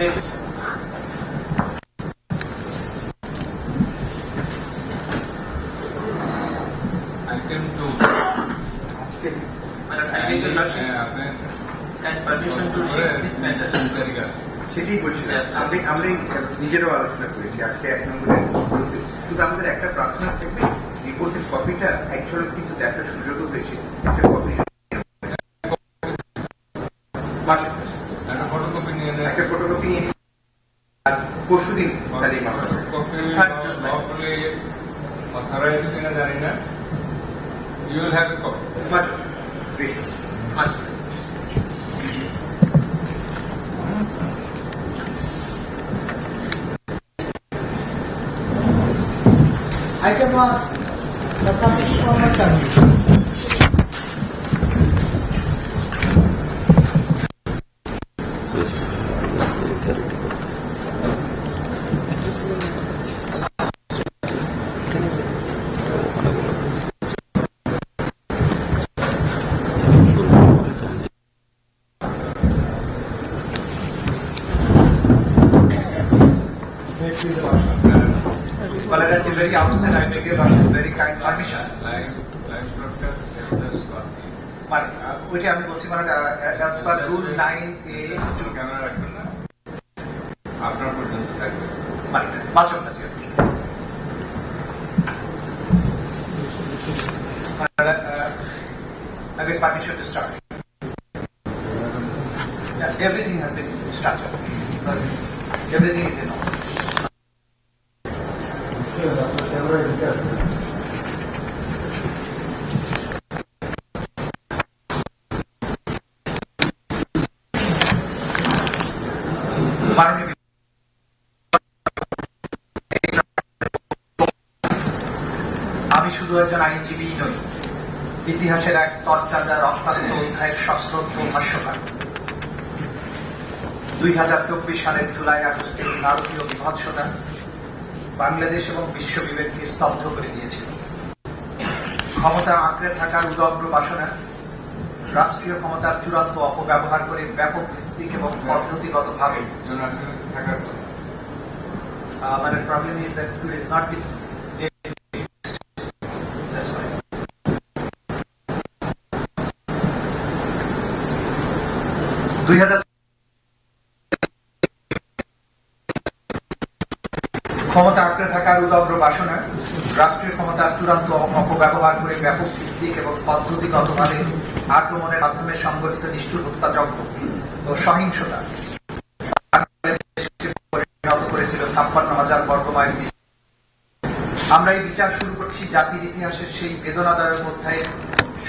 Babes. I can do. Madam, I beg your lordship's and permission to share this matter. সেটাই বলছিলাম, আমরা নিজেরাও আলোচনা করেছি আজকে 1 নম্বরের শুধু আমাদের একটা প্রার্থনা থাকবে, রিপোর্টের কপিটা এক ঝলক কিন্তু দেখার সুযোগও হয়েছে। একটা কপি একটা ফটোকপি নিয়ে আর পরশু দিন তাহলে অথরাইজ কিনা জানি না, you will have a copy. Item one, the public comment commission. Well, at the very outset, I beg your very kind permission. ওইটা আমি বলছি মানে as per rule 9A একটু ক্যামেরা রাখবেন না, আপনার পর্যন্ত থাকবে মানে মাঝে মাঝে I beg permission to start. Yes, everything has been structured. So everything is in order. আমি শুধু একজন আইনজীবী নই, ইতিহাসের এক তরতাজা রক্তাক্ত অধ্যায়ের সশ্রদ্ধ ভাষ্যকার। 2024 সালের জুলাই আগস্টের নারকীয় বিভৎসতা বাংলাদেশ এবং বিশ্ব বিবেককে স্তব্ধ করে দিয়েছিল। ক্ষমতা আঁকড়ে থাকার উদগ্র বাসনা, রাষ্ট্রীয় ক্ষমতার চূড়ান্ত অপব্যবহার করে ব্যাপক ভিত্তিক এবং পদ্ধতিগতভাবে থাকার কথা। But the problem is that it is not that's why. ক্ষমতা আঁকড়ে থাকার উদগ্র বাসনা, রাষ্ট্রীয় ক্ষমতার চূড়ান্ত অপব্যবহার করে ব্যাপক ভিত্তিক এবং পদ্ধতিগতভাবে আক্রমণের মাধ্যমে সংগঠিত নিষ্ঠুর হত্যাযজ্ঞ ও সহিংসতা পরিণত করেছিল 56,000 বর্গমাইল। আমরা এই বিচার শুরু করছি জাতির ইতিহাসের সেই বেদনাদায়ক অধ্যায়ে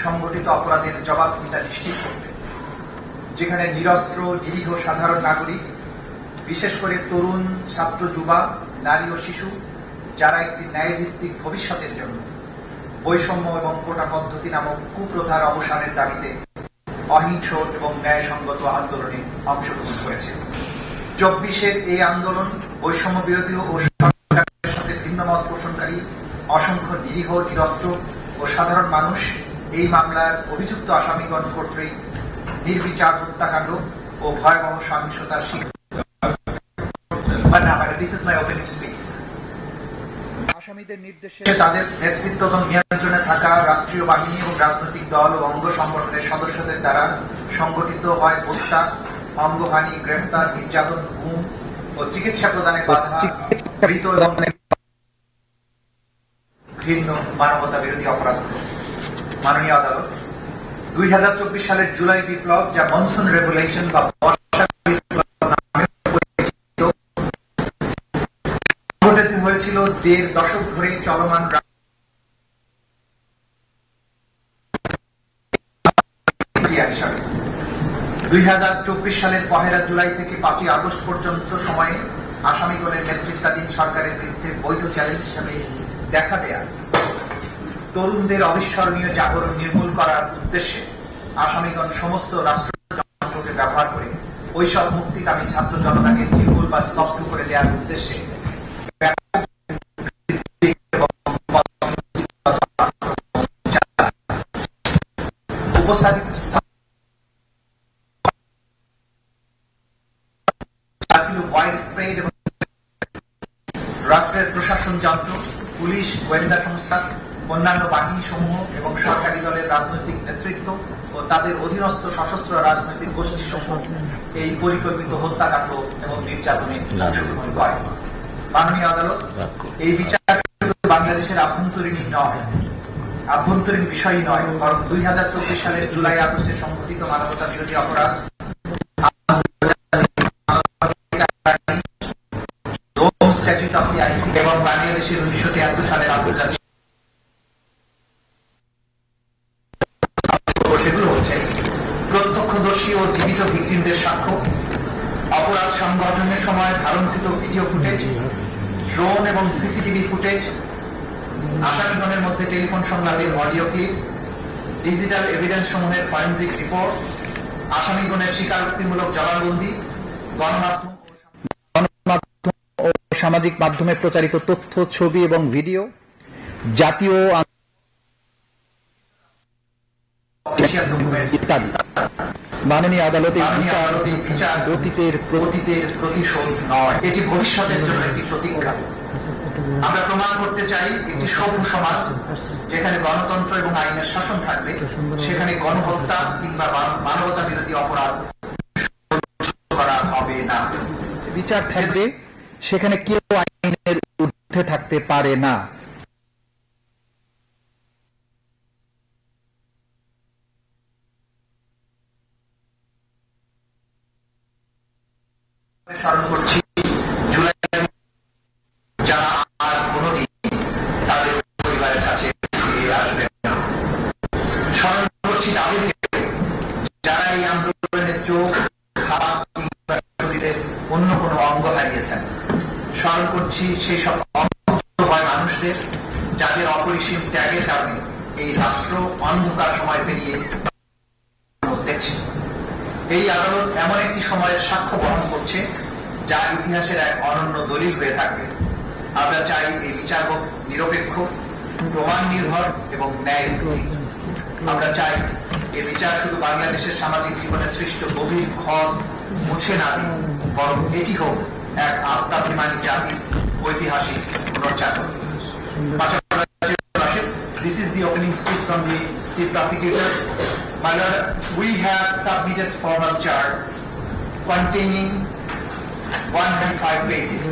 সংগঠিত অপরাধের জবাবদিহিতা নিশ্চিত করতে, যেখানে নিরস্ত্র নিরীহ সাধারণ নাগরিক, বিশেষ করে তরুণ, ছাত্র, যুবা, নারী ও শিশু, যারা একটি ন্যায়ভিত্তিক ভবিষ্যতের জন্য বৈষম্য এবং কোটা পদ্ধতি নামক কুপ্রথার অবসানের দাবিতে অহিংস এবং ন্যায়সঙ্গত আন্দোলনে অংশগ্রহণ করেছে। 24-এর এই আন্দোলন বৈষম্য বিরোধী ও সরকারের সাথে ভিন্নমত পোষণকারী অসংখ্য নিরীহ, নিরস্ত্র ও সাধারণ মানুষ এই মামলার অভিযুক্ত আসামিগণ কর্তৃক নির্বিচার হত্যাকাণ্ড ও ভয়াবহ সহিংসতার শিকার। This is my opening speech. আসামিদের নির্দেশে তাদের নেতৃত্ব এবং নিয়ন্ত্রণে থাকা রাষ্ট্রীয় বাহিনী এবং রাজনৈতিক দল ও অঙ্গ সংগঠনের সদস্যদের দ্বারা সংগঠিত হয় হত্যা, অঙ্গহানি, গ্রেফতার, নির্যাতন, গুম ও চিকিৎসা প্রদানে বাধা, মৃত এবং ঘৃণ্য মানবতা বিরোধী অপরাধ। মাননীয় আদালত, 2024 সালের জুলাই বিপ্লব, যা মনসুন রেভলিউশন বা বর্ষা বিপ্লব নামে পরিচিত, সংঘটিত হয়েছিল 1.5 দশক ধরে চলমান হিসাবে। 2024 সালের 1 জুলাই থেকে 5 আগস্ট পর্যন্ত সময়ে আসামিগণের নেতৃত্বাধীন সরকারের বিরুদ্ধে বৈধ চ্যালেঞ্জ হিসাবে দেখা দেয়া তরুণদের অবিস্মরণীয় জাগরণ নির্মূল করার উদ্দেশ্যে আসামিগণ সমস্ত রাষ্ট্রযন্ত্রকে ব্যবহার করে ওইসব মুক্তিকামী ছাত্র জনতাকে নির্মূল বা স্তব্ধ করে দেওয়ার উদ্দেশ্যে উপস্থাপিত এবং রাষ্ট্রের প্রশাসন যন্ত্র, পুলিশ, গোয়েন্দা সংস্থা, অন্যান্য বাহিনী সমূহ এবং সরকারি দলের রাজনৈতিক নেতৃত্ব ও তাদের অধীনস্থ সশস্ত্র রাজনৈতিক গোষ্ঠী সমূহ এই পরিকল্পিত হত্যাকাণ্ড এবং নির্যাতনে অংশগ্রহণ করে। মাননীয় আদালত, এই বিচার শুধু বাংলাদেশের আভ্যন্তরীণ বিষয় নয়, বরং 2024 সালের জুলাই আগস্টে সংঘটিত মানবতা বিরোধী অপরাধ, স্ট্যাটিউট অফ দি আইসি এবং বাংলাদেশের 1973 সালের আন্তর্জাতিক সেগুলো হচ্ছে প্রত্যক্ষদর্শী ও জীবিত ভিকটিমদের সাক্ষ্য, অপরাধ সংঘটনের সময় ধারণকৃত ভিডিও ফুটেজ, ড্রোন এবং সিসিটিভি ফুটেজ, আসামিগণের মধ্যে টেলিফোন সংলাপের অডিও ক্লিপস, ডিজিটাল এভিডেন্স সমূহের ফরেনজিক রিপোর্ট, আসামিগণের স্বীকারোক্তিমূলক জবানবন্দি, গণমাধ্যম ও সামাজিক মাধ্যমে প্রচারিত তথ্য, ছবি এবং ভিডিও, জাতীয় ইত্যাদি। মাননীয় আদালতে বিচার অতীতের প্রতিশোধ নয়, এটি ভবিষ্যতের জন্য একটি প্রতিজ্ঞা। আমরা প্রমাণ করতে চাই একটি সভ্য সমাজ যেখানে গণতন্ত্র এবং আইনের শাসন থাকবে, সেখানে গণহত্যা কিংবা মানবতা বিরোধী অপরাধ করা হবে না। বিচার থাকবে সেখানে কেউ আইনের ঊর্ধ্বে থাকতে পারে না। স্মরণ করছি জুলাই যারা আর কোনদিন তাদের পরিবারের কাছে ফিরে আসবে না। স্মরণ করছি তাদেরকে যারা এই আন্দোলনের চোখ, হাত কিংবা শরীরের অন্য কোনো অঙ্গ হারিয়েছেন। স্মরণ করছি সেই সব অন্ধভয় মানুষদের যাদের অপরিসীম ত্যাগের কারণে এই রাষ্ট্র অন্ধকার সময় পেরিয়ে দেখছে। এই আদালত এমন একটি সময়ের সাক্ষ্য বহন করছে যা ইতিহাসের এক অনন্য দলিল হয়ে থাকবে। আমরা চাই এই বিচার হোক নিরপেক্ষ, প্রমাণ নির্ভর এবং ন্যায় ভিত্তিক। আমরা চাই এই বিচার শুধু বাংলাদেশের সামাজিক জীবনে সৃষ্ট গভীর ক্ষত মুছে না দিন, বরং এটি হোক এক আত্মাভিমানী জাতির ঐতিহাসিক পুনর্জাগরণ। This is the opening speech from the Chief Prosecutor. My Lord, we have submitted formal charge containing 105 pages,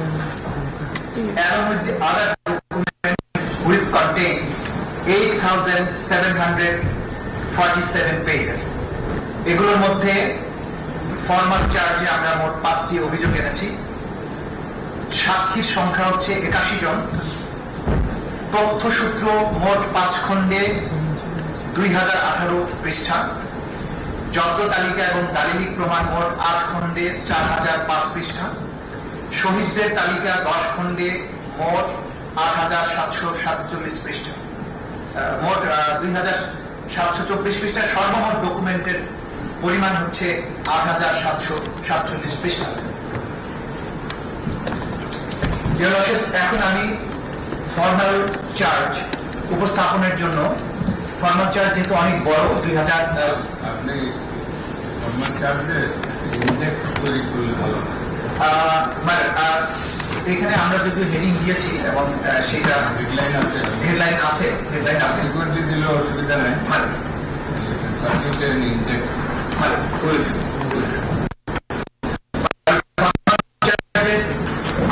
along with the other documents which contains 8,747 pages. এগুলোর মধ্যে ফর্মাল চার্জে আমরা মোট 5টি অভিযোগ এনেছি। সাক্ষীর সংখ্যা হচ্ছে 81 জন। তথ্যসূত্র মোট 5 খণ্ডে 2018 পৃষ্ঠা। জব্দ তালিকা এবং দালিলিক প্রমাণ মোট 8 খণ্ডে 4005 পৃষ্ঠা। শহীদদের তালিকা 10 খণ্ডে মোট 8747 পৃষ্ঠা। মোট 2724 পৃষ্ঠা। সর্বমোট ডকুমেন্টের পরিমাণ হচ্ছে 8747 পৃষ্ঠা। এখন আমি ফর্মাল চার্জ উপস্থাপনের জন্য, ফর্মাল চার্জ যেহেতু অনেক বড়, 2000 আপনি ফর্মাল চার্জে ইন্ডেক্স তৈরি করলে ভালো। এখানে আমরা যদি হেডিং দিয়েছি এবং সেটা হেডলাইন আছে সিকিউরিটি দিলে অসুবিধা নেই, সাবজেক্টের ইন্ডেক্স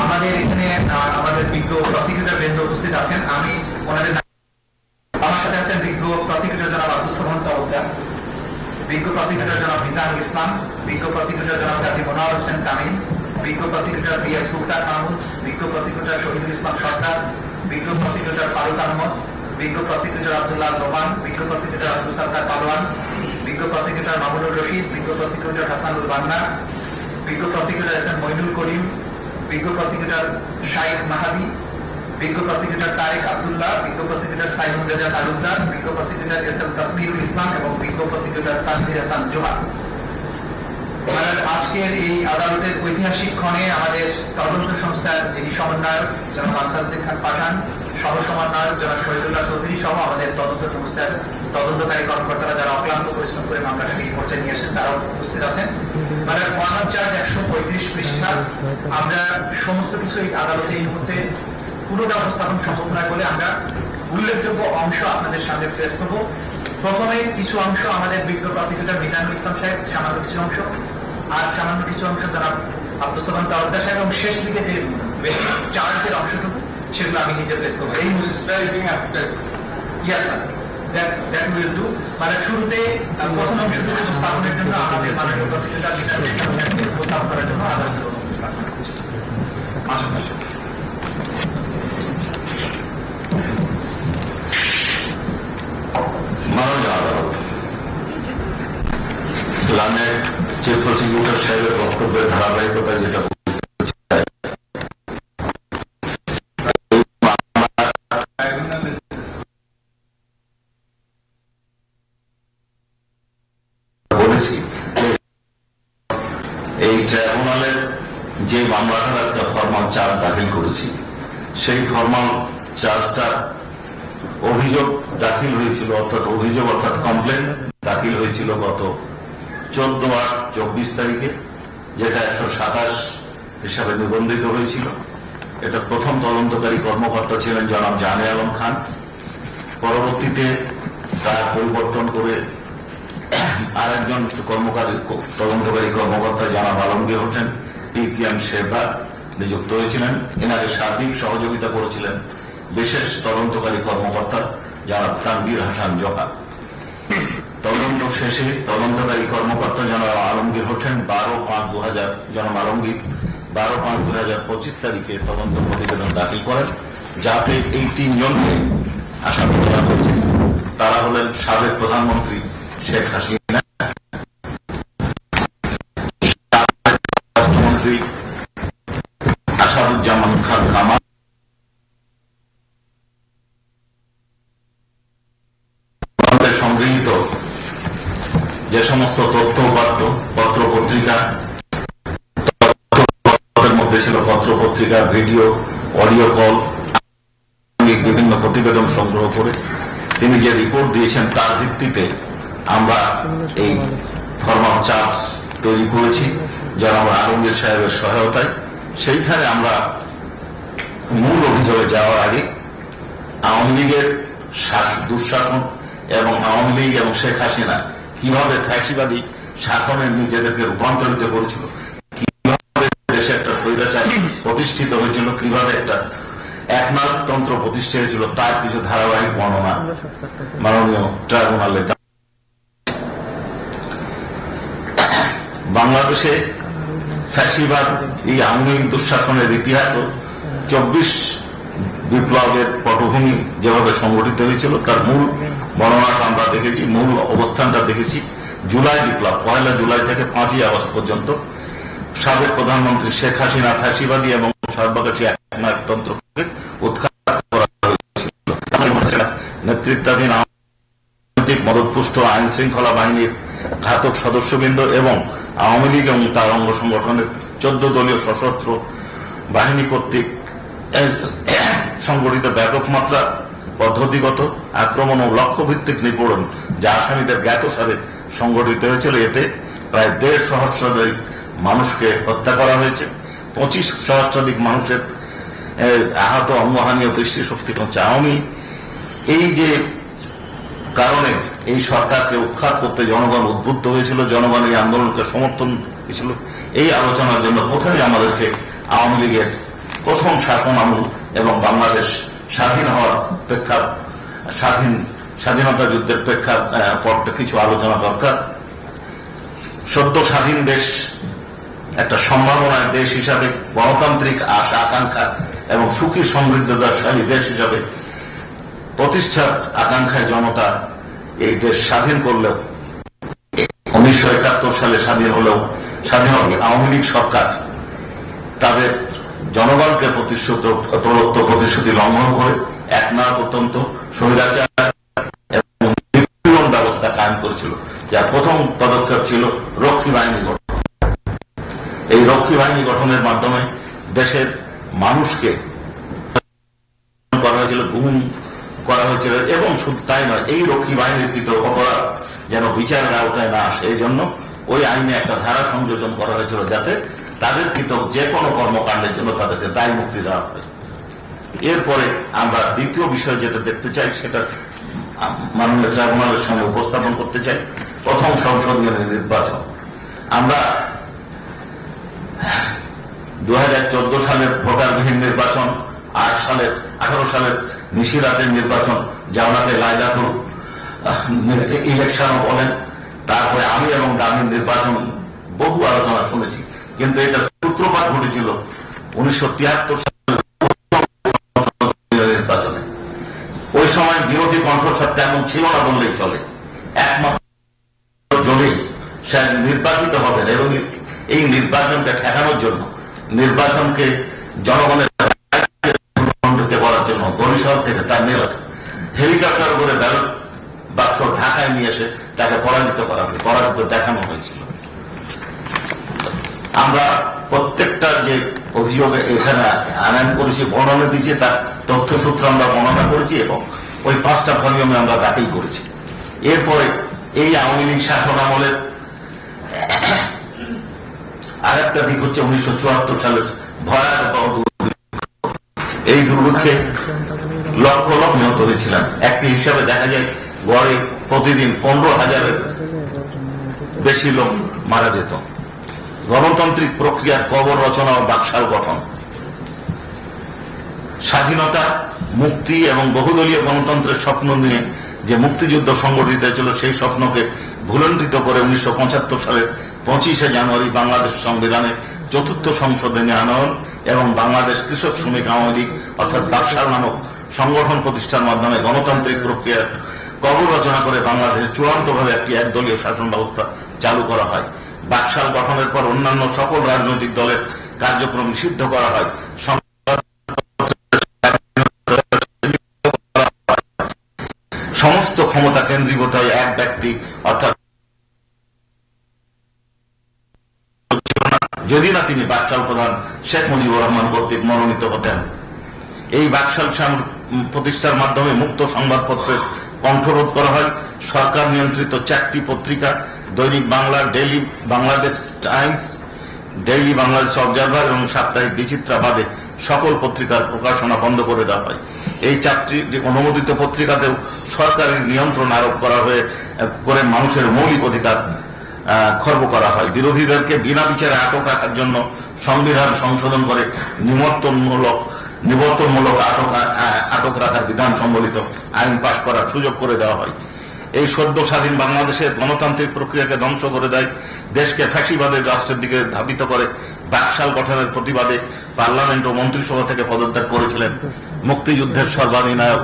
আমাদের এখানে আমাদের বিজ্ঞ প্রসিকিউটর বৃন্দ উপস্থিত আছেন। আমি ওনাদের, আমার সাথে আছেন বিজ্ঞ প্রসিকিউটর জনাব আব্দুস সোবহান তরফদার, বিজ্ঞ প্রসিকিউটর জনাব মিজানুল ইসলাম, বিজ্ঞ প্রসিকিউটর জনাব কাজী মনোয়ার হোসেন তামিম, বিজ্ঞ প্রসিকিউটর বি.এম. সুলতান মাহমুদ, বিজ্ঞ প্রসিকিউটর শহীদুল ইসলাম সরকার, বিজ্ঞ প্রসিকিউটর ফারুক আহমদ, বিজ্ঞ প্রসিকিউটর আব্দুল্লাহ রোমান, বিজ্ঞ প্রসিকিউটর আব্দুল সাত্তার পালোয়ান, বিজ্ঞ প্রসিকিউটর মামুনুর রশিদ, বিজ্ঞ প্রসিকিউটর হাসানুল বান্না, বিজ্ঞ প্রসিকিউটর এস এম মইনুল করিম, বিজ্ঞ প্রসিকিউটর শাইখ মাহাদি, বিজ্ঞ প্রসিকিউটর তারেক আব্দুল্লাহ, বিজ্ঞ প্রসিকিউটর সাইমুল রেজা তালুকদার, বিজ্ঞ প্রসিকিউটর এস এম তাসমিরুল ইসলাম এবং বিজ্ঞ প্রসিকিউটর তানভীর হাসান জোহা। আজকের এই আদালতের ঐতিহাসিক ক্ষণে আমাদের তদন্ত সংস্থার যিনি সমন্বয়ক জনাব আনসারউদ্দিন খান পাঠান, সহ সমন্বয়ক জনাব শহীদুল্লাহ চৌধুরী সহ আমাদের তদন্ত সংস্থার তদন্তকারী কর্মকর্তারা যারা অক্লান্ত পরিশ্রম করে মামলাটাকে এই পর্যায়ে নিয়ে আসেন তারাও উপস্থিত আছেন। মানে ফরমাল চার্জ 135 পৃষ্ঠা। আমরা সমস্ত কিছু এই আদালতে এই মুহূর্তে পুরোটা উপস্থাপন সম্ভব নয় বলে আমরা উল্লেখযোগ্য অংশ আপনাদের সামনে প্রেস করব। প্রথমে কিছু অংশ আমাদের বিজ্ঞ প্রসিকিউটর মিজানুল ইসলাম সাহেব, সামান্য কিছু অংশ, আর সামান্য কিছু অংশ জনাব আব্দুস সালাম তাওয়াক্কাল সাহেব, এবং শেষ দিকে যে বেসিক চার্জের অংশটুকু সেগুলো আমি নিজে প্রেস করবো। এই describing aspects. Yes, sir. That will do. মানে শুরুতে প্রথম অংশটুকু উপস্থাপনের জন্য আমাদের মাননীয় প্রসিকিউটর মিজানুল ইসলাম সাহেবকে উপস্থাপন করার জন্য আদালতের অনুমতি প্রার্থনা করছি। আসুন আসুন। মাননীয় আদালত, লানের চিফ প্রসিকিউটর সাহেবের বক্তব্যের ধারাবাহিকতা যেটা বলেছি, এই ট্রাইব্যুনালের যে মামলাটা আজকে ফরমাল চার্জ দাখিল করেছি, সেই ফরমাল চার্জটা অভিযোগ দাখিল হয়েছিল, অর্থাৎ কমপ্লেন দাখিল হয়েছিল গত 14/8/24 তারিখে, যেটা 127 হিসাবে নিবন্ধিত হয়েছিল। এটা প্রথম তদন্তকারী কর্মকর্তা ছিলেন জনাব জানে আলম খান। পরবর্তীতে তার পরিবর্তন করে আরেকজন তদন্তকারী কর্মকর্তা জনাব আলমগীর হোসেন PPM শেরবা নিযুক্ত হয়েছিলেন। এনাকে সার্বিক সহযোগিতা করেছিলেন বিশেষ তদন্তকারী কর্মকর্তা জনাব তানভীর হাসান জোহা। তদন্ত শেষে তদন্তকারী কর্মকর্তা জনাব আলমগীর হোসেন 12/5/2025 তারিখে তদন্ত প্রতিবেদন দাখিল করেন, যাতে এই 3 জনকে আসামি করা হয়েছে। তারা হলেন সাবেক প্রধানমন্ত্রী শেখ হাসিনা, রাষ্ট্রমন্ত্রী আসাদুজ্জামান খান কামাল, সংগৃহীত যে সমস্ত তথ্য উপাত্ত পত্র পত্রিকা, মধ্যে ছিল পত্র পত্রিকা, ভিডিও, অডিও কল, বিভিন্ন প্রতিবেদন সংগ্রহ করে তিনি যে রিপোর্ট দিয়েছেন তার ভিত্তিতে আমরা এই ফরমাল চার্জ তৈরি করেছি জনাব আলমগীর সাহেবের সহায়তায়। সেইখানে আমরা মূল অভিযোগে যাওয়ার আগে আওয়ামী লীগের দুঃশাসন এবং আওয়ামী লীগ এবং শেখ হাসিনা কিভাবে ফ্যাসিবাদী শাসনে নিজেদেরকে রূপান্তরিত করেছিল, কিভাবে দেশে একটা স্বৈরাচার প্রতিষ্ঠিত হয়েছিল, কিভাবে একটা একনায়কতন্ত্র প্রতিষ্ঠা হয়েছিল, তার কিছু ধারাবাহিক বর্ণনা মাননীয় ট্রাইব্যুনালে। বাংলাদেশে ফ্যাসিবাদ এই আওয়ামী লীগ দুঃশাসনের ইতিহাস 24 বিপ্লবের পটভূমি যেভাবে সংগঠিত হয়েছিল তার মূল বর্ণনাটা আমরা দেখেছি, মূল অবস্থানটা দেখেছি। জুলাই বিপ্লব 1 জুলাই থেকে 5 আগস্ট পর্যন্ত সাবেক প্রধানমন্ত্রী শেখ হাসিনা ফ্যাসিবাদী এবং সর্বকাশী একনায়কতন্ত্রকে উৎখাত করা হয়েছিল। নেতৃত্বাধীন মদতপুষ্ট আইন শৃঙ্খলা বাহিনীর ঘাতক সদস্যবৃন্দ এবং আওয়ামী লীগ এবং তার অঙ্গ সংগঠনের 14 দলীয় সশস্ত্র বাহিনী কর্তৃক সংগঠিত ব্যাপক মাত্রা পদ্ধতিগত আক্রমণ ও লক্ষ্যভিত্তিক নিপীড়ন যা আসামিদের জ্ঞাতসারে সংগঠিত হয়েছিল। এতে প্রায় 1.5 সহস্রাধিক মানুষকে হত্যা করা হয়েছে, 25 সহস্রাধিক মানুষের আহত, অঙ্গহানি ও দৃষ্টিশক্তি হচ্ছে। আওয়ামী এই যে কারণে এই সরকারকে উৎখাত করতে জনগণ উদ্বুদ্ধ হয়েছিল, জনগণ এই আন্দোলনকে সমর্থন দিয়েছিল। এই আলোচনার জন্য প্রথমে আমাদেরকে আওয়ামী লীগের প্রথম শাসন আমল এবং বাংলাদেশ স্বাধীন হওয়ার স্বাধীনতা যুদ্ধের প্রেক্ষাপটে কিছু আলোচনা দরকার। সদ্য স্বাধীন দেশ, একটা সম্ভাবনার দেশ হিসাবে, গণতান্ত্রিক আশা আকাঙ্ক্ষা এবং সুখী সমৃদ্ধশালী দেশ হিসাবে প্রতিষ্ঠার আকাঙ্ক্ষায় জনতা এই দেশ স্বাধীন করলেও, 1971 সালে স্বাধীন হলেও স্বাধীন আওয়ামী লীগ সরকার তাদের জনগণকে প্রদত্ত প্রতিশ্রুতি লঙ্ঘন করে অত্যন্ত স্বৈরাচার এবং নিপীড়ন ব্যবস্থা কায়েম করেছিল, যার প্রথম পদক্ষেপ ছিল রক্ষী বাহিনী গঠন। এই রক্ষী বাহিনী গঠনের মাধ্যমে দেশের মানুষকে করা হয়েছিল, গুম করা হয়েছিল, এবং শুধু তাই নয়, এই রক্ষী বাহিনীর কৃত অপরাধ যেন বিচারের আওতায় না আসে, এই জন্য ওই আইনে একটা ধারা সংযোজন করা হয়েছিল, যাতে তাদের কৃত যে কোনো কর্মকাণ্ডের জন্য তাদেরকে দায় মুক্তি দেওয়া হয়। এরপরে আমরা দ্বিতীয় বিষয় যেটা দেখতে চাই, সেটা মাননীয় ট্রাইব্যুনালের সঙ্গে উপস্থাপন করতে চাই, প্রথম সংসদীয় নির্বাচন। আমরা 2014 সালের ভোটারবিহীন নির্বাচন, 18 সালের নিশিরাতের নির্বাচন, যা ওনাকে লাইলাতুল ইলেকশন বলেন, তারপরে আমি এবং দামির নির্বাচন, বহু আলোচনা শুনেছি, কিন্তু এটা সূত্রপাত ঘটেছিল 1973 সালের নির্বাচনে। ওই সময় বিরোধী কণ্ঠস্বর তেমন ছিল না বললেই চলে, একমাত্র জনেই সে নির্বাচিত হবেন, এবং এই নির্বাচনকে ঠেকানোর জন্য, নির্বাচনকে জনগণের করার জন্য বরিশাল থেকে তার মেয়র হেলিকপ্টার করে ব্যালট বাক্স ঢাকায় নিয়ে এসে তাকে পরাজিত দেখানো হয়েছিল। আমরা প্রত্যেকটা যে অভিযোগে এখানে আনয়ন করেছি, বর্ণনা দিয়েছি, তার তথ্যসূত্র আমরা বর্ণনা করেছি এবং ওই 5টা ভলিউমে আমরা দাখিল করেছি। এরপরে এই আওয়ামী লীগ শাসন আমলের আরেকটা দিক হচ্ছে 1974 সালের ভয়াবহ এই দুর্ভিক্ষে লক্ষ লক্ষ নিহত হয়েছিলেন। একটি হিসাবে দেখা যায় গড়ে প্রতিদিন 15,000-এর বেশি লোক মারা যেত। গণতান্ত্রিক প্রক্রিয়ার কবর রচনা ও বাকশাল গঠন, স্বাধীনতা, মুক্তি এবং বহুদলীয় গণতন্ত্রের স্বপ্ন নিয়ে যে মুক্তিযুদ্ধ সংগঠিত হয়েছিল, সেই স্বপ্নকে ভুলণ্ডিত করে 1975 সালের 25শে জানুয়ারি বাংলাদেশ সংবিধানের 4র্থ সংশোধনী আনয়ন এবং বাংলাদেশ কৃষক শ্রমিক আওয়ামী লীগ অর্থাৎ বাকশাল নামক সংগঠন প্রতিষ্ঠার মাধ্যমে গণতান্ত্রিক প্রক্রিয়ার কবর রচনা করে বাংলাদেশে চূড়ান্তভাবে একটি একদলীয় শাসন ব্যবস্থা চালু করা হয়। বাকশাল গঠনের পর অন্যান্য সকল রাজনৈতিক দলের কার্যক্রম নিষিদ্ধ করা হয়। সমস্ত ক্ষমতা কেন্দ্রীভূত হয় এক ব্যক্তি, অর্থাৎ যদি না তিনি বাকশাল প্রধান শেখ মুজিবুর রহমান কর্তৃক মনোনীত হতেন। এই বাকশাল প্রতিষ্ঠার মাধ্যমে মুক্ত সংবাদপত্রের কণ্ঠরোধ করা হয়। সরকার নিয়ন্ত্রিত 4টি পত্রিকা, দৈনিক Bangla, daily Bangladesh Times, daily Bangladesh observer এবং সাপ্তাহিক বিচিত্রা বাদে সকল পত্রিকার প্রকাশনা বন্ধ করে দেওয়া হয়। এই 4টি অনুমোদিত পত্রিকাতেও সরকারের নিয়ন্ত্রণ আরোপ করা করে মানুষের মৌলিক অধিকার খর্ব করা হয়। বিরোধীদেরকে বিনা বিচারে আটক রাখার জন্য সংবিধান সংশোধন করে নিবর্তনমূলক আটক রাখার বিধান সম্বলিত আইন পাশ করার সুযোগ করে দেওয়া হয়। এই সদ্য স্বাধীন বাংলাদেশের গণতান্ত্রিক প্রক্রিয়াকে ধ্বংস করে দেয়, দেশকে ফ্যাসিবাদের রাষ্ট্রের দিকে ধাবিত করে। বাকশাল গঠনের প্রতিবাদে পার্লামেন্ট ও মন্ত্রিসভা থেকে পদত্যাগ করেছিলেন মুক্তিযুদ্ধের সর্বাধিনায়ক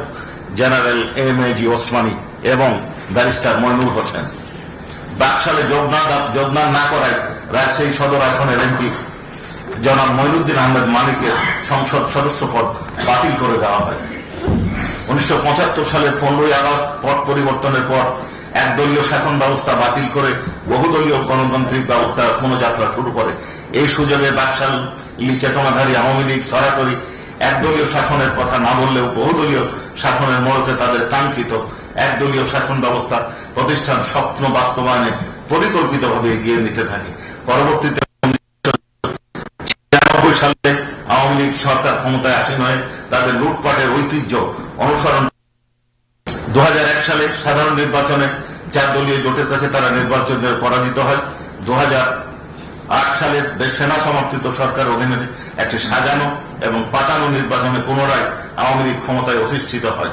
জেনারেল এম.এ.জি. ওসমানী এবং ব্যারিস্টার মইনুল হোসেন। বাকশালে যোগদান না করায় রাজশাহী সদর আসনের এমপি জনাব মঈনুদ্দিন আহমেদ মানিকের সংসদ সদস্য পদ বাতিল করে দেওয়া হয়। 1975 সালের 15ই আগস্ট পট পরিবর্তনের পর একদলীয় শাসন ব্যবস্থা বাতিল করে বহুদলীয় গণতান্ত্রিক ব্যবস্থা পুনঃযাত্রা শুরু করে। এই সুযোগে বাকশাল চেতনাধারী আওয়ামী লীগ সরাসরি একদলীয় শাসনের কথা না বললেও বহুদলীয় শাসনের মোড়কে তাদের কাঙ্ক্ষিত একদলীয় শাসন ব্যবস্থা প্রতিষ্ঠান স্বপ্ন বাস্তবায়নে পরিকল্পিতভাবে এগিয়ে নিতে থাকে। পরবর্তীতে 1996 সালে আওয়ামী লীগ সরকার ক্ষমতায় আসীন হয়ে তাদের লুটপাটের ঐতিহ্য অনুসরণ 2001 সালে সাধারণ নির্বাচনে 4 দলীয় জোটের কাছে তারা নির্বাচনে পরাজিত হয়। 2008 সালের সেনা সমর্থিত সরকার অধীনে একটি সাজানো এবং পাতানো নির্বাচনে পুনরায় আওয়ামী লীগ ক্ষমতায় অধিষ্ঠিত হয়।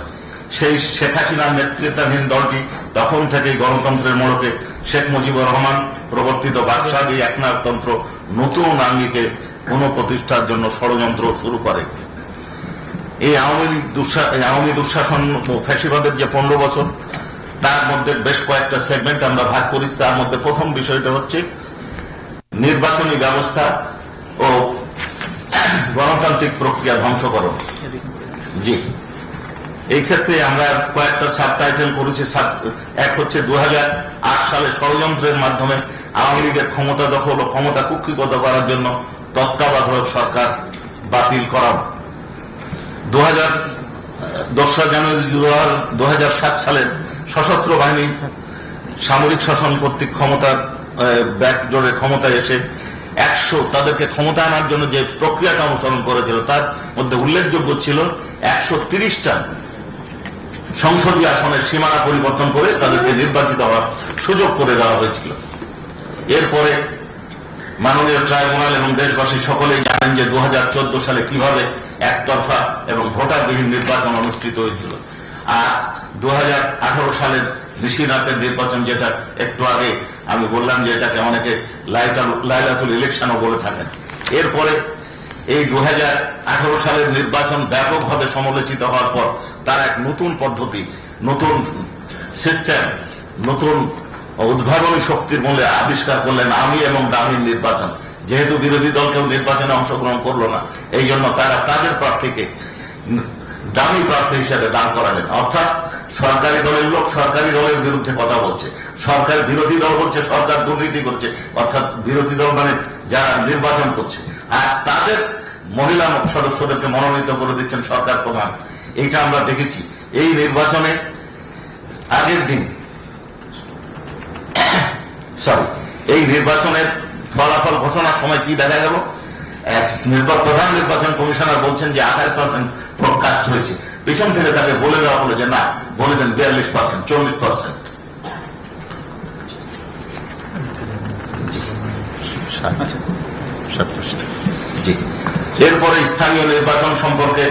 সেই শেখ হাসিনার নেতৃত্বাধীন দলটি তখন থেকেই গণতন্ত্রের মোড়কে শেখ মুজিবুর রহমান প্রবর্তিত বাকশালী একনায়কতন্ত্র নতুন আঙ্গিকে পুনঃপ্রতিষ্ঠার জন্য ষড়যন্ত্র শুরু করে। এই আওয়ামী দুঃশাসন ও ফ্যাসিবাদের যে 15 বছর, তার মধ্যে বেশ কয়েকটা সেগমেন্ট আমরা ভাগ করেছি। তার মধ্যে প্রথম বিষয়টা হচ্ছে নির্বাচনী ব্যবস্থা ও গণতান্ত্রিক প্রক্রিয়া ধ্বংসকরণ। জি, এই ক্ষেত্রে আমরা কয়েকটা সাবটাইটেল করেছি। এক হচ্ছে 2008 সালে ষড়যন্ত্রের মাধ্যমে আওয়ামী লীগের ক্ষমতা দখল ও ক্ষমতা কুক্ষিগত করার জন্য তত্ত্বাবধায়ক সরকার বাতিল করা। 2রা জানুয়ারি 2007 সালের সশস্ত্র বাহিনী সামরিক শাসন কর্তৃক ক্ষমতার ব্যাকডোরে ক্ষমতায় এসে তাদেরকে ক্ষমতা আনার জন্য যে প্রক্রিয়াটা অনুসরণ করেছিল, তার মধ্যে উল্লেখযোগ্য ছিল 130টা সংসদীয় আসনের সীমানা পরিবর্তন করে তাদেরকে নির্বাচিত হওয়ার সুযোগ করে দেওয়া হয়েছিল। এরপরে মাননীয় ট্রাইব্যুনাল এবং দেশবাসী সকলেই জানেন যে 2014 সালে কিভাবে একতরফা এবং ভোটারবিহীন নির্বাচন অনুষ্ঠিত হয়েছিল। আর 2018 সালের নিশিরাতের নির্বাচন, যেটা একটু আগে আমি বললাম যে এটাকে অনেকে লাইলাতুল ইলেকশনও বলে থাকেন। এরপরে এই 2018 সালের নির্বাচন ব্যাপকভাবে সমালোচিত হওয়ার পর তারা এক নতুন পদ্ধতি, নতুন সিস্টেম, নতুন উদ্ভাবনী শক্তির মূলে আবিষ্কার করলেন আমি এবং দামির নির্বাচন। যেহেতু বিরোধী দল কেউ নির্বাচনে অংশগ্রহণ করলো না, এই জন্য তারা তাদের প্রার্থীকে দামি প্রার্থী হিসেবে দাঁড় করালেন। অর্থাৎ সরকারি দলের লোক সরকারি দলের বিরুদ্ধে কথা বলছে, সরকার বিরোধী দল বলছে সরকার দুর্নীতি করছে, অর্থাৎ বিরোধী দল মানে যারা নির্বাচন করছে, আর তাদের মহিলা সদস্যদেরকে মনোনীত করে দিচ্ছেন সরকার প্রধান। এইটা আমরা দেখেছি। এই নির্বাচনে আগের দিন এই নির্বাচনের ফলাফল ঘোষণার সময় কি দেখা গেল, প্রধান নির্বাচন কমিশনার বলছেন যে 28% ভোট কাস্ট হয়েছে। পিছন থেকে তাকে বলে দেওয়া হলো যে না, বলে দেন 42%, 40%। জি, এরপরে স্থানীয় নির্বাচন সম্পর্কে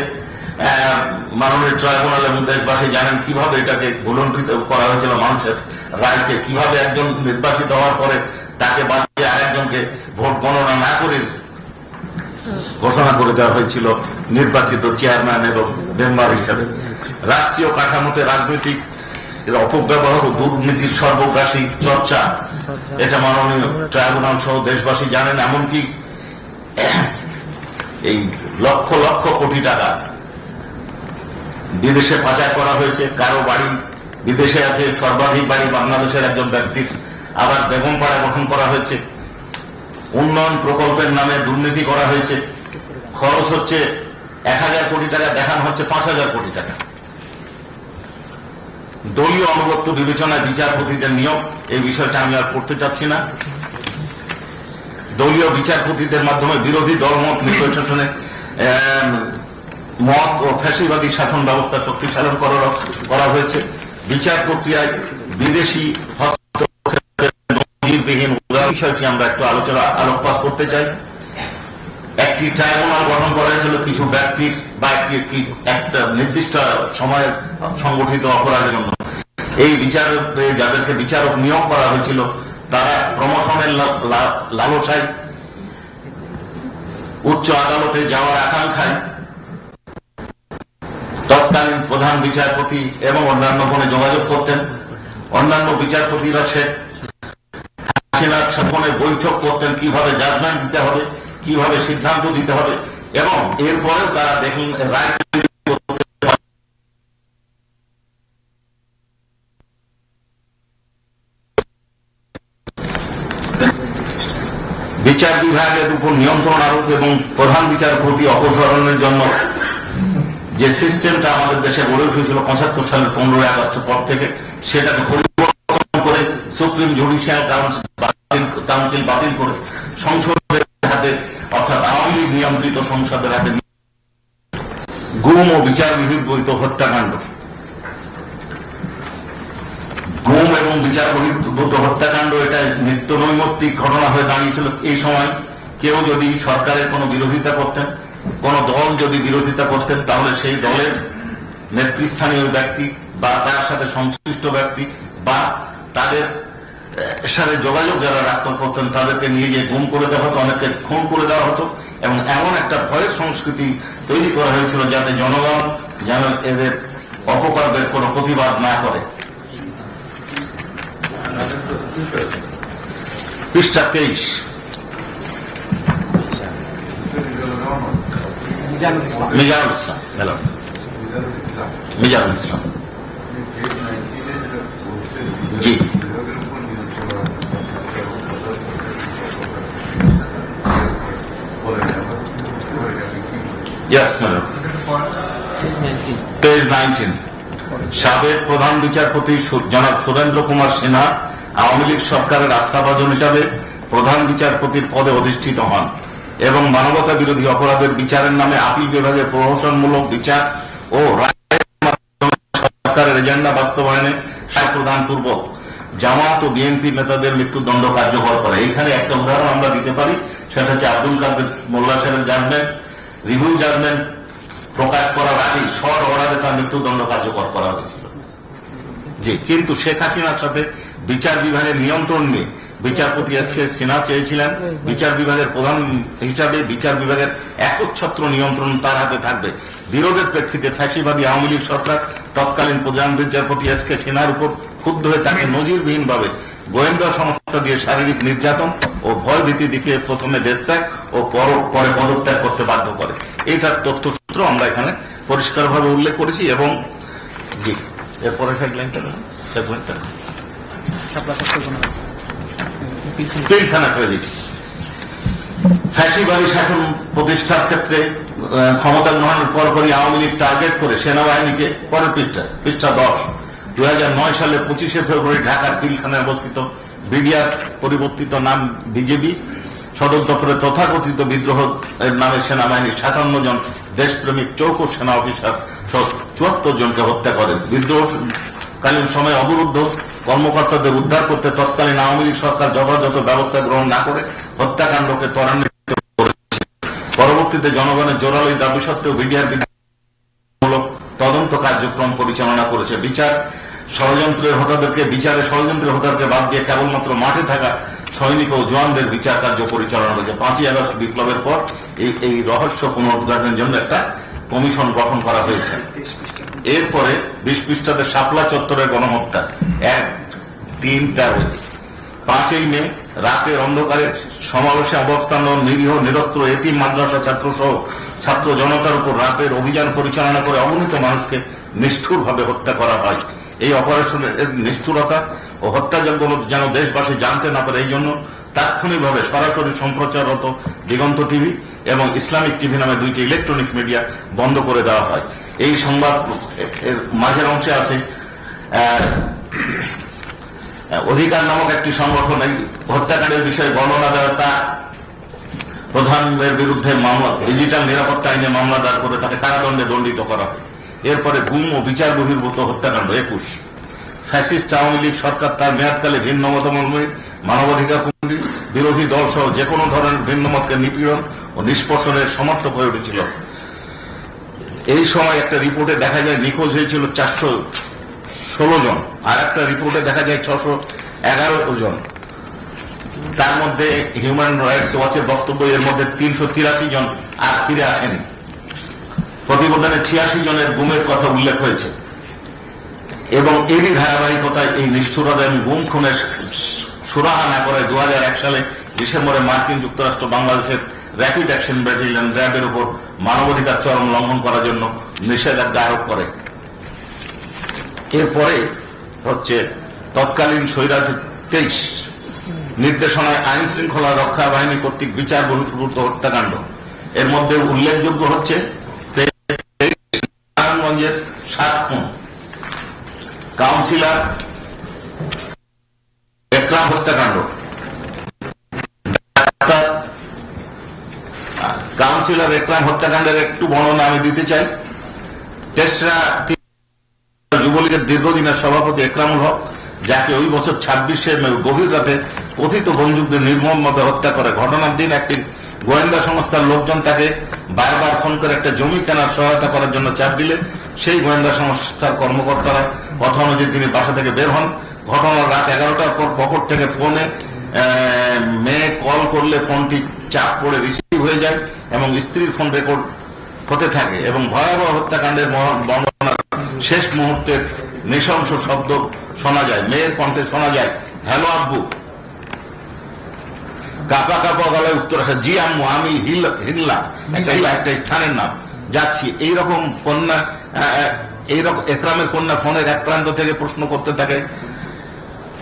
মাননীয় ট্রাইব্যুনাল এবং দেশবাসী জানেন কিভাবে এটাকে ভুলণ্ঠিত করা হয়েছিল। মানুষের রায়কে কিভাবে একজন নির্বাচিত হওয়ার পরে তাকে বাদ দিয়ে আরেকজনকে ভোট গণনা না করে ঘোষণা করে দেওয়া হয়েছিল নির্বাচিত চেয়ারম্যান এবং মেম্বার হিসাবে। রাষ্ট্রীয় কাঠামোতে রাজনৈতিক অপব্যবহার ও দুর্নীতির সর্বগ্রাসী চর্চা, এটা মাননীয় ট্রাইব্যুনাল সহ দেশবাসী জানেন। এমনকি এই লক্ষ লক্ষ কোটি টাকা বিদেশে পাচার করা হয়েছে। কারো বাড়ি বিদেশে আছে, সর্বাধিক বাড়ি বাংলাদেশের একজন ব্যক্তির। আবার বেগমপাড়া গঠন করা হয়েছে। উন্নয়ন প্রকল্পের নামে দুর্নীতি করা হয়েছে। খরচ হচ্ছে 1000 কোটি টাকা, দেখানো হচ্ছে 5000 কোটি টাকা। দলীয় আনুগত্য বিবেচনায় বিচারপতিদের নিয়োগ, এই বিষয়টা আমি আর পড়তে চাচ্ছি না। দলীয় বিচারপতিদের মাধ্যমে বিরোধী দলমত নির্বাচনে মত ও ফ্যাসিবাদী শাসন ব্যবস্থা শক্তিশালী করা হয়েছে। বিচার প্রক্রিয়ায় বিদেশি হস্তক্ষেপবিহীন বিষয়টি আমরা একটু আলোকপাত করতে চাই। একটি ট্রাইব্যুনাল গঠন করা হয়েছিল কিছু ব্যক্তির বা একটা নির্দিষ্ট সময়ে সংগঠিত অপরাধের জন্য। এই বিচারকে যাদেরকে বিচারক নিয়োগ করা হয়েছিল তারা প্রমোশনের লালসায় উচ্চ আদালতে যাওয়ার আকাঙ্ক্ষায় তৎকালীন প্রধান বিচারপতি এবং অন্যান্য ফোনে যোগাযোগ করতেন। অন্যান্য বিচারপতিরা শেখ হাসিনার সাথে বৈঠক করতেন কিভাবে জাজমেন্ট দিতে হবে, কিভাবে সিদ্ধান্ত দিতে হবে, এবং এরপরেও তারা দেখলেন রায় বিচার বিভাগের উপর নিয়ন্ত্রণ আরোপ এবং প্রধান বিচারপতি অপসারণের জন্য যে সিস্টেমটা আমাদের দেশে গড়ে উঠেছিল 75 সালের 15ই আগস্টের পর থেকে, সেটাকে পরিবর্তন করে সুপ্রিম জুডিশিয়াল কাউন্সিল বাতিল করে সংসদের হাতে, অর্থাৎ আওয়ামী লীগ নিয়ন্ত্রিত সংসদের হাতে গুম ও বিচার বহির্ভূত হত্যাকাণ্ড, গুম এবং বিচার বহির্ভূত হত্যাকাণ্ড এটা নিত্য নৈমিত্তিক ঘটনা হয়ে দাঁড়িয়েছিল। এই সময় কেউ যদি সরকারের কোনো বিরোধিতা করতেন, কোন দল যদি বিরোধিতা করতেন, তাহলে সেই দলের নেতৃস্থানীয় ব্যক্তি বা তার সাথে সংশ্লিষ্ট ব্যক্তি বা তাদের সাথে যোগাযোগ যারা রাখতে করতেন তাদেরকে নিয়ে গিয়ে গুম করে দেওয়া হতো, অনেককে খুন করে দেওয়া হতো, এবং এমন একটা ভয়ের সংস্কৃতি তৈরি করা হয়েছিল যাতে জনগণ যেন এদের অপকারদের কোনো প্রতিবাদ না করে। পৃষ্ঠা 23। মিজানুল ইসলাম, হ্যালো মিজানুল ইসলাম, জি Yes, madam. Page 19. সাবেক প্রধান বিচারপতি জনাব সুরেন্দ্র কুমার সিনহা আওয়ামী লীগ সরকারের আস্থাভাজন হিসাবে প্রধান বিচারপতির পদে অধিষ্ঠিত হন এবং মানবতা বিরোধী অপরাধের বিচারের নামে আপিল বিভাগের প্রহসনমূলক বিচার ও সরকারের এজেন্ডা বাস্তবায়নে প্রদান পূর্বক জামাত ও বিএনপি নেতাদের মৃত্যুদণ্ড কার্যকর করে। এইখানে একটা উদাহরণ আমরা দিতে পারি, সেটা হচ্ছে আব্দুল কাদের মোল্লা সাহেবের জাজমেন্ট, রিভিউ জাজমেন্ট প্রকাশ করার আগে শর্ট অর্ডারে তার মৃত্যুদণ্ড কার্যকর করা হয়েছিল। জি, কিন্তু শেখ হাসিনার সাথে বিচার বিভাগের নিয়ন্ত্রণ নিয়ে বিচারপতি এস.কে. সিনহা চেয়েছিলেন বিচার বিভাগের প্রধান হিসাবে বিচার বিভাগের একচ্ছত্র নিয়ন্ত্রণ তার হাতে থাকবে। বিরোধের প্রেক্ষিতে ফ্যাসিবাদী আওয়ামী লীগ সরকার তৎকালীন প্রধান বিচারপতি এস.কে. সিনহার উপর ক্ষুব্ধ হয়ে তাকে নজিরবিহীনভাবে গোয়েন্দা সংস্থা দিয়ে শারীরিক নির্যাতন ও ভয় ভীতি দেখিয়ে প্রথমে দেশত্যাগ ও পরে পদত্যাগ করতে বাধ্য করে। এইটার তথ্যসূত্র আমরা এখানে পরিষ্কারভাবে উল্লেখ করেছি। এবং জি, এরপরে হেডলাইনটা পিলখানা ট্র্যাজেডি। ফ্যাসিবাদী শাসন প্রতিষ্ঠার ক্ষেত্রে ক্ষমতা গ্রহণের পরপরই আওয়ামী লীগ টার্গেট করে সেনাবাহিনীকে, পরের পৃষ্ঠা 10, 2009 সালের 25শে ফেব্রুয়ারি ঢাকার পিলখানায় অবস্থিত বিডিআর পরিবর্তিত নাম বিজেপি সদর দপ্তরে তথাকথিত বিদ্রোহ এর নামে সেনাবাহিনীর 57 জন দেশপ্রেমিক চৌকো সেনা অফিসার সহ 74 জনকে হত্যা করে। বিদ্রোহকালীন সময়ে অবরুদ্ধ কর্মকর্তাদের উদ্ধার করতে তৎকালীন আওয়ামী লীগ সরকার যথাযথ ব্যবস্থা গ্রহণ না করে হত্যাকাণ্ডকে ত্বরান্বিত করেছে। পরবর্তীতে জনগণের জোরালো দাবি সত্ত্বেও বিডিআর মূলক তদন্ত কার্যক্রম পরিচালনা করেছে। ষড়যন্ত্রের হোতাদেরকে বাদ দিয়ে কেবলমাত্র মাঠে থাকা সৈনিক ও জওয়ানদের বিচার কার্য পরিচালনা করেছে। 5ই আগস্ট বিপ্লবের পর এই রহস্য পুনরুদ্ধারের জন্য একটা কমিশন গঠন করা হয়েছে। এরপরে 20 পৃষ্ঠাতে শাপলা চত্বরের গণহত্যা 1-3-13। 5ই মে রাতের অন্ধকারে সমাবেশে অবস্থান নিরীহ নিরস্ত্র এতিম মাদ্রাসা ছাত্র সহ ছাত্র জনতার উপর রাতের অভিযান পরিচালনা করে অগণিত মানুষকে নিষ্ঠুরভাবে হত্যা করা হয়। এই অপারেশনের নিষ্ঠুরতা ও হত্যাযজ্ঞ যেন দেশবাসী জানতে না পারে, এই জন্য তাৎক্ষণিকভাবে সরাসরি সম্প্রচাররত দিগন্ত টিভি এবং ইসলামিক টিভি নামে 2টি ইলেকট্রনিক মিডিয়া বন্ধ করে দেওয়া হয়। এই সংবাদ এর মাঝের অংশে আছে অধিকার নামক একটি সংগঠন এই হত্যাকাণ্ডের বিষয়ে বর্ণনা দেওয়া, তা প্রধানের বিরুদ্ধে মামলা ডিজিটাল নিরাপত্তা আইনে মামলা দায়ের করে তাকে কারাদণ্ডে দণ্ডিত করা হয়। এরপরে গুম ও বিচার বহির্ভূত হত্যাকাণ্ড 21। ফ্যাসিস্ট আওয়ামী লীগ সরকার তার মেয়াদকালে ভিন্ন মতাবলম্বী, মানবাধিকার কর্মী, বিরোধী দল সহ যে কোনো ধরনের ভিন্ন মতকে নিপীড়ন ও নিষ্পেষণের সমর্থক হয়ে উঠেছিল। এই সময় একটা রিপোর্টে দেখা যায় নিখোঁজ হয়েছিল 416 জন, আর একটা রিপোর্টে দেখা যায় 611 জন। তার মধ্যে হিউম্যান রাইটস ওয়াচের বক্তব্য এর মধ্যে 383 জন আর ফিরে আসেনি। প্রতিবেদনে 86 জনের গুমের কথা উল্লেখ হয়েছে এবং এরই ধারাবাহিকতায় এই নিষ্ঠুরতা এবং গুম খুনের সুরাহা না করে 2001 সালে ডিসেম্বরে মার্কিন যুক্তরাষ্ট্র বাংলাদেশের র্যাপিড অ্যাকশন ব্যাটালিয়ন র্যাবের উপর মানবাধিকার চরম লঙ্ঘন করার জন্য নিষেধাজ্ঞা আরোপ করে। এরপরে হচ্ছে তৎকালীন স্বৈরাজ 23 নির্দেশনায় আইন শৃঙ্খলা রক্ষা বাহিনী কর্তৃক বিচার বহির্ভূত হত্যাকাণ্ড। এর মধ্যে উল্লেখযোগ্য হচ্ছে নারায়ণগঞ্জের 7 খুন, কাউন্সিলর একরাম হত্যাকাণ্ড, কাউন্সিলর একরাম হত্যাকাণ্ডের একটু বর্ণনা আমি দিতে চাই। তেসরা যুবলীগের দীর্ঘদিনের সভাপতি একরামুল হক, যাকে ওই বছর 26শে মে গভীর রাতে কথিত বন্দুকদের নির্মমভাবে হত্যা করে। ঘটনার দিন একটি গোয়েন্দা সংস্থার লোকজন তাকে বারবার ফোন করে একটা জমি কেনার সহায়তা করার জন্য চাপ দিলে সেই গোয়েন্দা সংস্থার কর্মকর্তারা কথা অনুযায়ী তিনি বাসা থেকে বের হন। ঘটনা রাত 11টার পর পকেট থেকে ফোনে মেয়ে কল করলে ফোনটি চাপ পড়ে রিসিভ হয়ে যায় এবং স্ত্রীর ফোন রেকর্ড হতে থাকে এবং ভয়াবহ হত্যাকাণ্ডের বর্ণনা শেষ মুহূর্তের নৃশংস শব্দ শোনা যায়, মেয়ের কণ্ঠে শোনা যায়, হ্যালো আব্বু। কাপা কাপা গলায় উত্তর আসে, জি আম্মু আমি হিল্লা, একটা স্থানের নাম, যাচ্ছি। এইরকম কন্যা, এইরকম একরামের কন্যা ফোনের এক প্রান্ত থেকে প্রশ্ন করতে থাকে,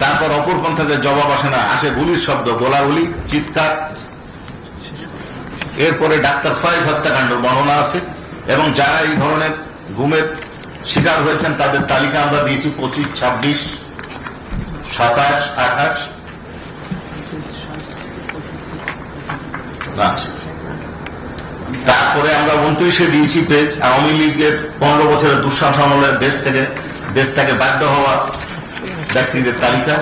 তারপর অপর প্রান্ত থেকে জবাব আসে না, আসে গুলির শব্দ, গোলাগুলি, চিৎকার। এরপরে ডাক্তার ফয়েজ হত্যাকাণ্ডের বর্ণনা আছে এবং যারা এই ধরনের গুমের শিকার হয়েছেন তাদের তালিকা আমরা দিয়েছি 25, 26, 27, 28। তারপরে আমরা 29-এ দিয়েছি পেজ আওয়ামী লীগের 15 বছরের দুঃশাসন আমলে দেশ থেকে বাধ্য হওয়া ব্যক্তিদের তালিকা।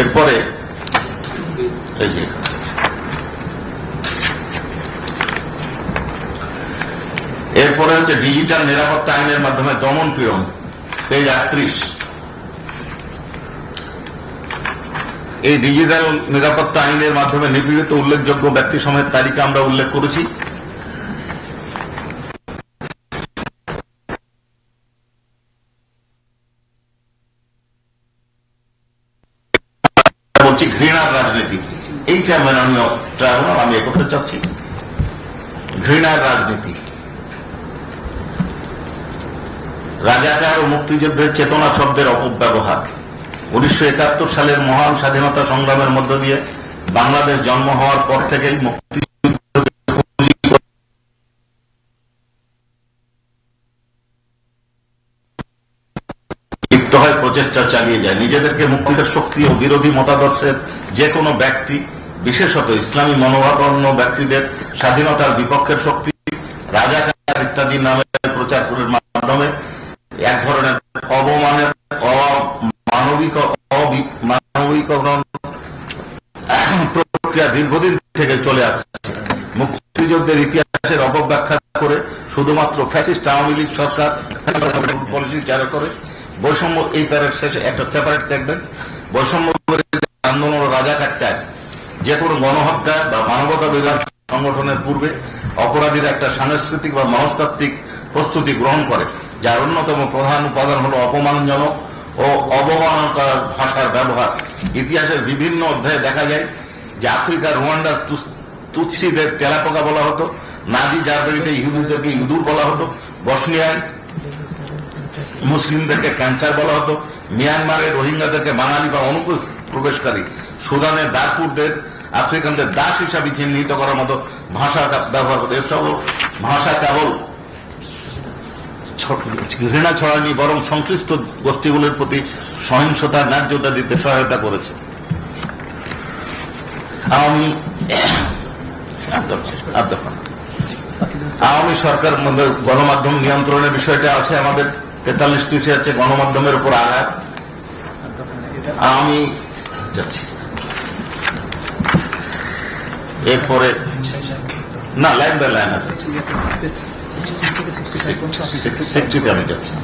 এরপরে হচ্ছে ডিজিটাল নিরাপত্তা আইনের মাধ্যমে দমন পীড়ন, পেজ 38। এই ডিজিটাল নিরাপত্তা আইনের মাধ্যমে নিপীড়িত উল্লেখযোগ্য ব্যক্তি সমেত তালিকা আমরা উল্লেখ করেছি। বলছি ঘৃণার রাজনীতি, এইটা মাননীয় ট্রাইব্যুনাল আমি করতে চাচ্ছি। ঘৃণার রাজনীতি, রাজাকার ও মুক্তিযুদ্ধের চেতনা শব্দের অপব্যবহার। 1971 সালের মহান স্বাধীনতা সংগ্রামের মধ্য দিয়ে বাংলাদেশ জন্ম হওয়ার পর থেকেই লিপ্ত হয়, প্রচেষ্টা চালিয়ে যায়। নিজেদেরকে মুক্তির শক্তি ও বিরোধী মতাদর্শের যে কোনো ব্যক্তি, বিশেষত ইসলামী মনোভাবাপন্ন ব্যক্তিদের স্বাধীনতার বিপক্ষের শক্তি, রাজাকার ইত্যাদি নামে প্রচার করার মাধ্যমে এক ধরনের অবমানের মানবিকরণ প্রক্রিয়া দীর্ঘদিন থেকে চলে আসছে। মুক্তিযুদ্ধের ইতিহাসের অপব্যাখ্যা করে শুধুমাত্র ফ্যাসিস্ট আওয়ামী লীগ সরকার পলিসি চালু করে বৈষম্য, এই প্যারের শেষে একটা সেপারেট সেগমেন্ট, বৈষম্য আন্দোলন ও রাজাকারটায় যে কোনো গণহত্যা বা মানবতা বিধান সংগঠনের পূর্বে অপরাধীরা একটা সাংস্কৃতিক বা মনস্তাত্ত্বিক প্রস্তুতি গ্রহণ করে, যার অন্যতম প্রধান উপাদান হল অপমানজনক ও অবমাননাকর ভাষার ব্যবহার। ইতিহাসের বিভিন্ন অধ্যায়ে দেখা যায় যে আফ্রিকার রুয়ান্ডার তুৎসিদের তেলাপোকা বলা হতো, নাজি জার্মানিতে ইহুদিদেরকে ইঁদুর বলা হতো, বসনিয়ায় মুসলিমদেরকে ক্যান্সার বলা হতো, মিয়ানমারে রোহিঙ্গাদেরকে বাঙালি বা অনুপ্রবেশকারী, সুদানের দারপুরদের আফ্রিকানদের দাস হিসাবে চিহ্নিত করার মতো ভাষা ব্যবহার হতো। এসব ভাষা কেবল ঘৃণা ছড়ায়নি, বরং সংশ্লিষ্ট গোষ্ঠীগুলির প্রতি সহিংসতার ন্যায্যতা দিতে সহায়তা করেছে। আওয়ামী সরকার মধ্যে গণমাধ্যম নিয়ন্ত্রণের বিষয়টা আছে, আমাদের 43 পৃষ্ঠা আছে গণমাধ্যমের উপর আঘাত। আমি যাচ্ছি এরপরে না, লাইন বাই লাইন আছে, আমি যাচ্ছি।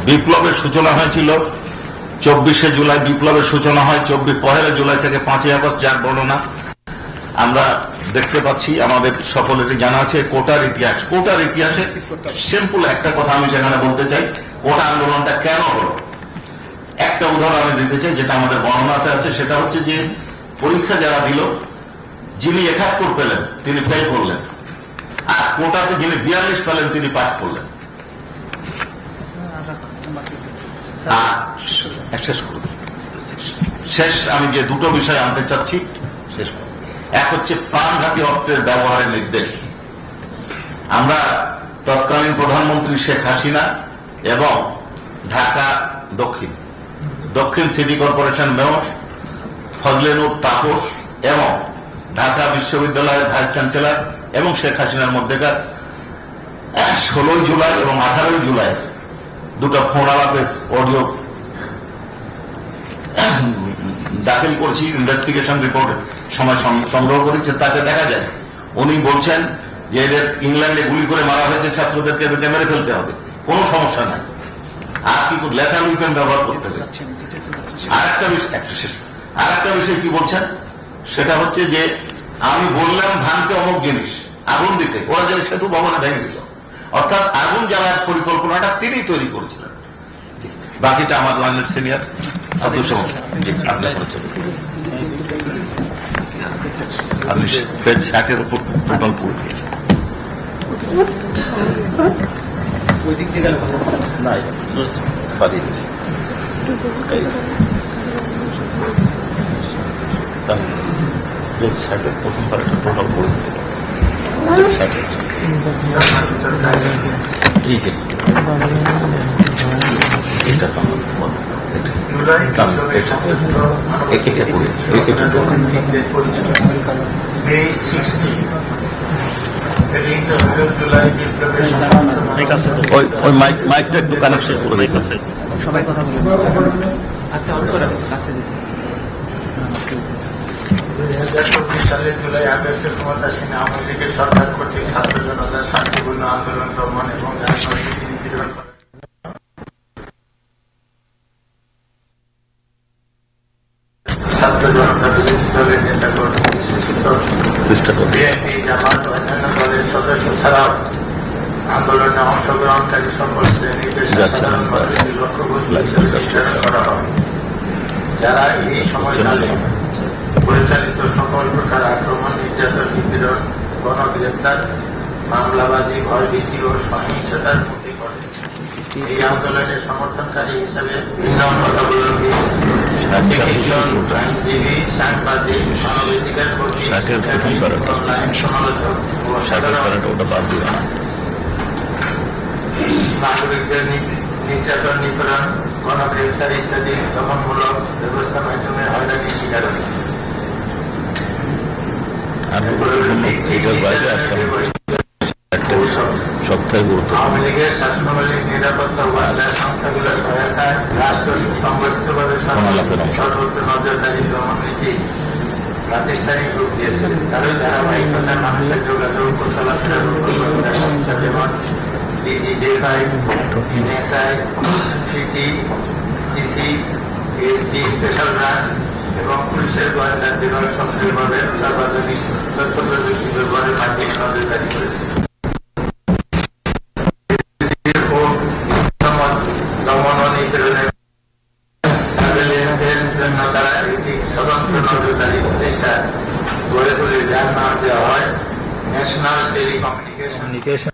বিপ্লবের সূচনা হয়েছিল 24শে জুলাই, বিপ্লবের সূচনা হয় 1 জুলাই থেকে 5ই আগস্ট, যার বর্ণনা আমরা দেখতে পাচ্ছি, আমাদের সকলেরই জানা আছে। কোটার ইতিহাসে সিম্পল একটা কথা আমি যেখানে বলতে চাই, কোটা আন্দোলনটা কেন হলো, একটা উদাহরণ আমি দিতে চাই যেটা আমাদের বর্ণনাতে আছে। সেটা হচ্ছে যে পরীক্ষা যারা দিল, যিনি 71 পেলেন তিনি ফেল করলেন, আর কোটাতে যিনি 42 পেলেন তিনি পাস করলেন। শেষ আমি যে দুটো বিষয় আনতে চাচ্ছি, শেষ এক হচ্ছে প্রাণঘাতী অস্ত্রের ব্যবহারের নির্দেশ। আমরা তৎকালীন প্রধানমন্ত্রী শেখ হাসিনা এবং ঢাকা দক্ষিণ city corporation mayor Fazle Noor Taposh এবং ঢাকা বিশ্ববিদ্যালয়ের ভাইস চ্যান্সেলর এবং শেখ হাসিনার মধ্যেকার 16 জুলাই এবং 18 জুলাই দুটো ফোন আলাপের অডিও দাখিল করছি ইনভেস্টিগেশন রিপোর্ট। সময় সংগ্রহ করেছে, তাতে দেখা যায় উনি বলছেন যে এদের ইংল্যান্ডে গুলি করে মারা হয়েছে, ছাত্রদেরকে এদেরকে মেরে ফেলতে হবে, কোনো সমস্যা নাই, আর কিন্তু লেথাল উইপেন ব্যবহার করতে হবে। আর একটা বিষয় কি বলছেন, সেটা হচ্ছে যে আমি বললাম ভাঙতে অমুক জিনিস, আগুন দিতে, ওরা যে সেতু ভবনে ভেঙে দিল, অর্থাৎ আগুন জ্বালার পরিকল্পনাটা তিনি তৈরি করেছিলেন। বাকিটা আমার লাইনের সিনিয়র আব্দুল সামাদ আপনি করেছেন। আপনি শার্টের উপর টোটাল পুরো ওই দিক দিয়ে গেলে নাই বাদিয়ে দিয়েছে, শার্টের প্রথম পার্টটা টোটাল পড়ে দিতে শার্টের এই যে এটা ওই মাইকটা একটু কানেকশন করে দিতেছে, সবাই কথা বলবে। 2024 সালের জুলাই আগস্টের ক্ষমতাসীন আওয়ামী লীগের সরকার কর্তৃক ছাত্র জনতার শান্তিপূর্ণ আন্দোলন দমন এবং রাজনৈতিক নিপীড়ন ছাত্র জনতা বিরোধী দলের নেতাকর্মী, বিশেষত বিএনপি, জামাত, অন্যান্য দলের সদস্য ছাড়াও আন্দোলনে অংশগ্রহণকারী সকল শ্রেণীর সাধারণ মানুষকে লক্ষ্যবস্তু হিসেবে নির্ধারণ করা হয়, যারা এই সময়কালে পরিচালিত সকল প্রকার আক্রমণ, নির্যাতন, নিপীড়ন, গণগ্রেপ্তার, মামলাবাজি, ভয়ভীতি ও সহিংসতার মুখে পড়ে। এই আন্দোলনের সমর্থনকারী হিসেবে ভিন্ন মতাবলম্বী চিকিৎসক, আইনজীবী, সাংবাদিক, মানবাধিকার কর্মী, অনলাইন সমালোচক ও সাধারণ নাগরিকদের নির্যাতন, নিপীড়ন, গণগ্রেপ্তার ইত্যাদি দমনমূলক ব্যবস্থার মাধ্যমে হয়রানির শিকার হয়। আওয়ামী লীগের শাসনামলীর নিরাপত্তা ও বাজার সংস্থাগুলোর সহায়তায় রাষ্ট্র সুসংগঠিতভাবে সর্বত্র নজরদারি দমন নীতি প্রাতিষ্ঠানিক রূপ দিয়েছে। তারই ধারাবাহিকতায় মানুষের যোগাযোগ ও চলাফেরার উপর সংস্থা যেমন DGFI, NSI, CT, GC, SD special branch এবং পুলিশের গোয়েন্দা বিভাগ সক্রিয়ভাবে সর্বাধুনিক তথ্য প্রযুক্তি ব্যবহারের মাধ্যমে নজরদারি করেছে। দমন ও নিপীড়নের সার্ভেইলেন্সের জন্য তারা একটি স্বতন্ত্র নজরদারি প্রতিষ্ঠান গড়ে তুলে যার নাম দেওয়া হয় ন্যাশনাল টেলিকমিউনিকেশন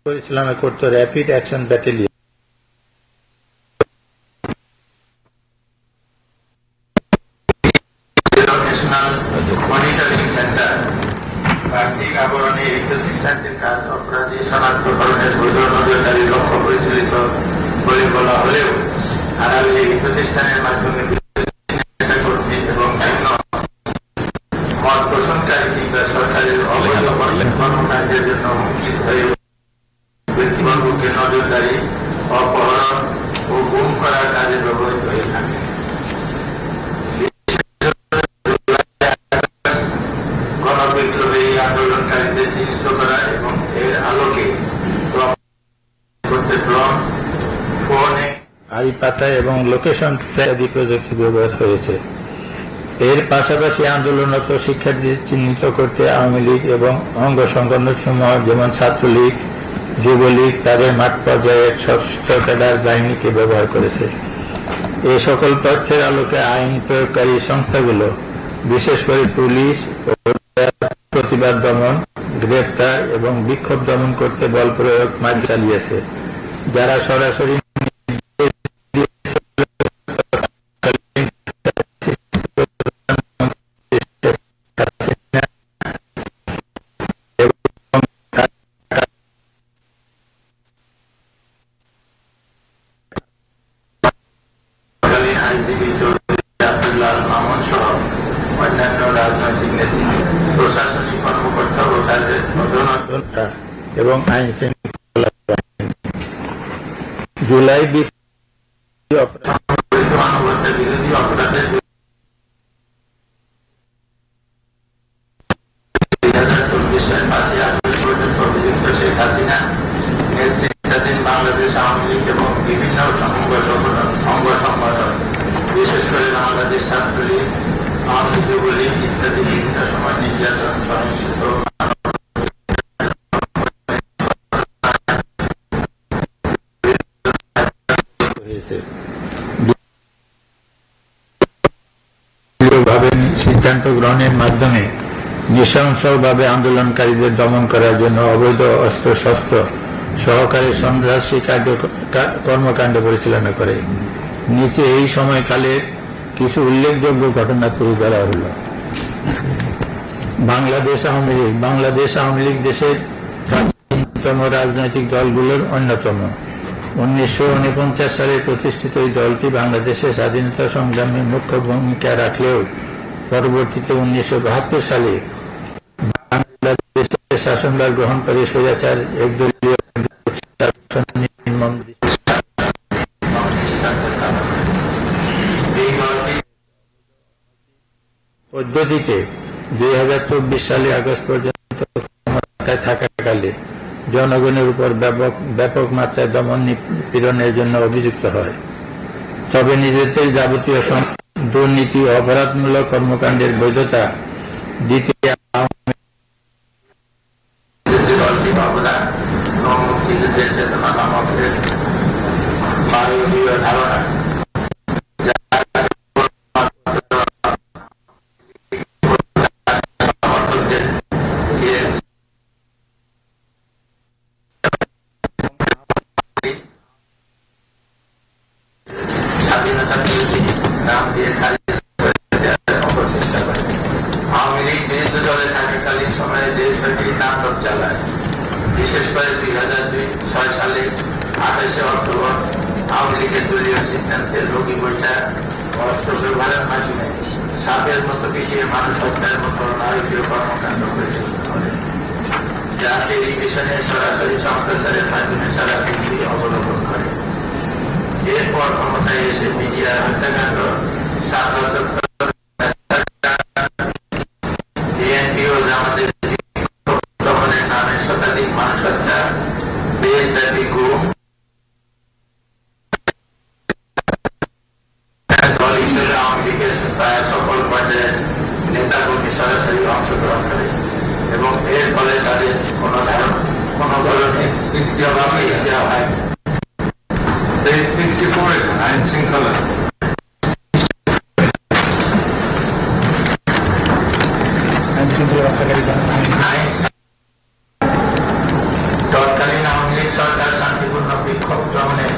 পরিচালনা করত rapid action battalion. National monitoring centre বাহ্যিক আবরণে এই প্রতিষ্ঠানটির কাজ অপরাধী শনাক্তকরণের বৈধ নজরদারি লক্ষ্য পরিচালিত বলে বলা হলেও আড়ালে এই প্রতিষ্ঠানের মাধ্যমে নেতাকর্মী এবং ভিন্ন মত পোষণকারী কিংবা সরকারের অবৈধ কর্মকাণ্ডের জন্য হুমকি হয়ে ব্যক্তিবর্গকে নজরদারি, অপহরণ ও গুম করার কাজে ব্যবহৃত হয়ে থাকে। গণবিপ্লবে এই আন্দোলনকারীদের চিহ্নিত করা এবং এর আলোকে করতে ড্রোন, ফোনে, আড়ি পাতা এবং লোকেশন ইত্যাদি প্রযুক্তি ব্যবহার হয়েছে। এর পাশাপাশি আন্দোলনরত শিক্ষার্থীদের চিহ্নিত করতে আওয়ামী লীগ এবং অঙ্গ সংগঠনসমূহ যেমন ছাত্রলীগ, যুবলীগ তাদের মাঠ পর্যায়ের সশস্ত্র ক্যাডার বাহিনীকে ব্যবহার করেছে। এই সকল তথ্যের আলোকে আইন প্রয়োগকারী সংস্থাগুলো বিশেষ করে পুলিশ ও প্রতিবাদ দমন, গ্রেপ্তার এবং বিক্ষোভ দমন করতে বল প্রয়োগ মাধ্যম চালিয়েছে। যারা সরাসরি আইনজীবী চৌধুরী আব্দুল্লাহ মামুন সহ অন্যান্য রাজনৈতিক নেতৃত্ব, প্রশাসনিক কর্মকর্তা ও তাদের অধীনস্থ এবং আইন শৃঙ্খলা জুলাই মানবতা বিরোধী অপরাধের 2024 সালের 5 আগস্ট পর্যন্ত অভিযুক্ত শেখ হাসিনা নেতৃত্বাধীন বাংলাদেশ আওয়ামী লীগ এবং বিভিন্ন অঙ্গ সংগঠন, বিশেষ করে বাংলাদেশ ছাত্রলীগ, আওয়ামী লীগ, যুবলীগ ইত্যাদি বিভিন্ন সময় নির্যাতন, সহিংসতা সিদ্ধান্ত গ্রহণের মাধ্যমে নৃশংসভাবে আন্দোলনকারীদের দমন করার জন্য অবৈধ অস্ত্র শস্ত্র সহকারে সন্ত্রাসী কর্মকাণ্ড পরিচালনা করে। নিচে এই সময়কালে কিছু উল্লেখযোগ্য ঘটনা তুলে ধরা হল। বাংলাদেশ আওয়ামী লীগ দেশের প্রাচীনতম রাজনৈতিক দলগুলোর অন্যতম। 1949 সালে প্রতিষ্ঠিত এই দলটি বাংলাদেশের স্বাধীনতা সংগ্রামে মুখ্য ভূমিকা রাখলেও পরবর্তীতে 1972 সালে বাংলাদেশের শাসনভার গ্রহণ করে স্বৈরাচার একদলীয় পদ্ধতিতে 2024 সালে আগস্ট পর্যন্ত ক্ষমতায় থাকাকালে জনগণের উপর ব্যাপক মাত্রায় দমন নিপীড়নের জন্য অভিযুক্ত হয়। তবে নিজেদের যাবতীয় দুর্নীতি ও অপরাধমূলক কর্মকাণ্ডের বৈধতা দিতে ধারণা স্বাধীনতা বিরোধী নাম দিয়ে খারিজ অপচেষ্টা করে। আওয়ামী লীগ বিরোধী দলে থাকাকালীন সময়ে দেশব্যাপী তাণ্ডব চালায়। বিশেষ করে 2006 সালে 28 অক্টোবর আওয়ামী লীগের দলীয় সিদ্ধান্তের রোগী বইটা অস্ত্র ব্যবহারের মাধ্যমে সাপের মতো পিছিয়ে মানুষ হত্যার মতো নারকীয় কর্মকাণ্ড পরিচালনা করে, যা টেলিভিশনে সরাসরি সম্প্রচারের মাধ্যমে সারা পৃথিবী অবলোকন করে। এরপর ক্ষমতায় এসে মিডিয়া হত্যাকাণ্ড, বিএনপি ও জামাতের দমনের নামে শতাধিক মানুষ হত্যা, দেশব্যাপী গুম, দল হিসেবে আওয়ামী লীগের প্রায় সকল পর্যায়ের নেতাকর্মী সরাসরি অংশগ্রহণ করে এবং এর ফলে তাদের কোনো ধরনের জবাবই দেওয়া হয়। 64 আইন শৃঙ্খলা তৎকালীন আওয়ামী লীগ সরকার শান্তিপূর্ণ বিক্ষোভ দমনে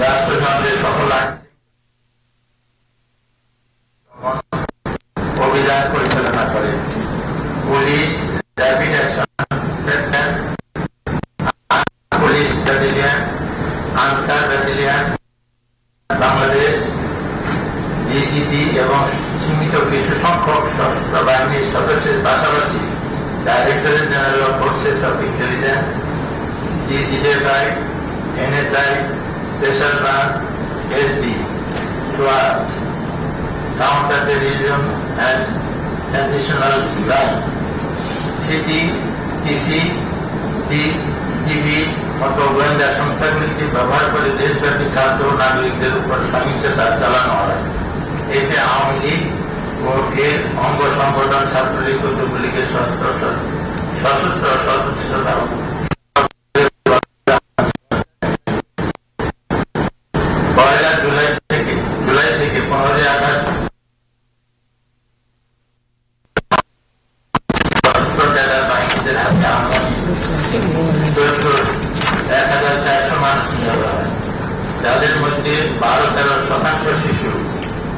রাষ্ট্রযন্ত্রের সকল অভিযান পরিচালনা করে। Police, rapid action centre, police battalion, Ansar battalion, Bangladesh DGP এবং সীমিত কিছু সংখ্যক সশস্ত্র বাহিনীর সদস্যের পাশাপাশি directorate general of forces of intelligence, DGFI, NSI, special branch, SB, সোয়াট, counter terrorism and transitional crime, CT, TC, TV মতো গোয়েন্দা সংস্থাগুলিকে ব্যবহার করে দেশব্যাপী ছাত্র নাগরিকদের উপর সহিংসতা চালানো হয়। এতে আওয়ামী লীগ ও এর অঙ্গ সংগঠন ছাত্রলীগ ও যুবলীগের সশস্ত্র সদস্যতা জুলাই থেকে 15 আগস্ট সশস্ত্র জেলার বাহিনীদের হাতে আমদানি 14,400 মানুষ নিহত হয়, যাদের মধ্যে 12-13% শিশু।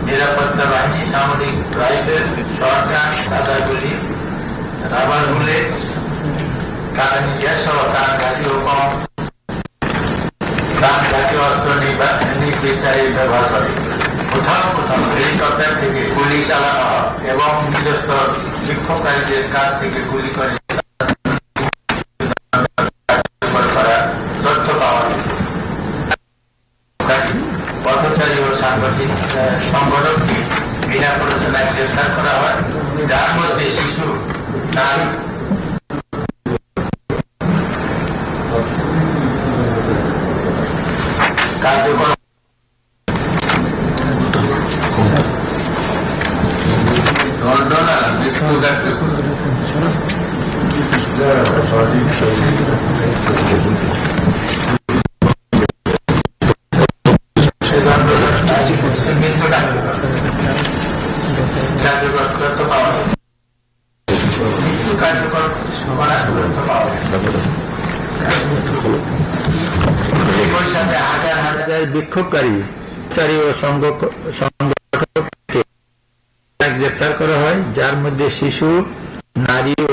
নিরাপত্তা বাহিনী সামরিক রাইফেল, শর্টগান, কাদাগুলি, রাবার বুলেট, কাঁদানি গ্যাস সহ প্রাণঘাতী অস্ত্র নির্বিচারে ব্যবহার করে। কোথাও কোথাও হেলিকপ্টার থেকে গুলি চালানো হয় এবং নিরস্ত বিক্ষোভকারীদের কাছ থেকে গুলি করে তথ্য পাওয়া গেছে। তারিখ কার্যকর বিক্ষোভকারী ও সংগঠককে গ্রেফতার করা হয়, যার মধ্যে শিশু, নারী ও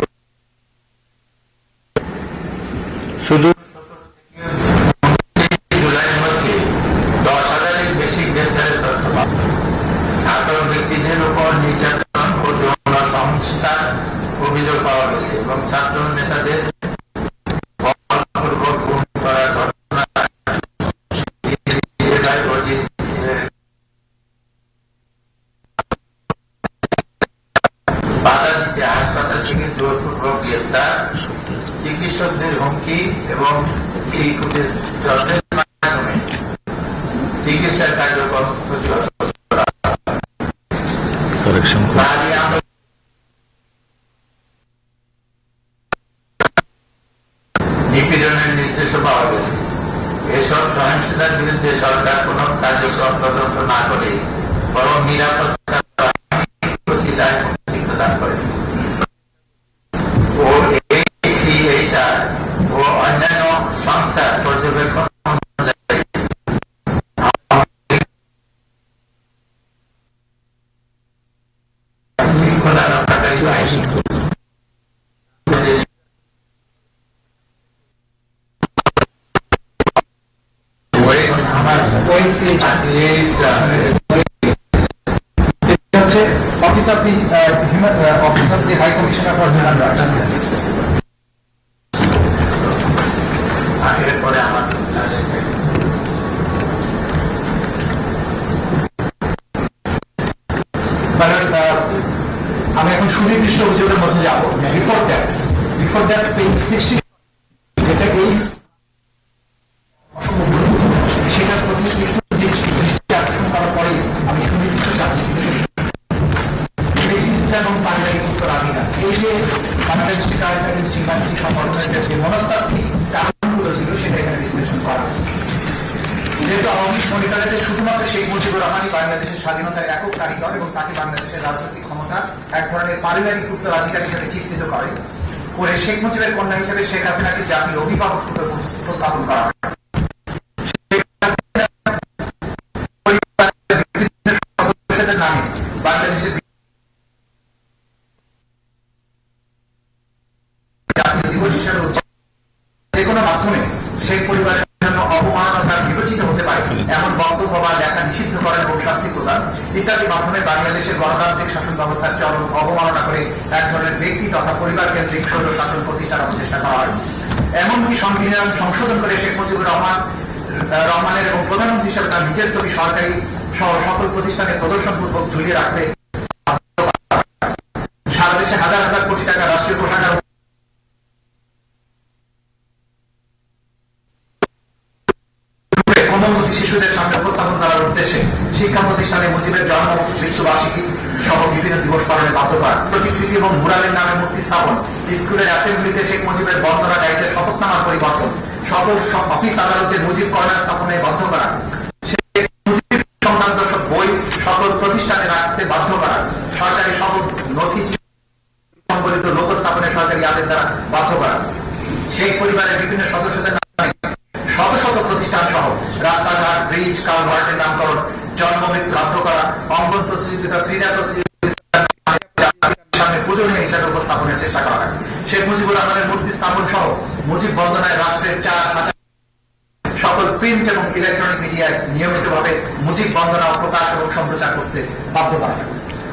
শুধু জুলাইয়ের মধ্যে 10,000-এর বেশি গ্রেফতারের তথ্য পাওয়া যায়। সাধারণ ব্যক্তিদের উপর নির্যাতন ও যৌন সহিংসতার অভিযোগ পাওয়া গেছে এবং ছাত্র নেতাদের বলপূর্বক গুম করার ঘটনা বাধা দিতে হাসপাতাল থেকে জোরপূর্বক গ্রেফতার, চিকিৎসকদের হুমকি এবং যত্নের মাধ্যমে চিকিৎসার কার্যক্রম প্রতিহত করা। নিপীড়নের নির্দেশও পাওয়া গেছে। এসব সহিংসতার বিরুদ্ধে সরকার কোন কার্যক্রম তদন্ত না করে বরং নিরাপত্তা প্রতি দায়মুক্তি প্রদান করে ও ও অন্যান্য সংস্থার পর্যবেক্ষণ অনুযায়ী শৃঙ্খলা রক্ষাকারী বাহিনী Office of the High Commissioner for Human Rights. এরপরে আমার আমি এখন সুনির্দিষ্ট অভিযোগের মধ্যে যাব। বিফোর দ্যাট পেজ 60 যেটা এই সেটার প্রতি দৃষ্টি আকর্ষণ করার পরে আমি সুনির্দিষ্ট জাতি এবং পারিবারিক উত্তরাধিকার এই যে বাংলাদেশ সংগঠনের কাছে মনস্তাত্ত্বিক কারণগুলো ছিল সেটা এখানে বিশ্লেষণ করা হয়েছে। যেহেতু আওয়ামী সরকারের শুধুমাত্র শেখ মুজিবুর রহমানই বাংলাদেশের স্বাধীনতার একক কারিগর এবং তাকে বাংলাদেশের রাজনৈতিক ক্ষমতা এক ধরনের পারিবারিক উত্তরাধিকার হিসেবে চিত্রিত করে শেখ মুজিবের কন্যা হিসেবে শেখ হাসিনাকে জাতির অভিভাবক উপস্থাপন করা হয়। সদস্যদের নামে বাংলাদেশের জাতীয় দিবস হিসেবে যে কোনো মাধ্যমে শেখ পরিবারের জন্য অবমাননার বিবেচিত হতে পারে এমন বক্তব্য বা লেখা নিষিদ্ধ করেন এবং শাস্তি প্রদান ইত্যাদি মাধ্যমে বাংলাদেশের গণতান্ত্রিক শাসন ব্যবস্থার চরম অবমাননা করে এক ধরনের ব্যক্তি তথা পরিবার কেন্দ্রিক স্বৈর শাসন প্রতিষ্ঠার চেষ্টা করা হয়। এমনকি সংবিধান সংশোধন করে শেখ মুজিবুর রহমানের এবং প্রধানমন্ত্রী হিসেবে তার নিজের ছবি সরকারি সহ সকল প্রতিষ্ঠানে প্রদর্শনপূর্বক ঝুলিয়ে রাখতে সারা দেশে হাজার হাজার কোটি টাকা রাষ্ট্রীয় কোষাগার শিশুদের সামনে উপস্থাপন করার উদ্দেশ্যে শিক্ষা প্রতিষ্ঠানে মুজিবের জন্ম মৃত্যুবার্ষিকী সহ বিভিন্ন দিবস পালনে বাধ্য করা, প্রতিকৃতি এবং মুরালের নামে মূর্তি স্থাপন, স্কুলের অ্যাসেম্বলিতে শেখ মুজিবের বন্দনা গাইতে শপথনামার পরিবর্তন, সকল অফিস আদালতে মুজিব কর্নার স্থাপনে বাধ্য করা, শেখ মুজিব সংক্রান্ত বই সকল প্রতিষ্ঠানে রাখতে বাধ্য করা, সরকারি শপথ নথি সংবলিত লোক স্থাপনে সরকারি আদেশ দ্বারা বাধ্য করা, শেখ পরিবারের বিভিন্ন সদস্যদের শত শত প্রতিষ্ঠান সহ রাস্তাঘাট, ব্রিজ, কালভার্টের নামকরণ, জন্ম মৃত্যু রদ্দ করা, অঙ্গন প্রতিযোগিতা, ক্রীড়া প্রতিযোগিতা সামনে পূজনীয় হিসাবে উপস্থাপনের চেষ্টা করা হয়। শেখ মুজিবুর রহমানের মূর্তি স্থাপন সহ মুজিব বন্দনায় রাষ্ট্রের 4,000 সকল প্রিন্ট এবং ইলেকট্রনিক মিডিয়ায় নিয়মিতভাবে মুজিব বন্দনা প্রকাশ এবং সম্প্রচার করতে বাধ্য করা হয়।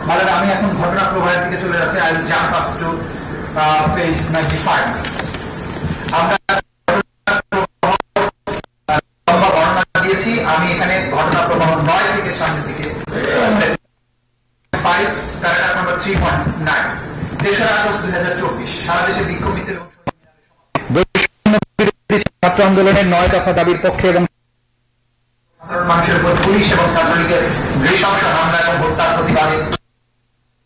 মানে আমি এখন ঘটনা প্রবাহের দিকে চলে যাচ্ছি। I will jump up to page 95। আমরা আমি এখানে ঘটনা প্রবাহ 9 থেকে সামনের দিকে 5 প্যারাগ্রাফ নাম্বার 3.9 3রা আগস্ট 2024 সারা দেশে বিক্ষোভ মিছিল এবং ছাত্র আন্দোলনের 9 দফা দাবির পক্ষে এবং সাধারণ মানুষের উপর পুলিশ এবং ছাত্রলীগের নৃশংস হামলা এবং হত্যার প্রতিবাদে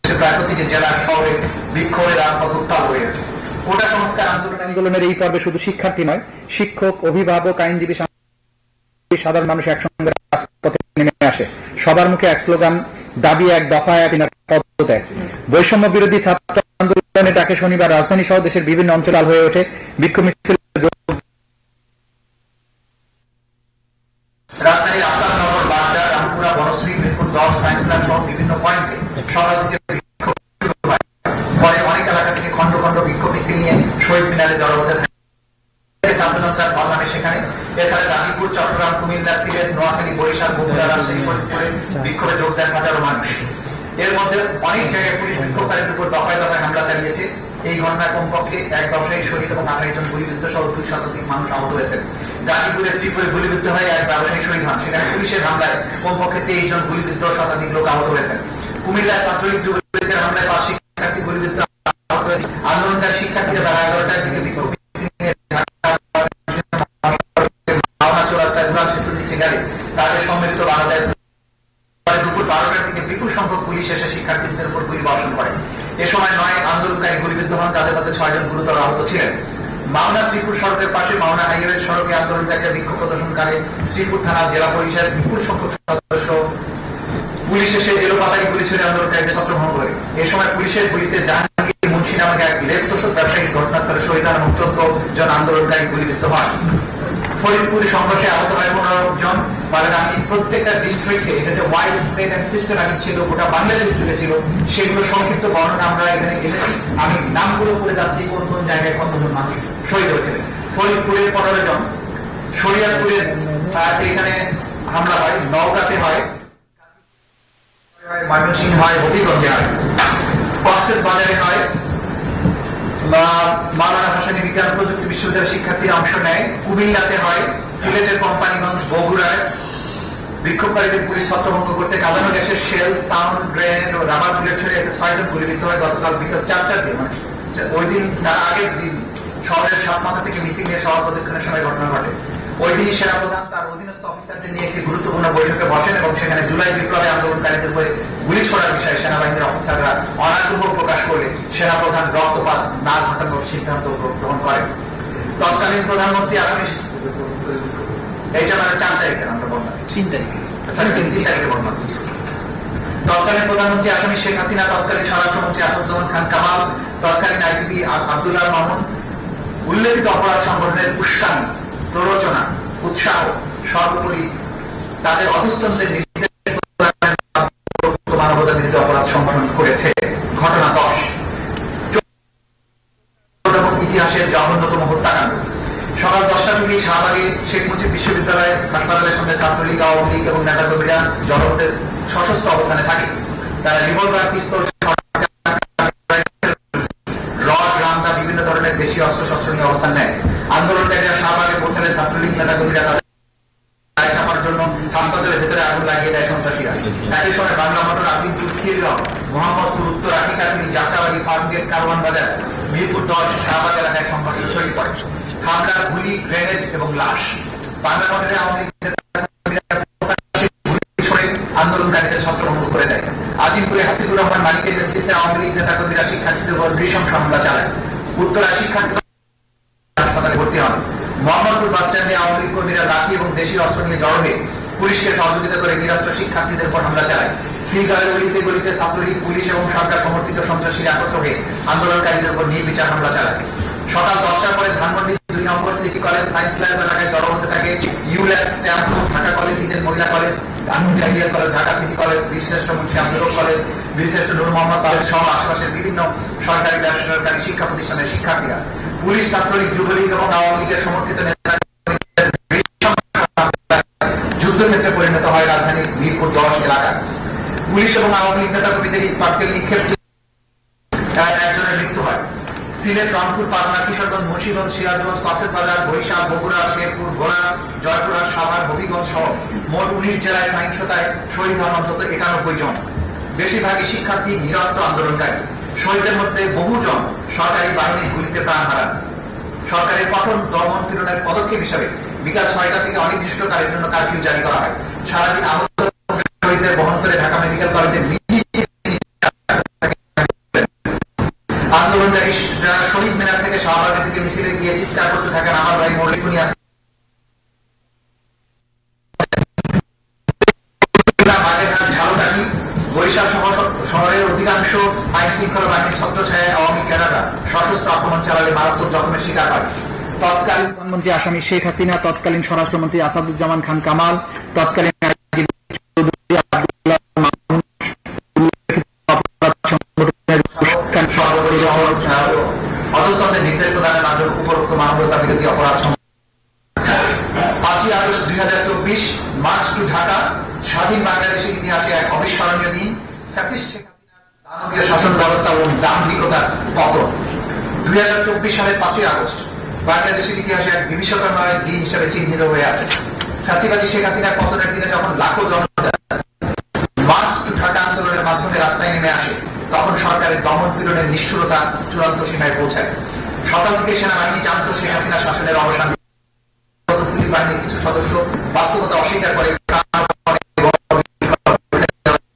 প্রায় প্রতিটি জেলার শহরে বিক্ষোভের রাজপথ উত্তাল হয়ে ওঠে। কোটা সংস্কার আন্দোলনের এই পর্বে শুধু শিক্ষার্থী নয়, শিক্ষক, অভিভাবক, আইনজীবী, সাধারণ মানুষ একসঙ্গে রাজপথে নেমে আসে। সবার মুখে এক স্লোগান, দাবি এক, দফা এক, পদত্যাগ। বৈষম্য বিরোধী ছাত্র আন্দোলনের ডাকে শনিবার রাজধানী সহ দেশের বিভিন্ন অঞ্চল হয়ে ওঠে বিক্ষোভ মিছিল। রাজধানীর আফতাবনগর, বাড্ডা, রামপুরা, বনশ্রী, মিরপুর 10, সায়েন্স ল্যাব সহ বিভিন্ন পয়েন্টে সকাল থেকে বিক্ষোভ শুরু হয়। পরে অনেক এলাকা থেকে খন্ড খন্ড বিক্ষোভ মিছিল নিয়ে শহীদ মিনারে জড়ো হতে থাকে ছাত্র জনতার ঢল নামে সেখানে। এছাড়া গাজীপুর, চট্টগ্রাম, কুমিল্লা, সিলেট, নোয়াখালী, বরিশাল, বগুড়া, রাজশাহী, ফরিদপুরে বিক্ষোভে যোগ দেন হাজারো মানুষ। এর মধ্যে অনেক জায়গায় পুলিশ বিক্ষোভকারীদের উপর দফায় দফায় হামলা চালিয়েছে। এই ঘটনায় কমপক্ষে এক ব্যবসায়ী শহীদ এবং 28 জন গুলিবিদ্ধ সহ 2 শতাধিক মানুষ আহত হয়েছেন। গাজীপুরে শ্রীপুরে গুলিবিদ্ধ হয়ে এক ব্যবসায়ী শহীদ হন। সেখানে পুলিশের হামলায় কমপক্ষে 23 জন গুলিবিদ্ধ, শতাধিক লোক আহত হয়েছেন। কুমিল্লায় ছাত্রলীগ যুবলীগের হামলায় 5 শিক্ষার্থী গুলিবিদ্ধ আহত হয়েছে। আন্দোলনকারী শিক্ষার্থীরা বেলা 11টার দিকে বিক্ষোভ তাদের সম্মিলিত বাংলাদেশ দুপুর 12টার দিকে বিপুল সংখ্যক পুলিশ এসে শিক্ষার্থীদের উপর গুলি বর্ষণ করে। এ সময় 9 আন্দোলনকারী গুলিবিদ্ধ হন, তাদের মধ্যে 6 জন গুরুতর আহত ছিলেন। মাওনা শ্রীপুর সড়কের পাশে মাওনা হাইওয়ে সড়কে আন্দোলনকারীরা বিক্ষোভ প্রদর্শনকারী শ্রীপুর থানা জেলা পরিষদের বিপুল সংখ্যক সদস্য পুলিশ এসে এলোপাতাড়ি গুলি ছুড়ে আন্দোলনকারীদের ছত্রভঙ্গ করে। এ সময় পুলিশের গুলিতে জাহাঙ্গীর মুন্সি নামে এক লেপদোষক ব্যবসায়ী ঘটনাস্থলে শহীদ হন এবং 14 জন আন্দোলনকারী গুলিবিদ্ধ হন। ফরিদপুর সংঘর্ষে আহত হয় 15 জন। আমি প্রত্যেকটা ডিস্ট্রিক্টে এটাতে ওয়াইড স্প্রেড এন্ড সিস্টেম্যাটিক ছিল, গোটা বাংলাদেশ জুড়ে ছিল, সেগুলো সংক্ষিপ্ত বর্ণনা আমরা এখানে এনেছি। আমি নামগুলো করে যাচ্ছি কোন কোন জায়গায় কতজন মানুষ শহীদ হয়েছিলেন। ফরিদপুরে 15 জন, শরিয়াতপুরে এখানে হামলা হয়, নওগাঁতে হয়, ময়মনসিংহ হয়, হবিগঞ্জে হয়, কক্সেস বাজারে হয়, মাওলানা ভাসানী বিজ্ঞান প্রযুক্তি বিশ্ববিদ্যালয়ের শিক্ষার্থীরা অংশ নেয়, কুমিল্লাতে হয়, সিলেটের কোম্পানিগঞ্জ, বগুড়ায় বিক্ষোভকারীদের পুলিশ ছত্রভঙ্গ করতে কাঁদানো গ্যাসের শেল, সাউন্ড গ্রেনেড ও রাবার বুলেট ছড়িয়ে 6 জন গুলিবিদ্ধ হয় গতকাল বিকেল 4টার দিকে। ওই দিন তার আগের দিন শহরের সাতমাথা থেকে মিছিল নিয়ে শহর প্রদক্ষিণের সময় ঘটনা ঘটে। ওই দিনই সেনাপ্রধান তার অধীনস্থ অফিসারদের নিয়ে একটি গুরুত্বপূর্ণ বৈঠকে বসেন এবং সেখানে জুলাই বিপ্লবে আন্দোলনকারীদের উপরে গুলি ছোড়ার বিষয়ে সেনাবাহিনীর অফিসাররা অনাগ্রহ প্রকাশ করলে সেনাপ্রধান রক্তপাত না ঘটানোর সিদ্ধান্ত গ্রহণ করেন। তৎকালীন প্রধানমন্ত্রী আগামী এইটা মানে 4 তারিখে আমরা বর্ণনা 3 তারিখে বর্ণনা দিচ্ছি। তৎকালীন প্রধানমন্ত্রী আসামি শেখ হাসিনা, তৎকালীন স্বরাষ্ট্রমন্ত্রী আসাদুজ্জামান খান কামাল, তৎকালীন আইজিপি আব্দুল্লাহ মামুন উল্লেখিত অপরাধ সংগঠনের উস্কানি, প্ররোচনা, উৎসাহ, সর্বোপরি তাদের অধস্তনদের মানবতা বিরোধী অপরাধ সংগঠন করেছে। ঘটনা 10 ইতিহাসের জঘন্যতম হত্যাকাণ্ড। সকাল 10টা থেকে শাহবাগে শেখ মুজিব বিশ্ববিদ্যালয় হাসপাতালের সামনে ছাত্রলীগ, আওয়ামী লীগ এবং নেতাকর্মীরা জড়ো হতে সশস্ত্র অবস্থানে থাকে। তারা রিভলভার, পিস্তল, রড, রামদা, বিভিন্ন ধরনের দেশীয় অস্ত্র শস্ত্র নিয়ে অবস্থান নেয়। আন্দোলনকারীরা শাহবাগে পৌঁছালে ছাত্রলীগ নেতাকর্মীরা তাদের চাপার জন্য হাসপাতালের ভেতরে আগুন লাগিয়ে দেয় সন্ত্রাসীরা। একই সময় বাংলা মোটর, আজিমপুর, খিলগাঁও, মোহাম্মদপুর, উত্তর আটিকাটুলি, যাত্রাবাড়ি, ফার্মগেট, কারওয়ান বাজার, মিরপুর 10, শাহবাগ এলাকায় সংঘর্ষ ছড়িয়ে পড়ে। হামলা, গুলি, গ্রেনেড এবং লাশ। বাংলা মোটরে আওয়ামী লীগ ছড়ে আন্দোলনকারীদের ছত্রভঙ্গ করে দেয়। আজিমপুরে হাসিবুর রহমান মালিকের নেতৃত্বে আওয়ামী লীগ নেতাকর্মীরা শিক্ষার্থীদের উপর নৃশংস হামলা চালায়। উত্তরা শিক্ষার্থীরা হাসপাতালে ভর্তি হন। মোহাম্মদপুর বাস স্ট্যান্ডে আওয়ামী লীগ কর্মীরা লাঠি এবং দেশীয় অস্ত্র নিয়ে জড়ো হয়ে পুলিশকে সহযোগিতা করে নিরস্ত্র শিক্ষার্থীদের উপর হামলা চালায়। খিলগাঁওয়ের গলিতে গলিতে ছাত্রলীগ, পুলিশ এবং সরকার সমর্থিত সন্ত্রাসীরা একত্র হয়ে আন্দোলনকারীদের উপর নির্বিচার হামলা চালায়। সকাল 10টার পরে ধানমন্ডি 2 নম্বর সিটি কলেজ, সায়েন্স ল্যাব এলাকায় জড়ো হতে থাকে ইউল্যাব, স্ট্যাম্পফোর্ড, ঢাকা কলেজ, ইডেন মহিলা college, Dhanmondi ideal college, Dhaka city college, বীরশ্রেষ্ঠ মুন্সি আব্দুল কলেজ, বীরশ্রেষ্ঠ নূর মোহাম্মদ কলেজ সহ আশেপাশের বিভিন্ন সরকারি বেসরকারি শিক্ষা প্রতিষ্ঠানের শিক্ষার্থীরা পুলিশ, ছাত্রলীগ, যুবলীগ এবং আওয়ামী লীগের সমর্থিত নেতা যুদ্ধক্ষেত্রে পরিণত হয় রাজধানীর মিরপুর 10 এলাকা। পুলিশ এবং আওয়ামী লীগ নেতা কর্মীদের পাটকেল নিক্ষেপ একজনের মৃত্যু হয়। সিলেট, রংপুর, পাবনা, কিশোরগঞ্জ, মুন্সিগঞ্জ, সিরাজগঞ্জ, কক্সেস বাজার, বরিশাল, বগুড়া, শেরপুর, ভোলা, জয়পুরহাট, সাভার, হবিগঞ্জ সহ মোট 19 জেলায় সহিংসতায় শহীদ হন অন্তত 91 জন। বেশিরভাগই শিক্ষার্থী, নিরস্ত্র আন্দোলনকারী। শহীদদের মধ্যে বহুজন সরকারি বাহিনীর গুলিতে প্রাণ হারান। সরকারের কঠোর দমন পীড়নের পদক্ষেপ হিসাবে বিকাল 6টা থেকে অনির্দিষ্টকালের জন্য কারফিউ জারি করা হয়। সারাদিন আহত শহীদদের বহন করে ঢাকা মেডিকেল কলেজের আন্দোলনকারী শহীদ মিনার থেকে শাহবাগের দিকে মিছিলে গিয়ে চিৎকার করতে থাকেন আমার ভাই মৌলিকুনি আছে। বরিশাল শহরের অধিকাংশ আইন শৃঙ্খলা বাহিনীর ছত্রছায়ায় আওয়ামী ক্যাডাররা সশস্ত্র আক্রমণ চালালে মারাত্মক জখমের শিকার হয়। তৎকালীন প্রধানমন্ত্রী আসামি শেখ হাসিনা, তৎকালীন স্বরাষ্ট্রমন্ত্রী আসাদুজ্জামান খান কামাল, তৎকালীন অধস্তম্ভের নির্দেশ প্রদানের মাধ্যমে উপরোক্ত মানবতা বিরোধী অপরাধ 5ই আগস্ট 2024 মার্চ টু ঢাকা স্বাধীন বাংলাদেশের ইতিহাসে এক অবিস্মরণীয় দিন। ফ্যাসিস্ট শেখ হাসিনার দানবীয় শাসন ব্যবস্থা ও দাম্ভিকতার পতন। 2024 সালের 5ই আগস্ট বাংলাদেশের ইতিহাসে এক বিভীষিকাময় দিন হিসেবে চিহ্নিত হয়ে আছে। ফ্যাসিবাদী শেখ হাসিনার পতনের দিনে যখন লাখো জনতা মার্চ টু ঢাকা আন্দোলনের মাধ্যমে রাস্তায় নেমে আসে, তখন সরকারের দমন পীড়নের নিষ্ঠুরতা চূড়ান্ত সীমায় পৌঁছায়। সকাল থেকে সেনাবাহিনী জানত শেখ হাসিনা শাসনের অবসান। পুলিশ বাহিনীর কিছু সদস্য বাস্তবতা অস্বীকার করে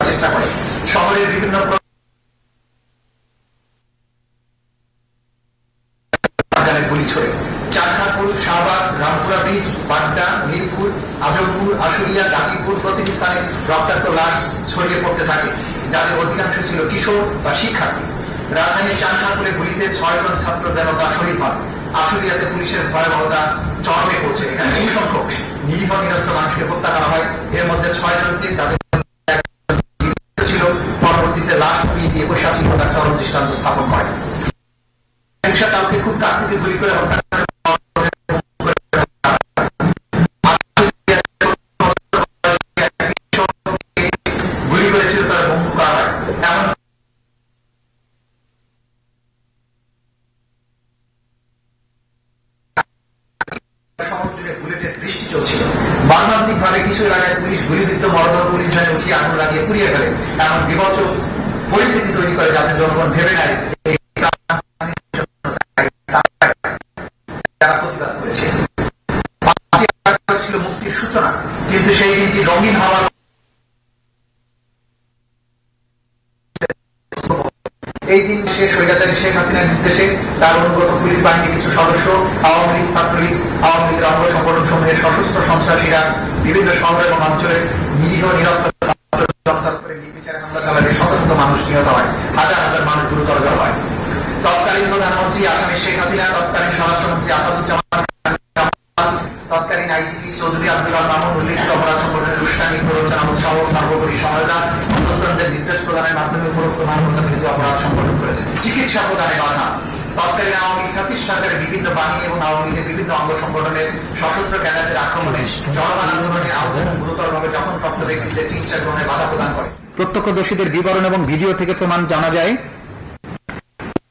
চেষ্টা করে। শহরের বিভিন্ন গুলি ছড়ে চারখানপুর, শাহবাগ, রামপুরা ব্রিজ, বাড্ডা, মিরপুর, আজমপুর, আশুলিয়া, গাজীপুর প্রতিটি স্থানে রক্তাক্ত লাশ ছড়িয়ে পড়তে থাকে, যাদের অধিকাংশ ছিল কিশোর বা শিক্ষার্থী। রাজধানীর চারখানপুরে গুলিতে 6 জন ছাত্র জনতা শহীদ হন। আশুলিয়াতে পুলিশের ভয়াবহতা চরমে পড়ছে। এখানে বহু সংখ্যক নিরীহ নিরস্ত্র মানুষকে হত্যা করা হয়। এর মধ্যে 6 জনকে যাদের ছিল পরবর্তীতে লাশ পুড়িয়ে দিয়ে বৈশাখীকতার চরম দৃষ্টান্ত স্থাপন করে। রিক্সা চালকে খুব কাছ থেকে গুলি করে হত্যা গুলি করেছিল তারা বন্ধু করা হয়। এমন শহর জুড়ে বুলেটের বৃষ্টি চলছিল। মর্মান্তিক ভাবে কিছু এলাকায় পুলিশ গুলিবিদ্ধ মরদেহ পুলিশ ভ্যানে উঠিয়ে আগুন লাগিয়ে পুড়িয়ে ফেলে। এমন বিপজ্জনক পরিস্থিতি তৈরি করে যাতে জনগণ ভেবে নেয় ছিল মুক্তির সূচনা। কিন্তু সেই দিনটি রঙিন হওয়ার এই দিন শেষ স্বৈরাচারী শেখ হাসিনার নির্দেশে তার অনুগত পুলিশ বাহিনীর কিছু সদস্য, আওয়ামী লীগ, ছাত্রলীগ, আওয়ামী লীগের অঙ্গ সংগঠন সমূহের সশস্ত্র সন্ত্রাসীরা বিভিন্ন শহর এবং অঞ্চলে নিরীহ নিরস্ত্র করে নির্বিচারে হামলা চালালে শত শত মানুষ নিহত হয়, হাজার হাজার মানুষ গুরুতর হয়। তৎকালীন প্রধানমন্ত্রী আসামি শেখ হাসিনা, তৎকালীন স্বরাষ্ট্রমন্ত্রী আসাদুজ্জামান, তৎকালীন আইজিপি চৌধুরী আব্দুল মামুন উল্লিখিত অপরাধ সংগঠনের উস্কানি, প্ররোচনা সহ সর্বোপরি সহায়তা অন্তঃস্থদের নির্দেশ প্রদানের মাধ্যমে উপরোক্ত মানবতা বিরোধী অপরাধ সংগঠন করেছে। চিকিৎসা প্রদানে বাধা। তৎকালীন আওয়ামী ফ্যাসিস্ট সরকারের বিভিন্ন বাহিনী এবং আওয়ামী লীগের বিভিন্ন অঙ্গ সংগঠনের সশস্ত্র ক্যাডারদের আক্রমণে চলমান আন্দোলনে আহত এবং গুরুতরভাবে জখমপ্রাপ্ত ব্যক্তিদের চিকিৎসা গ্রহণে বাধা প্রদান করে। প্রত্যক্ষদর্শীদের বিবরণ এবং ভিডিও থেকে প্রমাণ জানা যায়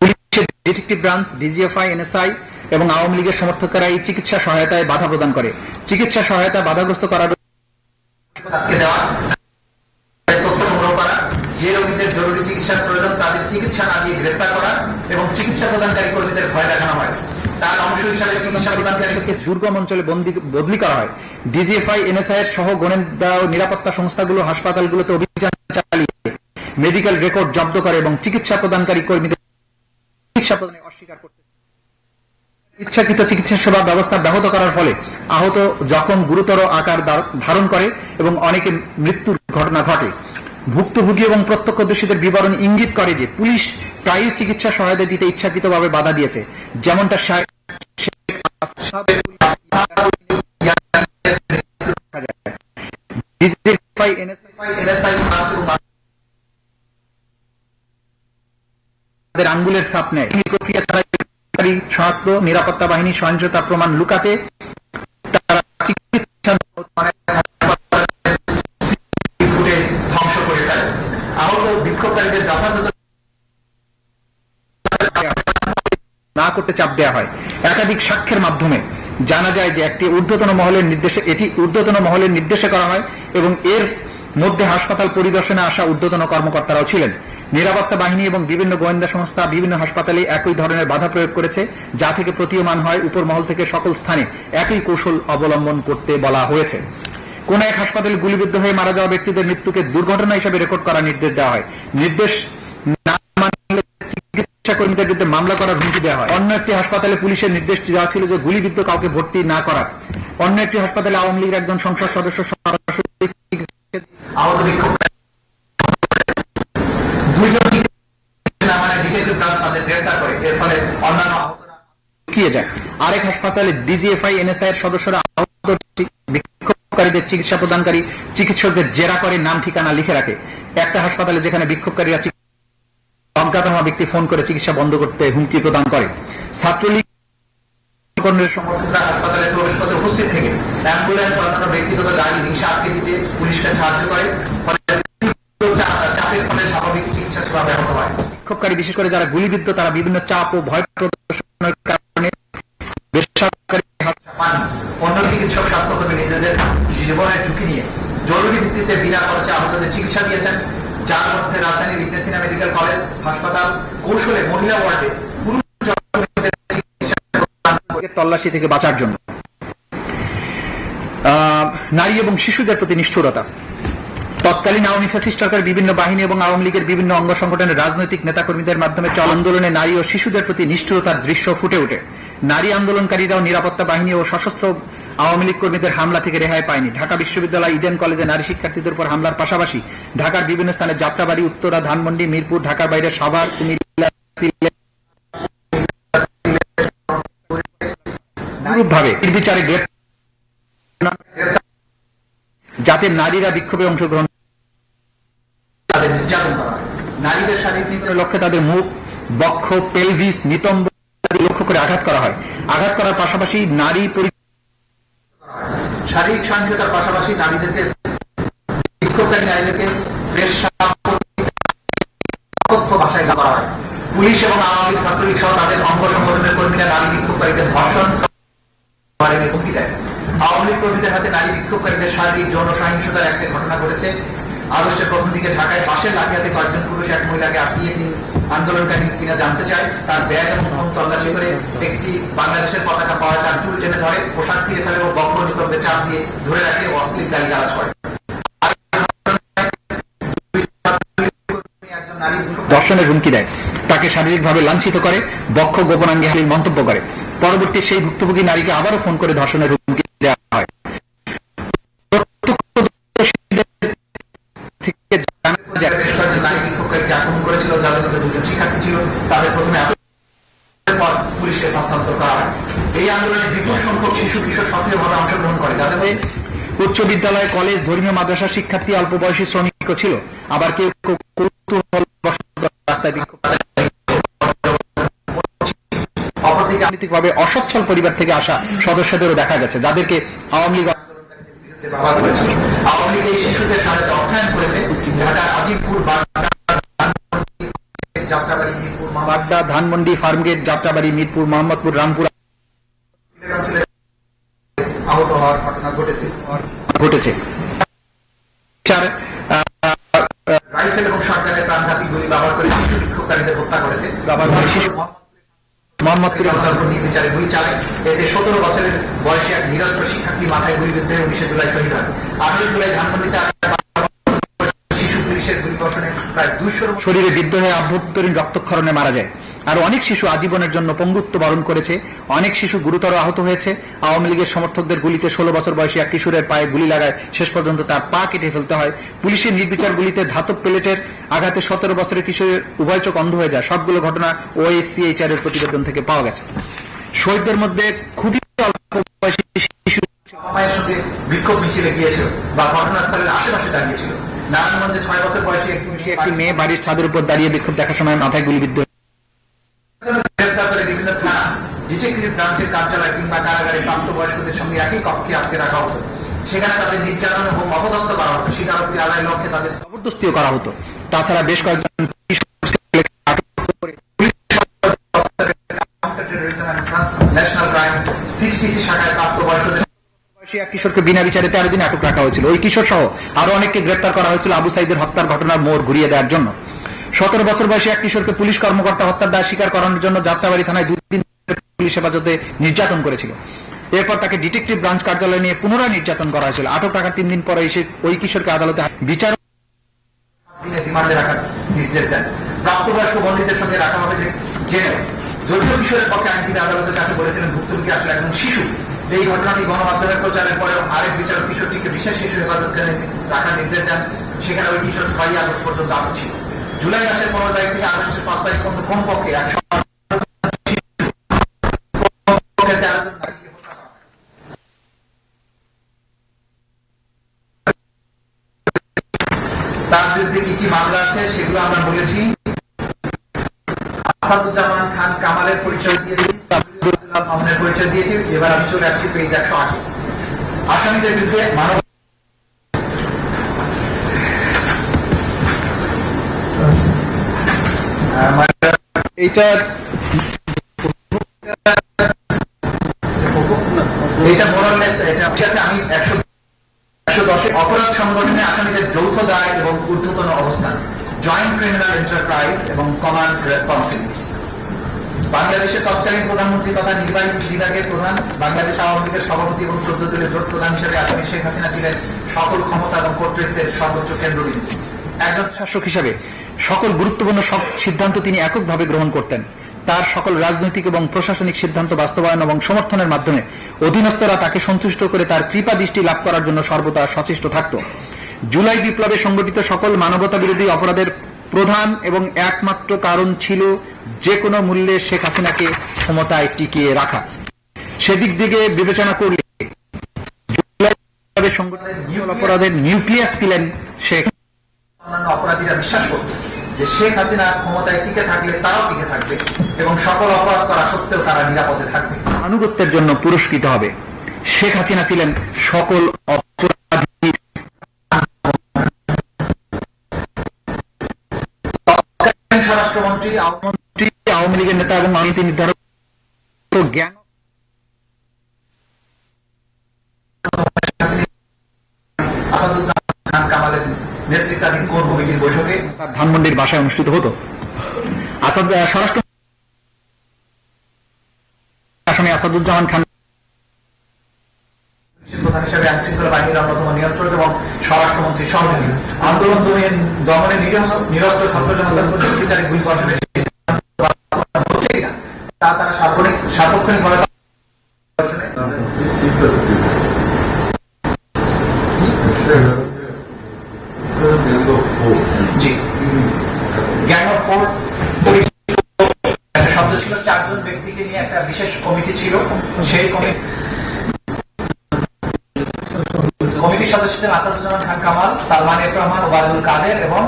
পুলিশের ডিটেকটিভ ব্রাঞ্চ, ডিজিএফআই, এনএসআই এবং আওয়ামী লীগের সমর্থকেরা এই চিকিৎসা সহায়তায় বাধা প্রদান করে। চিকিৎসা সহায়তা বাধাগ্রস্ত করার দেওয়া, তথ্য সংগ্রহ করা, যে রোগীদের জরুরি চিকিৎসার প্রয়োজন তাদের চিকিৎসা না দিয়ে গ্রেপ্তার করা এবং চিকিৎসা প্রদানকারী কর্মীদের ভয় দেখানো হয়। তার অংশ হিসাবে চিকিৎসা প্রদানকারীকে দুর্গম অঞ্চলে বদলি করা হয়। ডিজিএফআই, এনএসআই সহ গোয়েন্দা ও নিরাপত্তা সংস্থাগুলো হাসপাতালগুলোতে অভিযান চালিয়ে মেডিকেল রেকর্ড জব্দ করে এবং চিকিৎসা প্রদানকারী কর্মীদের চিকিৎসা প্রদানে অস্বীকার করতে ইচ্ছাকৃত চিকিৎসা সেবা ব্যবস্থা ব্যাহত করার ফলে আহত জখম গুরুতর আকার ধারণ করে এবং অনেকে মৃত্যুর ঘটনা ঘটে। ভুক্তভোগী এবং প্রত্যক্ষদর্শীদের বিবরণ ইঙ্গিত করে যে পুলিশ প্রায়ই চিকিৎসা সহায়তা দিতে ইচ্ছাকৃতভাবে বাধা দিয়েছে, যেমনটা আঙ্গুলের ছাপ নেয়। এই প্রক্রিয়া ছাড়াই শনাক্ত নিরাপত্তা বাহিনী সহিংসতা প্রমাণ লুকাতে তারা চিকিৎসা ধ্বংস করে ফেলে। আহত বিক্ষোভকারীদের যথাযথ না করতে চাপ দেওয়া হয়। একাধিক সাক্ষ্যের মাধ্যমে জানা যায় যে এটি ঊর্ধ্বতন মহলের নির্দেশে করা হয় এবং এর মধ্যে হাসপাতাল পরিদর্শনে আসা ঊর্ধ্বতন কর্মকর্তারাও ছিলেন। নিরাপত্তা বাহিনী এবং বিভিন্ন গোয়েন্দা সংস্থা বিভিন্ন হাসপাতালে একই ধরনের বাধা প্রয়োগ করেছে, যা থেকে প্রতীয়মান হয় উপর মহল থেকে সকল স্থানে একই কৌশল অবলম্বন করতে বলা হয়েছে। কোন এক হাসপাতালে গুলিবিদ্ধ হয়ে মারা যাওয়া ব্যক্তিদের মৃত্যুকে দুর্ঘটনা হিসেবে রেকর্ড করার নির্দেশ দেওয়া হয়। নির্দেশ না মানলে চিকিৎসা কর্মীদের বিরুদ্ধে মামলা করার হুমকি দেওয়া হয়। অন্য একটি হাসপাতালে পুলিশের নির্দেশ দেওয়া ছিল যে গুলিবিদ্ধ কাউকে ভর্তি না করার। অন্য একটি হাসপাতালে আওয়ামী লীগের একজন সংসদ সদস্য সরাসরি আহত বিক্ষোভ দুইজন তাদের গ্রেফতার করে, এর ফলে অন্যান্য আহতরা লুকিয়ে যায়। আরেক হাসপাতালে ডিজিএফআই এনএসআই এর সদস্যরা আহত বিক্ষোভকারীদের চিকিৎসা প্রদানকারী চিকিৎসকদের জেরা করে নাম ঠিকানা লিখে রাখে। একটা হাসপাতালে যেখানে বিক্ষোভকারীরা অজ্ঞাতনামা ব্যক্তি ফোন করে চিকিৎসা বন্ধ করতে হুমকি প্রদান করে। ছাত্রলীগ সমর্থকরা হাসপাতালে প্রবেশ পথে উপস্থিত থেকে অ্যাম্বুলেন্স অন্যান্য ব্যক্তিগত গাড়ি রিক্সা আটকে দিতে পুলিশকে সাহায্য করে, ফলে চাপের ফলে স্বাভাবিক চিকিৎসা সেবা ব্যাহত হয়। বিক্ষোভকারী বিশেষ করে যারা গুলিবিদ্ধ তারা বিভিন্ন চাপ ও ভয় প্রদর্শনের কারণে বেসরকারি পান। অন্য চিকিৎসক স্বাস্থ্যকর্মী নিজেদের জীবনের ঝুঁকি নিয়ে জরুরি ভিত্তিতে বিনা খরচে আহতদের চিকিৎসা দিয়েছেন, যার মধ্যে রাজধানীর ইবনে সিনা মেডিকেল কলেজ হাসপাতাল কৌশলে মহিলা ওয়ার্ডে তল্লাশি থেকে বাঁচার জন্য। নারী এবং শিশুদের প্রতি নিষ্ঠুরতা। তৎকালীন আওয়ামী ফ্যাসিস্ট সরকার বিভিন্ন বাহিনী এবং আওয়ামী লীগের বিভিন্ন অঙ্গ সংগঠনের রাজনৈতিক নেতাকর্মীদের মাধ্যমে চল আন্দোলনে নারী ও শিশুদের প্রতি নিষ্ঠুরতার দৃশ্য ফুটে ওঠে। নারী আন্দোলনকারীরাও নিরাপত্তা বাহিনী ও সশস্ত্র আওয়ামী লীগ কর্মীদের হামলা থেকে রেহাই পায়নি। ঢাকা বিশ্ববিদ্যালয় ইডেন কলেজে নারী শিক্ষার্থীদের উপর হামলার পাশাপাশি ঢাকার বিভিন্ন স্থানে যাত্রাবাড়ি, উত্তরা, ধানমন্ডি, মিরপুর, ঢাকার বাইরে সাভার, কুমিল্লা, নির্বিচারে যাতে নারীরা বিক্ষোভে অংশগ্রহণ নারীদের শারীরিক লক্ষ্যে তাদের মুখ, বক্ষ, পেলভিস, নিতম্ব লক্ষ্য করে আঘাত করা হয়। আঘাত করার পাশাপাশি শারীরিক সহিংসতার পাশাপাশি নারীদেরকে বিক্ষোভকারী নারীদেরকে বেশ ভাষায় করা হয়। পুলিশ এবং আওয়ামী লীগ, ছাত্রলীগ সহ তাদের অঙ্গ সংগঠনের কর্মীরা নারী বিক্ষোভকারীদের ধর্ষণ হুমকি দেয়। আওয়ামী লীগ কর্মীদের হাতে নারী বিক্ষোভকারীদের শারীরিক যৌন সহিংসতার একটা ঘটনা ঘটেছে। আগস্টের প্রথম দিকে ঢাকায় বাসের লাঠিয়াতে কয়েকজন পুরুষ এক মহিলাকে আটকিয়ে তিনি আন্দোলনকারী কিনা জানতে চায়। তার ব্যাগ এবং ফোন তল্লাশি করে একটি বাংলাদেশের পতাকা পাওয়া তার চুল টেনে ধরে, পোশাক ছিঁড়ে ফেলে এবং বক্র নিতম্বে চাপ দিয়ে ধরে রাখে ও অশ্লীল গালিগালাজ করে। ধর্ষণের হুমকি দেয়, তাকে শারীরিকভাবে লাঞ্ছিত করে, বক্ষ গোপনাঙ্গে হালির মন্তব্য করে। পরবর্তী সেই ভুক্তভোগী নারীকে আবারও ফোন করে ধর্ষণের হুমকি দেওয়া হয়। নারী বিক্ষোভকারীকে আক্রমণ করেছিল, যাদের মধ্যে দুজন শিক্ষার্থী ছিল, তাদের প্রথমে পুলিশের হস্তান্তর করা হয়। এই আন্দোলনে বিপুল সংখ্যক শিশু কিশোর সক্রিয়ভাবে অংশগ্রহণ করে, যাদের উচ্চ বিদ্যালয়, কলেজ, ধর্মীয় মাদ্রাসার শিক্ষার্থী, অল্প বয়সী শ্রমিকও ছিল। আবার কেউ রাস্তায় বিক্ষোভ। অপরদিকে রাজনৈতিকভাবে অসচ্ছল পরিবার থেকে আসা সদস্যদেরও দেখা গেছে, যাদেরকে আওয়ামী লীগ ব্যবহার করেছিল। আওয়ামী লীগ এই শিশুদের সহায়তা অর্থায়ন করেছে। ঢাকার আজিমপুর, যাত্রাবাড়ি, মিরপুর, বাড্ডা, ধানমন্ডি, ফার্মগেট, যাত্রাবাড়ি, মিরপুর, মোহাম্মদপুর, রামপুর আহত হওয়ার ঘটনা ঘটেছে। রাইফেল এবং সরকারের প্রাণঘাতী গুলি ব্যবহার করে শিশু বিক্ষোভকারীদের হত্যা করেছে। মোহাম্মদপুরে নির্বিচারে গুলি চালায়। এতে 17 বছরের বয়সী এক নিরস্ত্র শিক্ষার্থী মাথায় গুলিবিদ্ধ হয়ে 19 জুলাই শহীদ হয়। 18 জুলাই ধানমন্ডিতে শিশু পুলিশের গুলিবর্ষণে প্রায় 200 শরীরে বিদ্ধ হয়ে আভ্যন্তরীণ রক্তক্ষরণে মারা যায়। আর অনেক শিশু আজীবনের জন্য পঙ্গুত্ব বরণ করেছে। অনেক শিশু গুরুতর আহত হয়েছে। আওয়ামী লীগের সমর্থকদের গুলিতে 16 বছর বয়সী এক কিশোরের পায়ে গুলি লাগায় শেষ পর্যন্ত তার পা কেটে ফেলতে হয়। পুলিশের নির্বিচার গুলিতে ধাতব প্লেটের আঘাতে 17 বছরের কিশোরের উভয় চোখ অন্ধ হয়ে যায়। সবগুলো ঘটনা OSCHR এর প্রতিবেদন থেকে পাওয়া গেছে। শহীদদের মধ্যে খুবই অল্প বয়সী শিশু মায়ের সঙ্গে বিক্ষোভ মিছিলে গিয়েছিল বা ঘটনাস্থলের আশেপাশে দাঁড়িয়েছিল। নারায়ণগঞ্জে 6 বছর বয়সী একটি মেয়ে বাড়ির ছাদের উপর দাঁড়িয়ে বিক্ষোভ দেখার সময় মাথায় গুলিবিদ্ধ গ্রেফতার করে বিভিন্ন থানা, ডিটেকটিভ ব্রাঞ্চের কার্যালয় কিংবা কারাগারে প্রাপ্তবয়স্কদের সঙ্গে একই কক্ষে আটকে রাখা হতো। সেখানে তাদের নির্যাতন এবং অপদস্থ করা হতো। স্বীকারোক্তি আদায়ের লক্ষ্যে তাদের জবরদস্তিও করা হতো। তাছাড়া বেশ কয়েকজন কিশোরকে বিনা বিচারে 13 দিন আটক রাখা হয়েছিল। ওই কিশোর সহ আরো অনেককে গ্রেফতার করা হয়েছিল আবু সাইদের হত্যার ঘটনার মোড় ঘুরিয়ে দেওয়ার জন্য। 17 বছর বয়সী এক কিশোরকে পুলিশ কর্মকর্তা হত্যার দায় স্বীকার করানোর জন্য যাত্রাবাড়ি থানায় 2 দিন পুলিশ হেফাজতে নির্যাতন করেছিল। এরপর তাকে ডিটেকটিভ ব্রাঞ্চ কার্যালয়ে নিয়ে পুনরায় নির্যাতন করা হয়েছিল। আটক রাখার 3 দিন পরে এসে ওই কিশোরকে আদালতে বিচার রিমান্ডে রাখার নির্দেশ দেন। প্রাপ্তবয়স্ক বন্দীদের সঙ্গে রাখা হবে জেনেও। যদিও কিশোরের পক্ষে আইনজীবী আদালতের কাছে বলেছিলেন ভুক্তভোগী আসলে একজন শিশু। এই ঘটনাটি গণমাধ্যমের প্রচারের পরেও আরেক বিচারক কিশোরটিকে বিশেষ শিশু হেফাজতখানায় রাখার নির্দেশ দেন। সেখানে ওই কিশোর 6 আগস্ট পর্যন্ত আটক ছিল। জুলাই মাসের 15 তারিখ থেকে আগস্টের 5 তারিখ পর্যন্ত কমপক্ষে 13 জন নারীকে হত্যা করা হয়। তার বিরুদ্ধে কি কি মামলা আছে সেগুলো আমরা বলেছি। আসাদুজ্জামান খান কামালের পরিচয় দিয়েছি, মামুনের পরিচয় দিয়েছি। এবার আমি চলে আসছি পেজ 108। আসামিদের বিরুদ্ধে মানব আমি 110 অপরাধ সংগঠনে আসামিদের যৌথ দায় এবং ঊর্ধ্বতন অবস্থান, জয়েন্ট ক্রিমিনাল এন্টারপ্রাইজ এবং কমান্ড রেসপন্সিবিলিটি। বাংলাদেশের তৎকালীন প্রধানমন্ত্রী তথা নির্বাহী বিভাগের প্রধান, বাংলাদেশ আওয়ামী লীগের সভাপতি এবং 14 দলীয় জোট প্রধান হিসেবে আসামি শেখ হাসিনা ছিলেন সকল ক্ষমতা এবং কর্তৃত্বের সর্বোচ্চ কেন্দ্রবিন্দু। একজন শাসক হিসেবে সকল গুরুত্বপূর্ণ সিদ্ধান্ত তিনি এককভাবে গ্রহণ করতেন। তার সকল রাজনৈতিক এবং প্রশাসনিক সিদ্ধান্ত বাস্তবায়ন এবং সমর্থনের মাধ্যমে অধীনস্থরা তাকে সন্তুষ্ট করে তার কৃপা দৃষ্টি লাভ করার জন্য সর্বদা সচেষ্ট থাকত। জুলাই বিপ্লবে সংগঠিত সকল মানবতা বিরোধী অপরাধের প্রধান এবং একমাত্র কারণ ছিল যে কোনো মূল্যে শেখ হাসিনাকে ক্ষমতায় টিকিয়ে রাখা। সেদিক থেকে বিবেচনা করলে জুলাই বিপ্লবে সংগঠিত অপরাধের নিউক্লিয়াস ছিলেন শেখ। অন্যান্য অপরাধীরা বিশ্বাস করছে যে শেখ হাসিনা ক্ষমতায় টিকে থাকলে তারাও টিকে থাকবে এবং সকল অপরাধ করা সত্ত্বেও তারা নিরাপদে থাকবে, আনুগত্যের জন্য পুরস্কৃত হবে। শেখ হাসিনা ছিলেন সকল অপরাধী স্বরাষ্ট্রমন্ত্রী, আওয়ামী লীগের নেতা এবং নীতি নির্ধারক জ্ঞান আসাদুজ্জামান খান কামালের নেতৃত্বাধীন কোর কমিটির বৈঠকে ধানমন্ডির বাসায় অনুষ্ঠিত হতো। স্বরাষ্ট্র আসামি আসাদুজ্জামান খান প্রধান হিসেবে আইন শৃঙ্খলা বাহিনীর অন্যতম নিয়ন্ত্রক এবং স্বরাষ্ট্রমন্ত্রী সহযোগী। আন্দোলন দমনে নিরস্ত্র ছাত্র জনতার উপর বিচারিক গুলি বর্ষণের হচ্ছে কিনা তা তারা সার্বক্ষণিকভাবে গ্যাং অফ ফোর একটা শব্দ ছিল, 4 জন ব্যক্তিকে নিয়ে একটা বিশেষ কমিটি ছিল। সেই কমিটির সদস্য ছিলেন আসাদুজ্জামান খান কামাল, সালমান এফ রহমান, ওবায়দুল কাদের এবং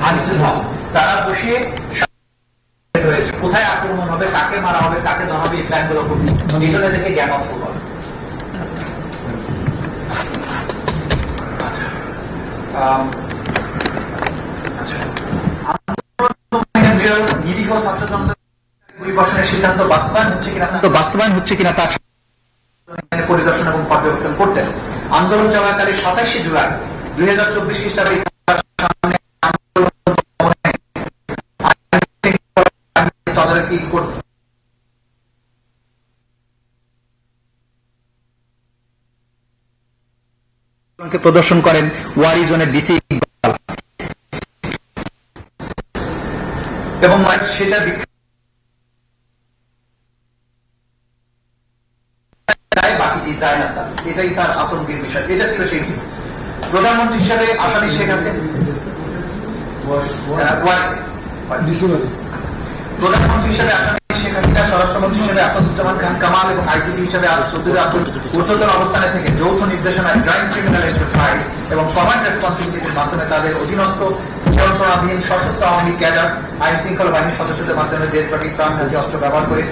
আনিসুল হক। তারা বসে কোথায় আক্রমণ হবে, কাকে মারা হবে, কাকে ধরা হবে, এই প্ল্যান গুলো করবে। নিজনে থেকে গ্যাং অফ ফোর হবে। নিরীহ ছাত্র জনতার গুলি বর্ষণের সিদ্ধান্ত বাস্তবায়ন হচ্ছে কিনা তা পরিদর্শন এবং পর্যবেক্ষণ করতেন। আন্দোলন চলাকালীন 27 জুলাই 2024 খ্রিস্টাব্দে তদারকি প্রদর্শন করেন ওয়ারি জোনের ডিসি এবং সেটা বাকি যায় না স্যার, এটাই তার আতঙ্কের বিষয়। এটা ছিল সেই প্রধানমন্ত্রী হিসেবে আসামি শেখ হাসিনা, প্রধানমন্ত্রী হিসেবে আসামি শেখ হাসিনা, স্বরাষ্ট্রমন্ত্রী হিসেবে আসাদুজ্জামান খান কামাল এবং আইজিপি হিসেবে ঊর্ধ্বতন অবস্থানে থেকে যৌথ নির্দেশনায় জয়েন্ট ক্রিমিনাল এন্টারপ্রাইজ এবং কমান্ড রেসপন্সিবিলিটির মাধ্যমে তাদের অধীনস্থ নিয়ন্ত্রণাধীন সশস্ত্র আওয়ামী ক্যাডার আইন শৃঙ্খলা বাহিনীর সদস্যদের মাধ্যমে দেশব্যাপী প্রাণঘাতী অস্ত্র ব্যবহার করে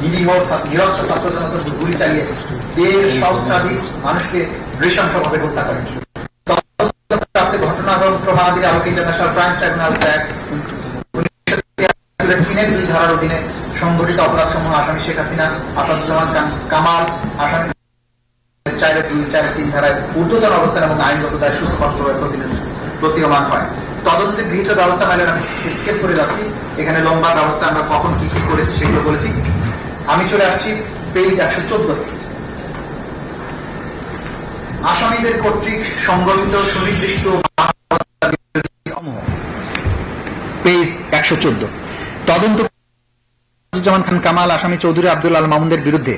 নিরীহ নিরস্ত্র ছাত্র জনতার গুলি চালিয়ে 1.5 সহস্রাধিক মানুষকে নৃশংসভাবে হত্যা করেন। ঘটনা এবং প্রমাণাদির আলোকে ইন্টারন্যাশনাল ক্রাইমস ট্রাইব্যুনালস অ্যাক্ট 1903 ধারার অধীনে সংগঠিত অপরাধ সমূহ আসামি শেখ হাসিনা, আসাদুজ্জামান কামাল আসামি 4-3 ধারায় ঊর্ধ্বতন অবস্থান এবং আইনগত দায় সুস্পষ্টভাবে প্রতীয়মান হয়। তদন্তে গৃহীত ব্যবস্থা মাইলেন আমি স্কেপ করে যাচ্ছি, এখানে লম্বা ব্যবস্থা আমরা কখন কি কি করেছি সেগুলো বলেছি। আমি চলে আসছি পেজ 114। আসামিদের কর্তৃক সংগঠিত সুনির্দিষ্ট পেজ 114। তদন্ত আসাদুজ্জামান খান কামাল, আসামি চৌধুরী আব্দুল আল মামুনের বিরুদ্ধে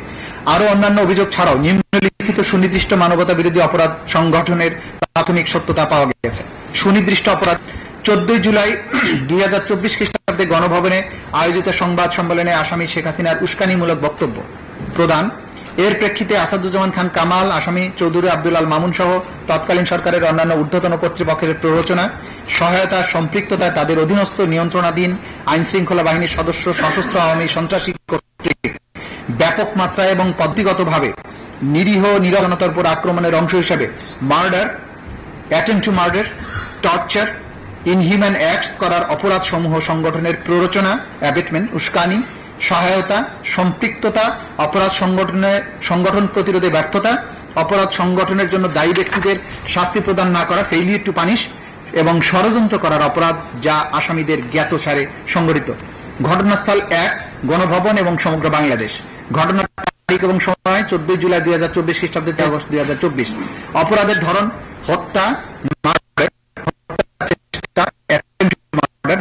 আরো অন্যান্য অভিযোগ ছাড়াও নিম্নলিখিত সুনির্দিষ্ট মানবতা বিরোধী অপরাধ সংগঠনের প্রাথমিক সত্যতা পাওয়া গেছে। সুনির্দিষ্ট অপরাধ: 14 জুলাই 2024 খ্রিস্টাব্দে গণভবনে আয়োজিত সংবাদ সম্মেলনে আসামি শেখ হাসিনার উস্কানিমূলক বক্তব্য প্রদান। এর প্রেক্ষিতে আসাদুজ্জামান খান কামাল, আসামি চৌধুরী আব্দুল আল মামুন সহ তৎকালীন সরকারের অন্যান্য ঊর্ধ্বতন কর্তৃপক্ষের প্ররোচনা, সহায়তা, সম্পৃক্ততায় তাদের অধীনস্থ নিয়ন্ত্রণাধীন আইন শৃঙ্খলা বাহিনীর সদস্য সশস্ত্র আওয়ামী সন্ত্রাসী কর্তৃক ব্যাপক মাত্রায় এবং পদ্ধতিগতভাবে নিরীহ নিরজনতার উপর আক্রমণের অংশ হিসাবে murder, attempt to murder, torture, inhuman acts করার অপরাধ সমূহ সংগঠনের প্ররোচনা, অ্যাবেটমেন্ট, উস্কানি, সহায়তা, সম্পৃক্ততা, অপরাধ সংগঠন প্রতিরোধে ব্যর্থতা, অপরাধ সংগঠনের জন্য দায়ী ব্যক্তিদের শাস্তি প্রদান না করা, ফেইলিয়ার টু পানিশ, এবং ষড়যন্ত্র করার অপরাধ যা আসামিদের জ্ঞাতসারে সংগঠিত। ঘটনাস্থল 1 গণভবন এবং সমগ্র বাংলাদেশ। ঘটনার তারিখ এবং সময় 14 জুলাই 2024 খ্রিস্টাব্দে 3 আগস্ট 2024। অপরাধের ধরন: হত্যা,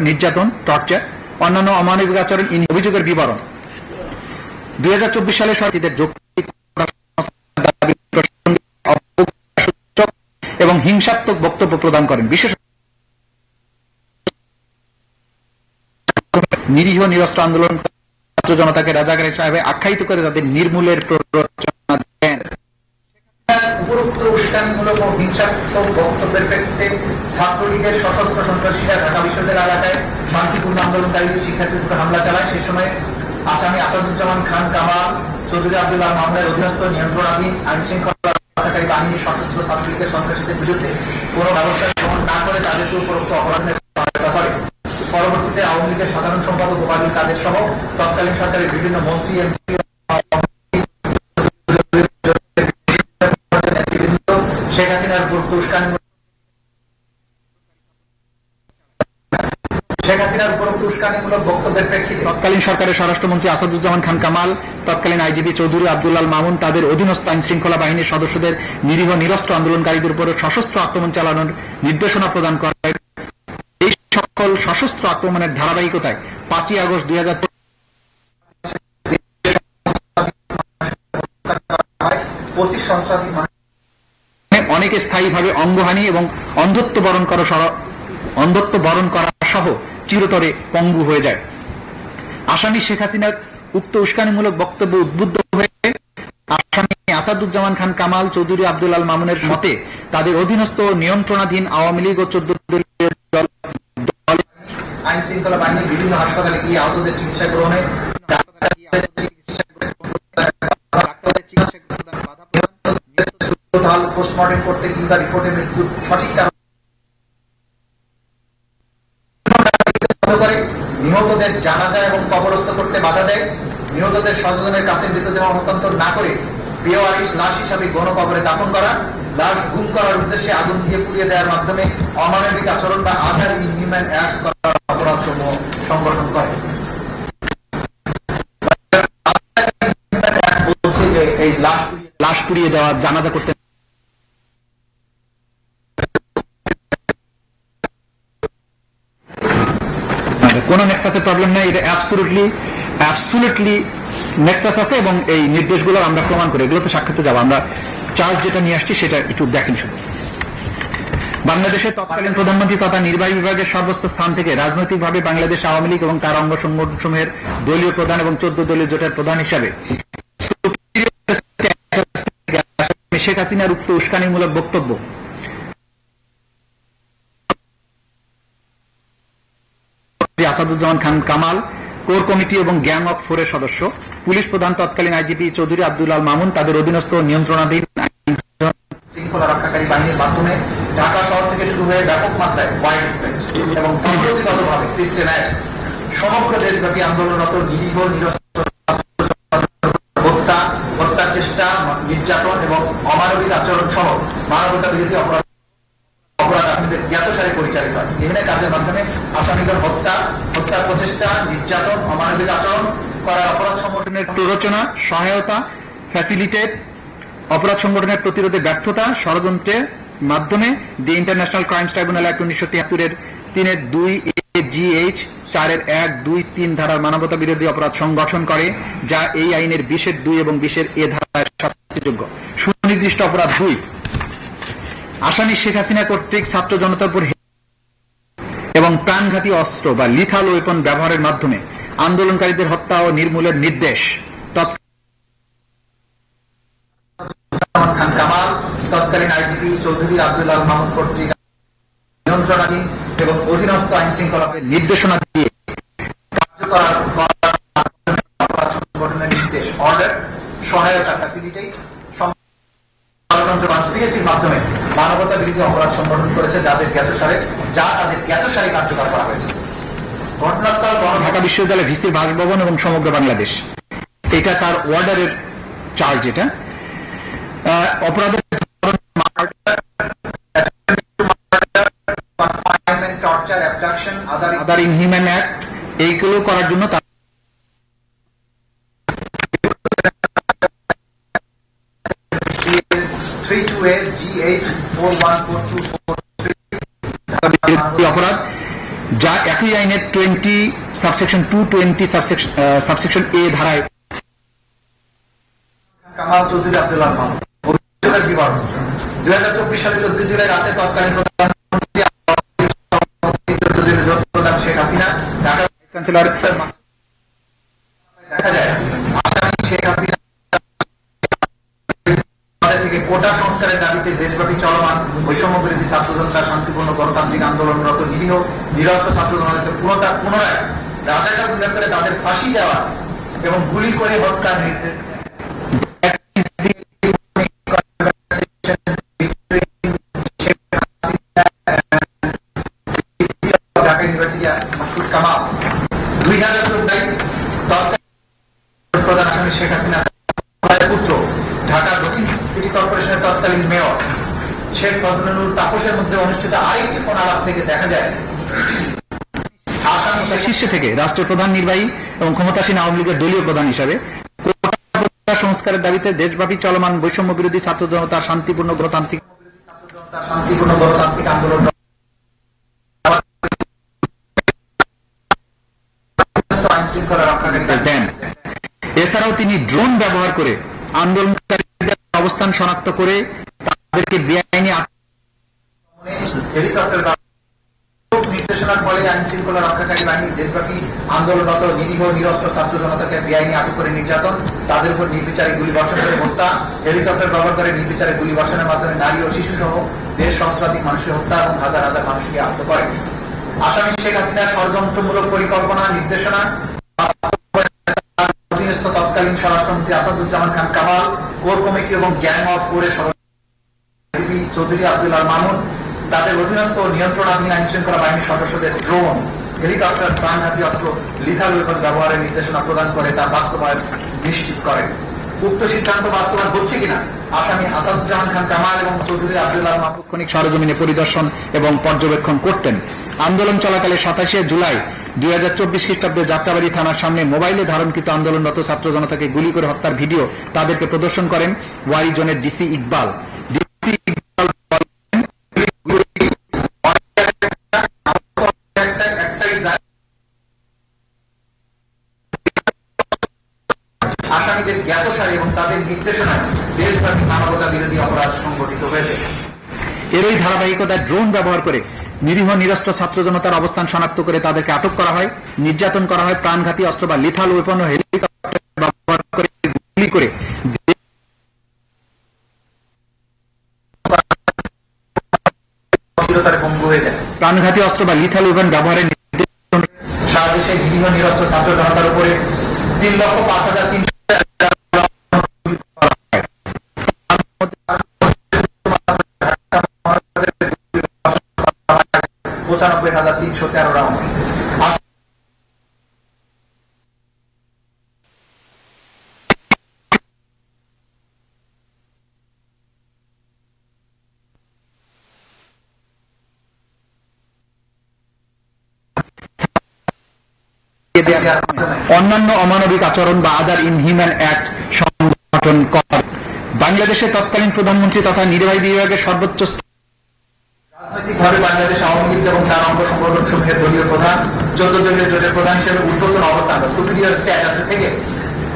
নির্যাতন, টর্চার, অন্যান্য অমানবিক আচরণ। অভিযোগের বিবরণ: 2024 সালে সরকারদের যৌক্তিক এবং হিংসাত্মক বক্তব্য প্রদান করেন। বিশেষ নিরীহ নিরস্ত্র আন্দোলন ছাত্র জনতাকে রাজাকার সাহেবে আখ্যায়িত করে তাদের নির্মূলের প্ররোচনা দেন। উপরোক্ত উস্কানিমূলক ও হিংসাত্মক বক্তব্যের প্রেক্ষিতে ছাত্রলীগের সশস্ত্র সন্ত্রাসীরা ঢাকা বিশ্ববিদ্যালয় এলাকায় শান্তিপূর্ণ আন্দোলনকারীদের শিক্ষার্থীদের উপর হামলা চালায়। সেই সময় আসামি আসাদুজ্জামান খান কামাল, চৌধুরী আব্দুল আল মামুনের অধীনস্থ নিয়ন্ত্রণাধীন আইন শৃঙ্খলা রক্ষাকারী বাহিনীর সশস্ত্র ছাত্রলীগের সন্ত্রাসীদের বিরুদ্ধে কোনো ব্যবস্থা গ্রহণ না করে তাদেরকে উপরোক্ত অপরাধের সহায়তা করে। পরবর্তীতে আওয়ামী লীগের সাধারণ সম্পাদক ওবায়দুল কাদের সহ তৎকালীন সরকারের বিভিন্ন মন্ত্রী, এমপি, শেখ হাসিনার উপরোক্ত উস্কানিমূলক বক্তব্যের প্রেক্ষিতে তৎকালীন সরকারের স্বরাষ্ট্রমন্ত্রী আসাদুজ্জামান খান কামাল, তৎকালীন আইজিপি চৌধুরী আব্দুল আল মামুন তাদের অধীনস্থ আইন শৃঙ্খলা বাহিনীর সদস্যদের নিরীহ নিরস্ত্র আন্দোলনকারীদের উপর সশস্ত্র আক্রমণ চালানোর নির্দেশনা প্রদান করেন। এই সকল সশস্ত্র আক্রমণের ধারাবাহিকতায় 5 আগস্ট 2025 সহস্রাধিক অনেকে স্থায়ীভাবে অঙ্গহানি এবং অন্ধত্ব বরণ করা সহ চিরতরে পঙ্গু হয়ে যায়। আসামি শেখ হাসিনার উক্ত উস্কানিমূলক বক্তব্য উদ্বুদ্ধ হয়ে আসামি আসাদুজ্জামান খান কামাল, চৌধুরী আব্দুল আল মামুনের মতে তাদের অধীনস্থ নিয়ন্ত্রণাধীন আওয়ামী লীগ ও 14 দলীয় দল আইন শৃঙ্খলা বাহিনী বিভিন্ন হাসপাতালে গিয়ে আহতদের চিকিৎসা গ্রহণে পোস্টমর্টেম করতে কিংবা রিপোর্টে মৃত্যুর সঠিক কারণ করে, নিহতদের জানাজা এবং কবরস্থ করতে বাধা দেয়, নিহতদের স্বজনের কাছে মৃতদেহ হস্তান্তর না করে বেওয়ারিশ লাশ হিসাবে গণকবরে দাফন করা, লাশ গুম করার উদ্দেশ্যে আগুন দিয়ে পুড়িয়ে দেওয়ার মাধ্যমে অমানবিক আচরণ বা আদার ইনহিউম্যান অ্যাক্টস করার অপরাধ সমূহ সংগঠন করে। এই লাশ পুড়িয়ে দেওয়া, জানাজা করতে কোনো নেক্সাসের প্রবলেম নেই, এটা অ্যাবসলিউটলি নেক্সাস আছে এবং এই নির্দেশগুলো আমরা প্রমাণ করি। এগুলো তো সাক্ষাতে যাবো, আমরা চার্জ যেটা নিয়ে আসছি সেটা একটু দেখেন শুধু। বাংলাদেশের তৎকালীন প্রধানমন্ত্রী তথা নির্বাহী বিভাগের সর্বোচ্চ স্থান থেকে রাজনৈতিকভাবে বাংলাদেশ আওয়ামী লীগ এবং তার অঙ্গ সংগঠনসমূহের দলীয় প্রধান এবং 14 দলীয় জোটের প্রধান হিসাবে শেখ হাসিনার উক্ত উস্কানিমূলক বক্তব্য আসাদুজ্জামান খান কামাল, কোর কমিটি এবং গ্যাং অফ 4 এর সদস্য, পুলিশ প্রধান তৎকালীন আইজিপি চৌধুরী আব্দুল আল মামুন তাদের অধীনস্থ নিয়ন্ত্রণাধীন শৃঙ্খলা রক্ষাকারী বাহিনীর মাধ্যমে ঢাকা শহর থেকে শুরু হয়ে ব্যাপক মাত্রায় ওয়াইড স্প্রেড এবং পদ্ধতিগতভাবে সিস্টেমের সমগ্র দেশব্যাপী আন্দোলনরত নিরীহ নিরস্ত্র হত্যার চেষ্টা, নির্যাতন এবং অমানবিক আচরণ সহ মানবতা বিরোধী অপরাধ আপনাদের জ্ঞাতসারে পরিচালিত হয়। বিভিন্ন কাজের মাধ্যমে আসামিদের হত্যার প্রচেষ্টা, নির্যাতন, অমানবিক আচরণ করার অপরাধ সংগঠনের প্ররোচনা, সহায়তা, ফ্যাসিলিটেট, অপরাধ সংগঠনের প্রতিরোধে ব্যর্থতা, ষড়যন্ত্রের মাধ্যমে the international crimes tribunal act 1973 3 2 4 1-2-3 ধারার মানবতা বিরোধী অপরাধ সংগঠন করে, যা এই আইনের 20 এবং 20 ধারায় শাস্তিযোগ্য। সুনির্দিষ্ট অপরাধ 2, আসামি শেখ হাসিনা কর্তৃক ছাত্র জনতার উপর এবং প্রাণঘাতী অস্ত্র বা লিথাল ওয়েপন ব্যবহারের মাধ্যমে আন্দোলনকারীদের হত্যা ও নির্মূলের নির্দেশ। কামাল তৎকালীন আইজিপি চৌধুরী আব্দুল আল মামুন কর্তৃক নিয়ন্ত্রণাধীন এবং অধীনস্থ আইন শৃঙ্খলাকে নির্দেশনা দিয়ে কার্যকর সংগঠনের নির্দেশ, অর্ডার, সহায়তা, ফ্যাসিলিটেট, কনস্পিরেসির মাধ্যমে মানবতা বিরোধী অপরাধ সংগঠন করেছে যা তাদের জ্ঞাতসারে কার্যকর করা হয়েছে। ঘটনাস্থল ঢাকা বিশ্ববিদ্যালয় ভিসির বাসভবন এবং সমগ্র বাংলাদেশ। এটা তার অর্ডারের চার্জ। এটা অপরাধের টর্চার, অ্যাবডাকশন, আদার ইনহিউম্যান অ্যাক্ট, এইগুলো করার জন্য তার অপরাধ, যা একই আইনের 20(2)(20) এ ধারায় কামাল চৌধুরী আব্দুল আল মামুন অভিযোগের বিবরণ। 2024 সালে 14 জুলাই রাতে তৎকালীন প্রধানমন্ত্রী শেখ হাসিনা ঢাকা চ্যান্সেলর দেখা যায় আসামি শেখ হাসিনা থেকে কোটা সংস্কারের দাবিতে দেশব্যাপী চলমান বৈষম্য বিরোধী ছাত্র জনতার শান্তিপূর্ণ গণতান্ত্রিক আন্দোলনরত নিরীহ নিরস্ত্র ছাত্র জনতাকে পুনরায় রাজাকার উল্লেখ করে তাদের ফাঁসি দেওয়া এবং গুলি করে হত্যার নির্দেশ ঢাকা ইউনিভার্সিটি মাসুদ কামাল 2014 প্রধান আসামি শেখ হাসিনা পুত্র ঢাকা দক্ষিণ সিটি কর্পোরেশনের তৎকালীন মেয়র শেখ ফজলুল তাপসের মধ্যে অনুষ্ঠিত আরেকটি ফোন আলাপ থেকে দেখা যায় আসামি শীর্ষে থেকে রাষ্ট্রের প্রধান নির্বাহী এবং ক্ষমতাসীন আওয়ামী লীগের দলীয় প্রধান হিসাবে কোটা সংস্কারের দাবিতে দেশব্যাপী চলমান বৈষম্য বিরোধী ছাত্র জনতার শান্তিপূর্ণ গণতান্ত্রিক আন্দোলন আইন শৃঙ্খলা রক্ষাকারী দেন। এছাড়াও তিনি ড্রোন ব্যবহার করে আন্দোলনকারীদের অবস্থান শনাক্ত করে তাদেরকে বেআইনি হেলিকপ্টার নির্দেশনার ফলে আইন শৃঙ্খলা রক্ষাকারী বাহিনী দেশব্যাপী আন্দোলনরত নিরীহ নিরস্ত্র ছাত্র জনতাকে বেআইনি আটক করে নির্যাতন, তাদের উপর নির্বিচারে গুলি বর্ষণ করে হত্যা, হেলিকপ্টার ব্যবহার করে নির্বিচারে গুলি বর্ষণের মাধ্যমে নারী ও শিশু সহ দেশ সহস্রাধিক মানুষকে হত্যা এবং হাজার হাজার মানুষকে আহত করে। আসামি শেখ হাসিনার ষড়যন্ত্রমূলক পরিকল্পনা, নির্দেশনা তৎকালীন স্বরাষ্ট্রমন্ত্রী আসাদুজ্জামান খান কামাল, কোর কমিটি এবং গ্যাং অফ কোরের সদস্য চৌধুরী আব্দুল আল মামুন তাদের অধীনস্থ নিয়ন্ত্রণাধীন আইন শৃঙ্খলা বাহিনীর সদস্যদের ড্রোন, হেলিকপ্টার, প্রাণঘাতী অস্ত্র, লিথাল ওয়েপন ব্যবহারের নির্দেশনা প্রদান করে তা বাস্তবায়ন নিশ্চিত করে। উক্ত সিদ্ধান্ত বাস্তবায়ন হচ্ছে কিনা আসামি আসাদুজ্জামান খান কামাল এবং চৌধুরী আব্দুল আল মামুন তাৎক্ষণিক সরজমিনে পরিদর্শন এবং পর্যবেক্ষণ করতেন। আন্দোলন চলাকালে 27 জুলাই 2024 খ্রিস্টাব্দে যাত্রাবাড়ি থানার সামনে মোবাইলে ধারণকৃত আন্দোলনরত ছাত্র জনতাকে গুলি করে হত্যার ভিডিও তাদেরকে প্রদর্শন করেন ওয়ারি জোনের ডিসি ইকবাল। আসামিদের জ্ঞাতসারে এবং তাদের নির্দেশনায় দেশব্যাপী মানবতা বিরোধী অপরাধ সংঘটিত হয়েছে। এরই ধারাবাহিকতায় ড্রোন ব্যবহার করে নিরীহ নিরস্ত্র ছাত্র জনতার অবস্থান শনাক্ত করে তাদেরকে আটক করা হয়, নির্যাতন করা হয়, প্রাণঘাতী অস্ত্র বা লিথাল ওয়েপন ও হেলিকপ্টার ব্যবহার করে গুলি করে পঙ্গু হয়ে যায়। প্রাণঘাতী অস্ত্র বা লিথাল ওয়েপন ব্যবহারের নির্দেশ সারা দেশে নিরীহ নিরস্ত্র ছাত্র জনতার উপরে 3,05,300 95,313 রাউন্ড। অন্যান্য অমানবিক আচরণ বা আদার ইনহিউম্যান অ্যাক্ট সংগঠন করা। বাংলাদেশের তৎকালীন প্রধানমন্ত্রী তথা নির্বাহী বিভাগের সর্বোচ্চ রাজনৈতিকভাবে বাংলাদেশ আওয়ামী লীগ এবং তার অঙ্গ সংগঠন সমূহের দলীয় প্রধান 14 দলীয় জোটের প্রধান হিসেবে ঊর্ধ্বতন অবস্থান বা সুপিরিয়র স্ট্যাটাসে থেকে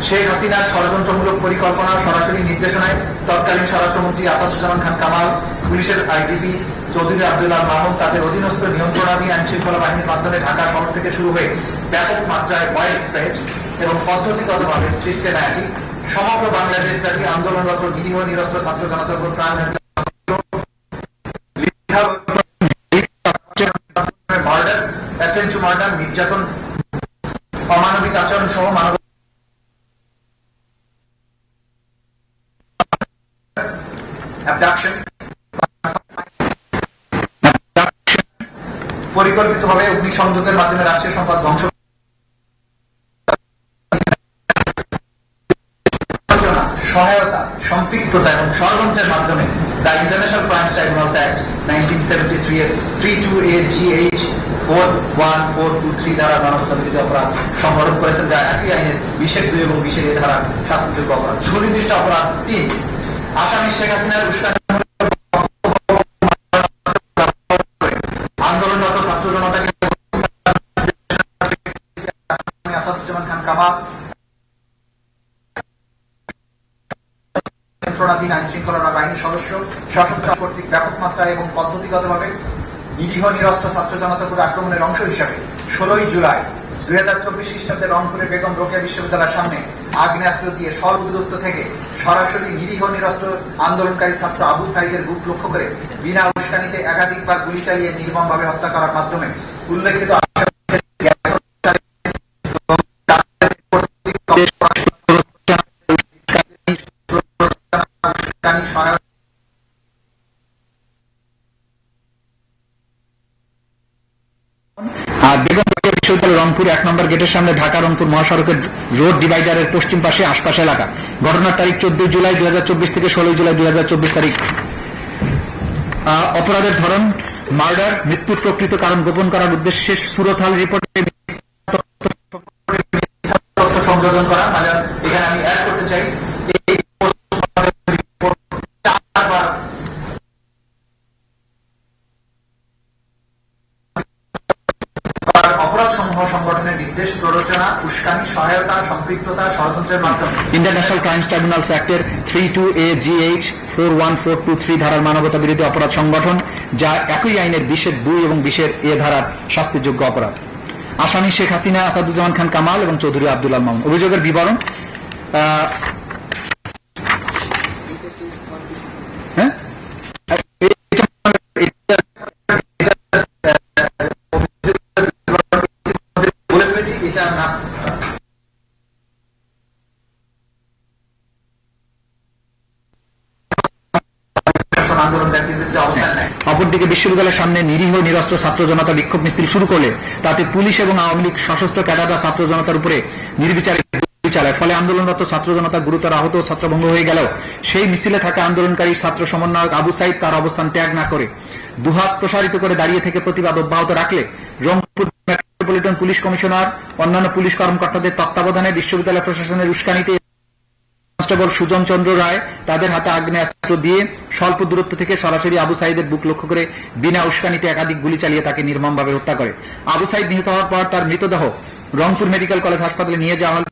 শেখ হাসিনার ষড়যন্ত্রমূলক পরিকল্পনা সরাসরি নির্দেশনায় তৎকালীন স্বরাষ্ট্রমন্ত্রী আসাদুজ্জামান খান কামাল, পুলিশের আইজিপি চৌধুরী আব্দুল্লাহ মামুন তাদের অধীনস্থ নিয়ন্ত্রণাধীন আইন শৃঙ্খলা বাহিনীর মাধ্যমে ঢাকা শহর থেকে শুরু হয়ে ব্যাপক মাত্রায় ওয়াইড স্প্রেড এবং পদ্ধতিগতভাবে সিস্টেম্যাটিক সমগ্র বাংলাদেশ ব্যাপী আন্দোলনরত নিরীহ নিরস্ত্র ছাত্র জনতার উপর প্রাণ মার্ডার, নির্যাতন, অমানবিক আচরণ সহ মানব পরিকল্পিতভাবে অগ্নিসংযোগের মাধ্যমে রাষ্ট্রীয় সম্পদ ধ্বংস, সহায়তা, সম্পৃক্ততা এবং ষড়যন্ত্রের মাধ্যমে the international crimes tribunals act 1973 এর 32AGH 41423 ধারা মানবতা বিরোধী অপরাধ সংগঠন করেছেন, যা একই আইনের 20(2) এবং 20(a) ধারা শাস্তিযোগ্য অপরাধ। সুনির্দিষ্ট অপরাধ 3, আসামি শেখ হাসিনার আন্দোলনরত ছাত্র জনতাকে আসাদুজ্জামান খান কামাল নিয়ন্ত্রণাধীন আইন শৃঙ্খলা বাহিনীর সদস্য সশস্ত্র কর্তৃক ব্যাপক মাত্রায় এবং পদ্ধতিগতভাবে নিরীহ নিরস্ত্র ছাত্র জনতার উপর আক্রমণের অংশ হিসাবে 16 জুলাই 2024 খ্রিস্টাব্দে রংপুরের বেগম রোকেয়া বিশ্ববিদ্যালয়ের সামনে আগ্নেয়াস্ত্র দিয়ে স্বল্প দূরত্ব থেকে সরাসরি নিরীহ নিরস্ত্র আন্দোলনকারী ছাত্র আবু সাইদের বুক লক্ষ্য করে বিনা উস্কানিতে একাধিকবার গুলি চালিয়ে নির্মমভাবে হত্যা করার মাধ্যমে উল্লেখিত বেগম রোকেয়া বিশ্ববিদ্যালয় রংপুর 1 নম্বর গেটের সামনে ঢাকা রংপুর মহাসড়কের রোড ডিভাইডারের পশ্চিম পাশে আশপাশ এলাকা। ঘটনার তারিখ 14 জুলাই 2024 থেকে 16 জুলাই 2024 তারিখ। অপরাধের ধরন মার্ডার, মৃত্যুর প্রকৃত কারণ গোপন করার উদ্দেশ্যে সুরতহাল রিপোর্টে সংযোজন করা। এখানে আমি অ্যাড করতে চাই সংগঠনের নির্দেশ, প্ররোচনা, উস্কানি, সহায়তা, সম্পৃক্ততা, ষড়যন্ত্রের মাধ্যমে ইন্টারন্যাশনাল ক্রাইমস ট্রাইব্যুনালস অ্যাক্টের 32AGH 41423 ধারার মানবতা বিরোধী অপরাধ সংগঠন, যা একই আইনের 20(2) এবং 20(a) ধারার শাস্তিযোগ্য অপরাধ। আসামি শেখ হাসিনা, আসাদুজ্জামান খান কামাল এবং চৌধুরী আব্দুল্লাহ মামুন। অভিযোগের বিবরণ: অপরদিকে বিশ্ববিদ্যালয়ের সামনে নিরীহ নিরস্ত্র ছাত্র জনতা বিক্ষোভ মিছিল শুরু করলে তাতে পুলিশ এবং আওয়ামী লীগ সশস্ত্র ক্যাডাররা ছাত্র জনতার উপরে নির্বিচারে গুলি চালায়। ফলে আন্দোলনরত ছাত্র জনতা গুরুতর আহত ও ছত্রভঙ্গ হয়ে গেল। সেই মিছিলে থাকা আন্দোলনকারী ছাত্র সমন্বয়ক আবু সাইদ তার অবস্থান ত্যাগ না করে দুহাত প্রসারিত করে দাঁড়িয়ে থেকে প্রতিবাদ অব্যাহত রাখলে রংপুর মেট্রোপলিটন পুলিশ কমিশনার অন্যান্য পুলিশ কর্মকর্তাদের তত্ত্বাবধানে বিশ্ববিদ্যালয় প্রশাসনের উস্কানিতে কনস্টেবল সুজন চন্দ্র রায় তাদের হাতে আগ্নেয়াস্ত্র দিয়ে স্বল্প দূরত্ব থেকে সরাসরি আবু সাইদের বুক লক্ষ্য করে বিনা উস্কানিতে একাধিক গুলি চালিয়ে তাকে নির্মমভাবে হত্যা করে। আবু সাইদ নিহত হওয়ার পর তার মৃতদেহ রংপুর মেডিকেল কলেজ হাসপাতালে নিয়ে যাওয়া হলে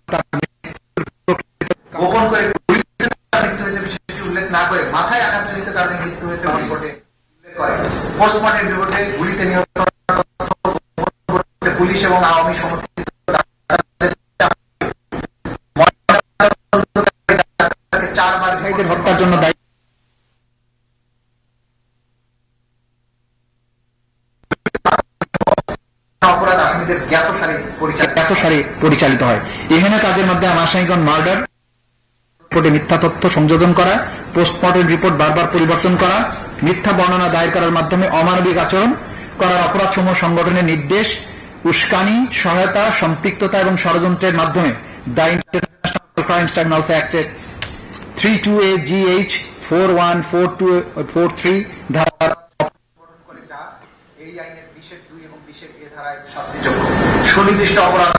গোপন করে মৃত্যু হয়েছে বিষয়টি উল্লেখ না করে মাথায় আঘাতজনিত কারণে মৃত্যু হয়েছে রিপোর্টে উল্লেখ করে। পোস্টমর্টেম রিপোর্টে গুলিতে নিহত পুলিশ এবং আওয়ামী সমর্থিত হত্যার জন্য দায়ী অপরাধ আসামিদের জ্ঞাতসারে পরিচালিত হয়। এখানে কাজের মধ্যে আসামিগণ মার্ডার রিপোর্টে মিথ্যা তথ্য সংযোজন করা, পোস্টমর্টেম রিপোর্ট বারবার পরিবর্তন করা, মিথ্যা বর্ণনা দায়ের করার মাধ্যমে অমানবিক আচরণ করার অপরাধসমূহ সংগঠনের নির্দেশ, উস্কানি, সহায়তা, সম্পৃক্ততা এবং ষড়যন্ত্রের মাধ্যমে দ্য ইন্টারন্যাশনাল ক্রাইমস ট্রাইব্যুনালস অ্যাক্টের 32AGH 41423 ধারার এই আইনের 20(2) এবং 20(a) ধারায় শাস্তিযোগ্য। সুনির্দিষ্ট অপরাধ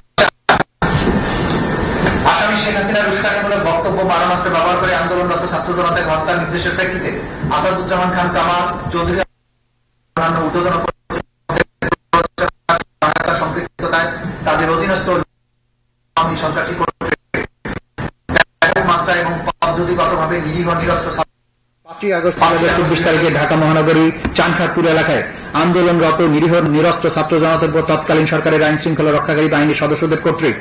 মারণাস্ত্র ব্যবহার করে আন্দোলনরত ছাত্র জনতাকে হত্যার নির্দেশের প্রেক্ষিতে আসাদুজ্জামান খান কামাল চৌধুরী ঊর্ধ্বতন সম্পৃক্ততায় তাদের অধীনস্থ সন্ত্রাসী মাত্রা এবং পদ্ধতিগতভাবে নিরীহ নিরস্ত্র 5 আগস্ট 2024 তারিখে ঢাকা মহানগরী চানখারপুর এলাকায় আন্দোলনরত নিরীহ নিরস্ত্র ছাত্র জনতার উপর তৎকালীন সরকারের আইন শৃঙ্খলা রক্ষাকারী বাহিনীর সদস্যদের কর্তৃক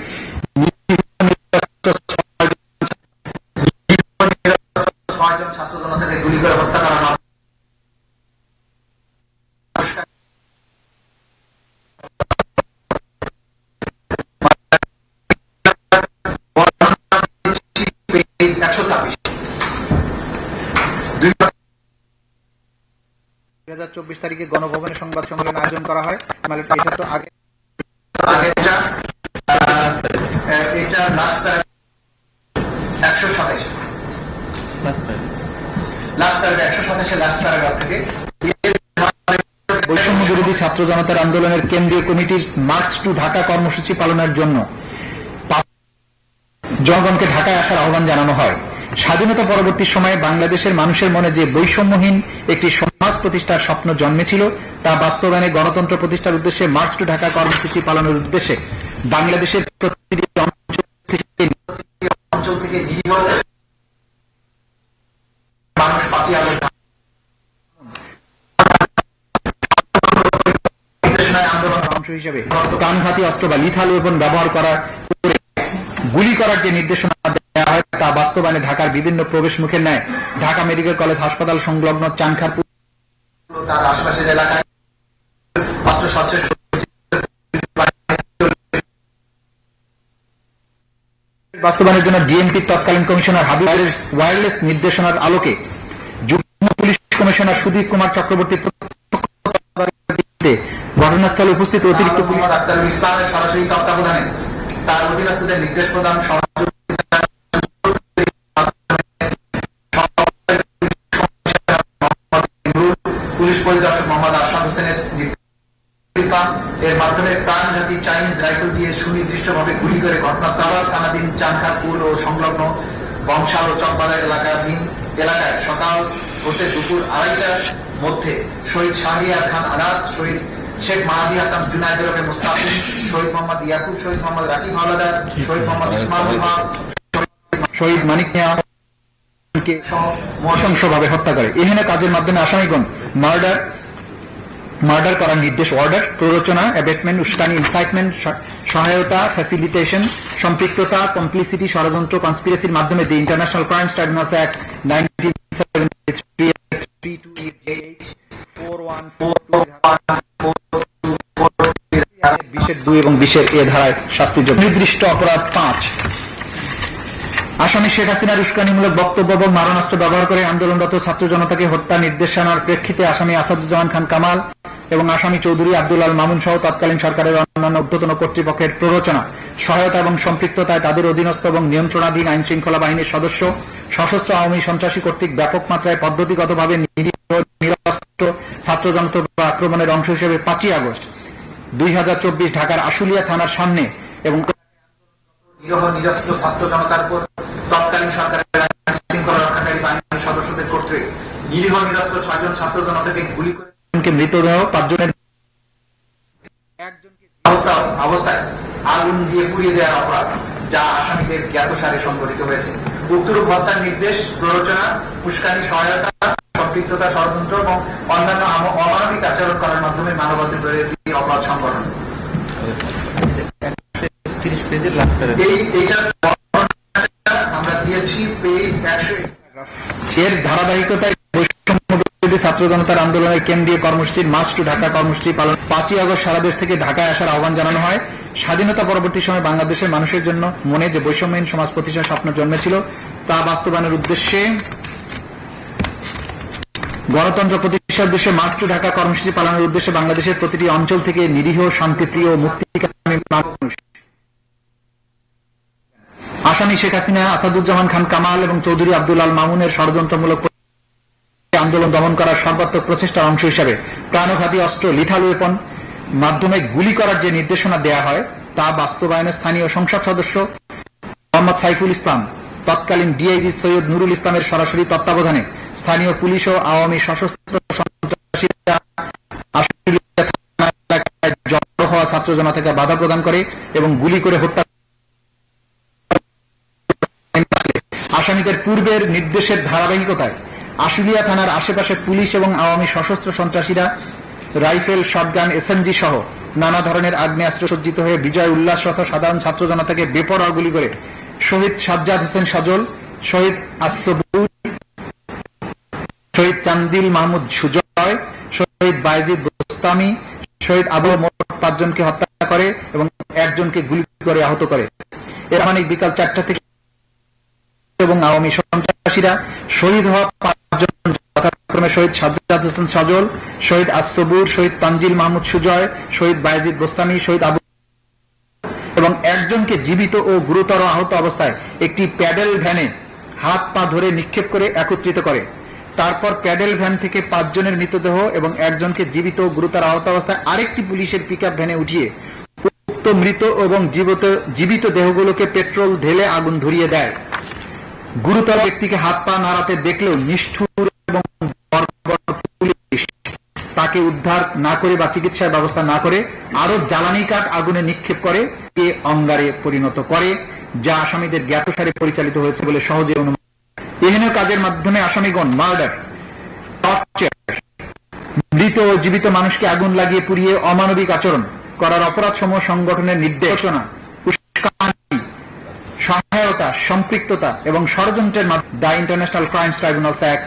6 জন ছাত্র জনতাকে গুলি করে হত্যা করা হয়। তারিখে গণভবনে সংবাদ সম্মেলন আয়োজন করা হয়। এটা তো আগে এটা লাস্ট 127 থেকে বৈষম্য বিরোধী ছাত্র জনতার আন্দোলনের কেন্দ্রীয় কমিটির মার্চ টু ঢাকা কর্মসূচি পালনের জন্য জনগণকে ঢাকায় আসার আহ্বান জানানো হয়। স্বাধীনতা পরবর্তী সময়ে বাংলাদেশের মানুষের মনে যে বৈষম্যহীন একটি সমাজ প্রতিষ্ঠার স্বপ্ন জন্মেছিল তা বাস্তবায়নে গণতন্ত্র প্রতিষ্ঠার উদ্দেশ্যে মার্চ টু ঢাকা কর্মসূচি পালনের উদ্দেশ্যে বাংলাদেশের প্রতিটি অঞ্চল থেকে নিরীহ মানুষ 5 আগস্ট আন্দোলনের অংশ হিসেবে প্রাণঘাতী অস্ত্র বা লিথাল ওয়েপন ব্যবহার করার গুলি করার যে নির্দেশনা দেওয়া হয় তা বাস্তবায়নে ঢাকার বিভিন্ন প্রবেশ মুখের ন্যায় ঢাকা মেডিকেল কলেজ হাসপাতাল সংলগ্ন চানখারপুর তার আশেপাশের এলাকায় অস্ত্রশস্ত্রের বাস্তবায়নের জন্য ডিএমপির তৎকালীন কমিশনার হাবিবের ওয়্যারলেস নির্দেশনার আলোকে যুগ্ম পুলিশ কমিশনার সুদীপ কুমার চক্রবর্তী ঘটনাস্থলে উপস্থিত অতিরিক্ত মোহাম্মদ আক্তারুল ইসলামের সরাসরি তত্ত্বাবধানে তার অধীনস্থদের নির্দেশ প্রদান পুলিশ পরিদর্শক মোহাম্মদ আশরাফ হোসেনের ইসলাম এর মাধ্যমে প্রাণঘাতী চাইনিজ রাইফেল দিয়ে সুনির্দিষ্টভাবে গুলি করে ঘটনাস্থল থানাধীন চানখারপুর ও সংলগ্ন বংশাল ও চকবাজার এলাকায় সকাল হতে দুপুর 2:30টার মধ্যে শহীদ শাহরিয়ার খান আনাস, শহীদ শেখ মাহাদি হাসান জুনায়েদ ওরফে মুস্তাফিজ, শহীদ মোহাম্মদ ইয়াকুব, শহীদ মোহাম্মদ রাকিব হাওলাদার, শহীদ মোহাম্মদ ইসমাইল হক, শহীদ মানিক মিয়াকে নৃশংসভাবে হত্যা করে। এখানে কাজের মাধ্যমে আসামিগণ মার্ডার করার নির্দেশ, অর্ডার, প্ররোচনা, অ্যাবেটমেন্ট, উস্কানি, ইনসাইটমেন্ট, সহায়তা, ফ্যাসিলিটেশন, সম্পৃক্ততা, কমপ্লিসিটি, ষড়যন্ত্র, কনস্পিরেসির মাধ্যমে the international crimes tribunals act 20 এবং 20 এ ধারায় শাস্তিযোগ্য। নির্দিষ্ট অপরাধ 5, আসামি শেখ হাসিনার উস্কানিমূলক বক্তব্য এবং মারণাস্ত্র ব্যবহার করে আন্দোলনরত ছাত্র জনতাকে হত্যা নির্দেশনার প্রেক্ষিতে আসামি আসাদুজ্জামান খান কামাল এবং আসামি চৌধুরী আব্দুল আল মামুন সহ তৎকালীন সরকারের অন্যান্য ঊর্ধ্বতন কর্তৃপক্ষের প্ররোচনা, সহায়তা এবং সম্পৃক্ততায় তাদের অধীনস্থ এবং নিয়ন্ত্রণাধীন আইন শৃঙ্খলা বাহিনীর সদস্য সশস্ত্র আওয়ামী সন্ত্রাসী কর্তৃক ব্যাপক মাত্রায় পদ্ধতিগতভাবে নিরস্ত্র ছাত্র জনতা আক্রমণের অংশ হিসেবে 5 আগস্ট 2024 ঢাকার আশুলিয়া থানার সামনে এবং নিরস্ত্র ছাত্র জনতার উপর তৎকালীন সরকারের আইন শৃঙ্খলা রক্ষাকারী বাহিনীর সদস্যদের কর্তৃক নিরীহ নিরস্ত্র 6 জন ছাত্র জনতাকে গুলি করে মৃতদেহ 5 জনের অবস্থায় আগুন দিয়ে পুড়িয়ে দেওয়ার অপরাধ, যা আসামিদের জ্ঞাতসারে সংঘটিত হয়েছে। উক্তরূপ হত্যার নির্দেশ, প্ররোচনা, উস্কানি, সহায়তা, সম্পৃক্ততা, ষড়যন্ত্র এবং অন্যান্য অমানবিক আচরণ করার মাধ্যমে মানবাধিকার বিরোধী অপরাধ সংগঠন। আমরা দিয়েছি পেজ 100। এর ধারাবাহিকতায় ছাত্র জনতার আন্দোলনের কেন্দ্রীয় কর্মসূচির মার্চ টু ঢাকা কর্মসূচি পালন 5 আগস্ট সারা দেশ থেকে ঢাকায় আসার আহ্বান জানানো হয়। স্বাধীনতা পরবর্তী সময়ে বাংলাদেশের মানুষের জন্য মনে যে বৈষম্যহীন সমাজ প্রতিষ্ঠার স্বপ্ন জন্মেছিল তা বাস্তবায়নের উদ্দেশ্যে গণতন্ত্র প্রতিষ্ঠার উদ্দেশ্যে মার্চ টু ঢাকা কর্মসূচি পালনের উদ্দেশ্যে বাংলাদেশের প্রতিটি অঞ্চল থেকে নিরীহ, শান্তিপ্রিয়, মুক্তিকামী মানুষ আসামি শেখ হাসিনা, আসাদুজ্জামান খান কামাল এবং চৌধুরী আব্দুল আল মামুনের ষড়যন্ত্রমূলক আন্দোলন দমন করার সর্বাত্মক প্রচেষ্টার অংশ হিসাবে প্রাণঘাতী অস্ত্র লিথাল ওয়েপন মাধ্যমে গুলি করার যে নির্দেশনা দেওয়া হয় তা বাস্তবায়নে স্থানীয় সংসদ সদস্য মোহাম্মদ সাইফুল ইসলাম তৎকালীন ডিআইজি সৈয়দ নুরুল ইসলামের সরাসরি তত্ত্বাবধানে স্থানীয় পুলিশ ও আওয়ামী সশস্ত্র সন্ত্রাসীরা আশুলিয়া থানা এলাকায় জড়ো হওয়া ছাত্র জনতাকে বাধা প্রদান করে এবং গুলি করে হত্যা। আসামিদের পূর্বের নির্দেশের ধারাবাহিকতায় আশুলিয়া থানার আশেপাশে পুলিশ এবং আওয়ামী সশস্ত্র সন্ত্রাসীরা রাইফেল, শটগান, এসএমজি সহ নানা ধরনের আগ্নেয়াস্ত্র সজ্জিত হয়ে বিজয় উল্লাসরত সাধারণ ছাত্র জনতাকে বেপরোয়া গুলি করে শহীদ সাজ্জাদ হোসেন সজল, শহীদ আসবুর, শহীদ চান্দিল মাহমুদ সুজয়, শহীদ বায়েজিদ বোস্তামি, শহীদ আবু মোট 5 জনকে হত্যা করে এবং 1 জনকে গুলি করে আহত করে। এর মানে বিকাল 4টা থেকে এবং আওয়ামী সন্ত্রাসীরা শহীদ হওয়া 5 জন যথাক্রমে শহীদ সাজ্জাদ হোসেন সজল, শহীদ আসবুর, শহীদ তানজিল মাহমুদ সুজয়, শহীদ বায়েজিদ বোস্তামি, শহীদ আবু এবং 1 জনকে জীবিত ও গুরুতর আহত অবস্থায় একটি প্যাডেল ভ্যানে হাত পা ধরে নিক্ষেপ করে একত্রিত করে। তারপর প্যাডেল ভ্যান থেকে 5 জনের মৃতদেহ এবং 1 জনকে জীবিত ও গুরুতর আহত অবস্থায় আরেকটি পুলিশের পিকআপ ভ্যানে উঠিয়ে উক্ত মৃত এবং জীবিত দেহগুলোকে পেট্রোল ঢেলে আগুন ধরিয়ে দেয়। গুরুতর ব্যক্তিকে হাত পা নাড়াতে দেখলেও নিষ্ঠুর এবং বর্বর পুলিশ তাকে উদ্ধার না করে বা চিকিৎসার ব্যবস্থা না করে আরো জ্বালানি কাঠ আগুনে নিক্ষেপ করে এ অঙ্গারে পরিণত করে, যা আসামিদের জ্ঞাতসারে পরিচালিত হয়েছে বলে সহজে অনুমান। এহেন কাজের মাধ্যমে আসামিগণ মার্ডার, টর্চার, মৃত ও জীবিত মানুষকে আগুন লাগিয়ে পুড়িয়ে অমানবিক আচরণ করার অপরাধ সমূহ সংগঠনের নির্দেশনা, উস্কানি, সহায়তা, সম্পৃক্ততা এবং ষড়যন্ত্রের মাধ্যমে the international crimes tribunals act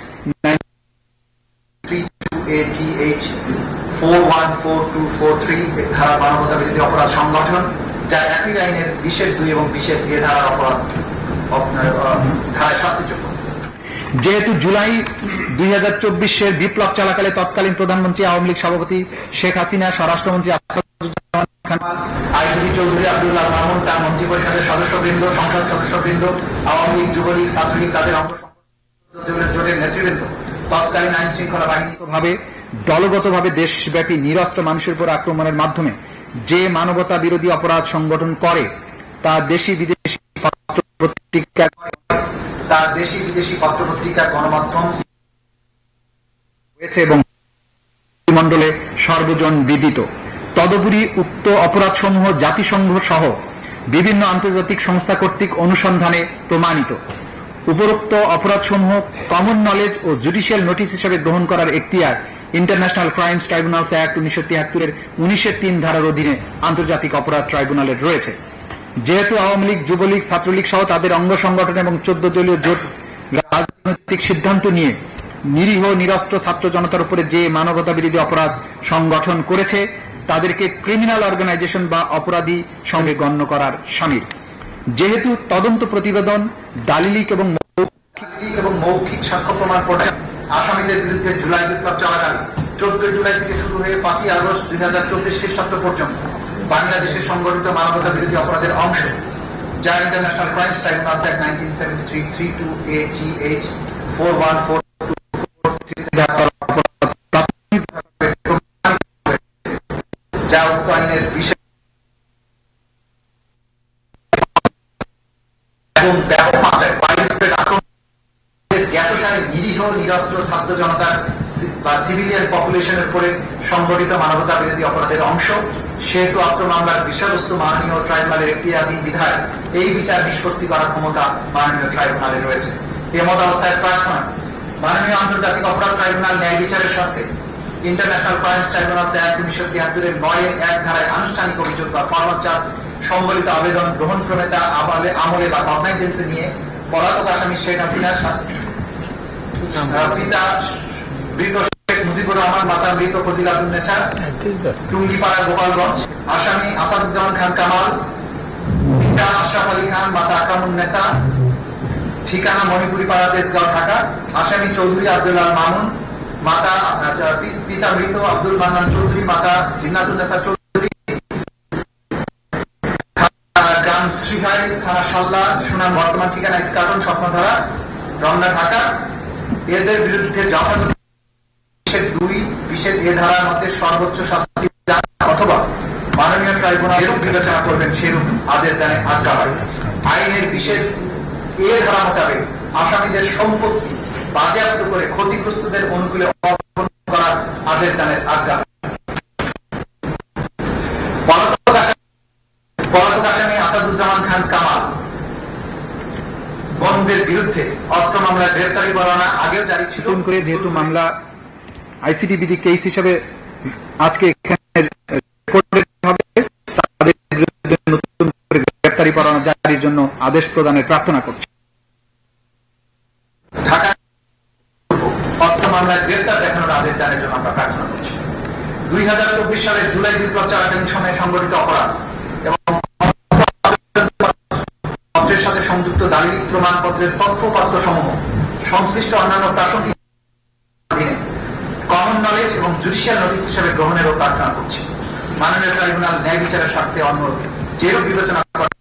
4142443 ধারা মানবতা বিরোধী অপরাধ সংগঠন, যা একই আইনের 20(2) এবং 20(a) ধারার অপরাধ ধারায় শাস্তিযোগ্য। যেহেতু জুলাই 2024 বিপ্লব চলাকালে তৎকালীন প্রধানমন্ত্রী আওয়ামী লীগ সভাপতি শেখ হাসিনা, স্বরাষ্ট্রমন্ত্রী আসাদুজ্জামান খান, আইজিপি চৌধুরী আব্দুল্লাহ মামুন, তার মন্ত্রী পরিষদের সদস্যবৃন্দ, সংসদ সদস্যবৃন্দ, আওয়ামী লীগ, যুবলীগ, ছাত্রলীগ, তাদের অঙ্গ জোটের নেতৃবৃন্দ, তৎকালীন আইন শৃঙ্খলা বাহিনী ভাবে দলগতভাবে দেশব্যাপী নিরস্ত্র মানুষের উপর আক্রমণের মাধ্যমে যে মানবতা বিরোধী অপরাধ সংগঠন করে তা দেশি বিদেশি পত্র-পত্রিকা, গণমাধ্যম হয়েছে এবং মন্ডলে সর্বজন বিদিত। তদুপরি উক্ত অপরাধসমূহ জাতিসংঘ সহ বিভিন্ন আন্তর্জাতিক সংস্থা কর্তৃক অনুসন্ধানে প্রমাণিত। উপরোক্ত অপরাধসমূহ কমন নলেজ ও জুডিশিয়াল নোটিশ হিসেবে গ্রহণ করার এখতিয়ার ইন্টারন্যাশনাল ক্রাইমস ট্রাইব্যুনালস অ্যাক্ট 1973 1903 ধারার অধীনে আন্তর্জাতিক অপরাধ ট্রাইব্যুনালের রয়েছে। যেহেতু আওয়ামী লীগ, যুবলীগ, ছাত্রলীগ সহ তাদের অঙ্গ সংগঠন এবং 14 দলীয় জোট রাজনৈতিক সিদ্ধান্ত নিয়ে নিরীহ নিরস্ত্র ছাত্র জনতার উপরে যে মানবতা বিরোধী অপরাধ সংগঠন করেছে তাদেরকে ক্রিমিনাল অর্গানাইজেশন বা অপরাধী সঙ্গে গণ্য করার শামিল। যেহেতু তদন্ত প্রতিবেদন, দালিলিক এবং মৌখিক সাক্ষ্য প্রমাণ পড়ে আসামিদের বিরুদ্ধে জুলাই বিপ্লব চলাকালে 14 জুলাই থেকে শুরু হয়ে 5 আগস্ট 2024 খ্রিস্টাব্দ পর্যন্ত বাংলাদেশের সংগঠিত মানবতা বিরোধী অপরাধের অংশ, যা international crimes tribunals act 1973 32AGH 41424 যা উক্ত আইনের বিশেষ এবং ব্যাপক মাত্রায় নিরীহ নিরস্ত্র ছাত্র জনতার বা সিভিলিয়ান পপুলেশনের উপরে সংগঠিত মানবতা বিরোধী অপরাধের অংশ, সেহেতু আত্ম মামলার বিষয়বস্তু মাননীয় ট্রাইব্যুনালের এখতিয়ারাধীন বিধায় এই বিচার নিষ্পত্তি করার ক্ষমতা মাননীয় ট্রাইব্যুনালে রয়েছে। এমত অবস্থায় প্রার্থনা মাননীয় আন্তর্জাতিক অপরাধ ট্রাইব্যুনাল ন্যায় বিচারের স্বার্থে ইন্টারন্যাশনাল ক্রাইমস ট্রাইব্যুনালস অ্যাক্ট 1973 9(1) ধারায় আনুষ্ঠানিক অভিযোগ বা ফরমাল চার্জ সম্বলিত আবেদন গ্রহণ ক্রমেতা আমলে বা কগনাইজেন্সে নিয়ে পলাতক আসামি শেখ হাসিনার পিতা মৃত শেখ মুজিবুর রহমান, মাতা মৃত ফজিলাতুন্নেছা, টুঙ্গিপাড়া, গোপালগঞ্জ, আসামি আসাদুজ্জামান খান কামাল, পিতা আশরাফ আলী খান, মাতা আকরামুন্নেছা, ঠিকানা মণিপুরি পাড়া, তেজগাঁও, ঢাকা, আসামি চৌধুরী আব্দুল্লাহ মামুন, মাতা পিতা মৃত আব্দুল মান্নান চৌধুরী, মাতা জিন্নাতুন্নেছা চৌধুরী, গ্রাম শ্রীহাই, থানা সাল্লা, সুনাম, বর্তমান ঠিকানা ইস্কাটন, স্বপ্নধারা, রমনা, ঢাকা। এদের বিরুদ্ধে যথাযথ 2(2)(a) ধারার মধ্যে সর্বোচ্চ শাস্তি অথবা মাননীয় ট্রাইব্যুনাল এরূপ বিবেচনা করবেন সেরূপ আদেশ দানে আজ্ঞা হয়। আইনের এর ধারা মোতাবেক আসামিদের সম্পত্তি বাজেয়াপ্ত করে ক্ষতিগ্রস্তদের অনুকূলে অর্পণ করার আদেশ দানের আজ্ঞা। পলাতক আসামি আসাদুজ্জামান খান কামাল বন্ধের বিরুদ্ধে অত্র মামলায় গ্রেফতারি পরোয়ানা আগেও জারি ছিল। করে যেহেতু মামলা আইসিটি বিধি কেস হিসেবে আজকে এখানে হবে, তাদের বিরুদ্ধে নতুন করে গ্রেফতারি পরোয়ানা জারির জন্য আদেশ প্রদানের প্রার্থনা করছি। ঢাকা অত্র মামলায় গ্রেফতার দেখানোর আদেশ দানের জন্য আমরা প্রার্থনা করছি। 2024 সালের জুলাই বিপ্লব চলাকালীন সময়ে সংগঠিত অপরাধ এবং পত্রের সাথে সংযুক্ত দালিলিক প্রমাণপত্রের তথ্যপাত্র সমূহ সংশ্লিষ্ট অন্যান্য প্রাসঙ্গিক কমন নলেজ এবং জুডিশিয়াল নোটিশ হিসেবে গ্রহণেরও প্রার্থনা করছি। মাননীয় ট্রাইব্যুনাল ন্যায় বিচারের স্বার্থে অন্য যেরূপ বিবেচনা করে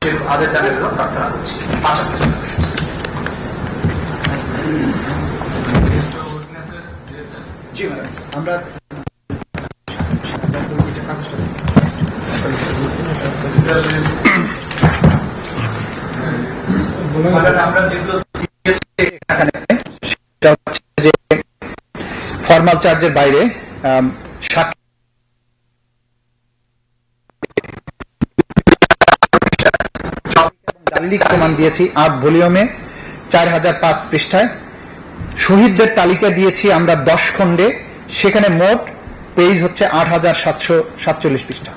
সেরূপ আদেশ দানের জন্য প্রার্থনা করছি। পাশাপাশি আমরা আমরা যেগুলো ফর্মাল চার্জের বাইরে দালিলিক প্রমাণ দিয়েছি 8 ভলিউমে 4005 পৃষ্ঠায়। শহীদদের তালিকা দিয়েছি আমরা 10 খণ্ডে, সেখানে মোট পেজ হচ্ছে 8747 পৃষ্ঠা।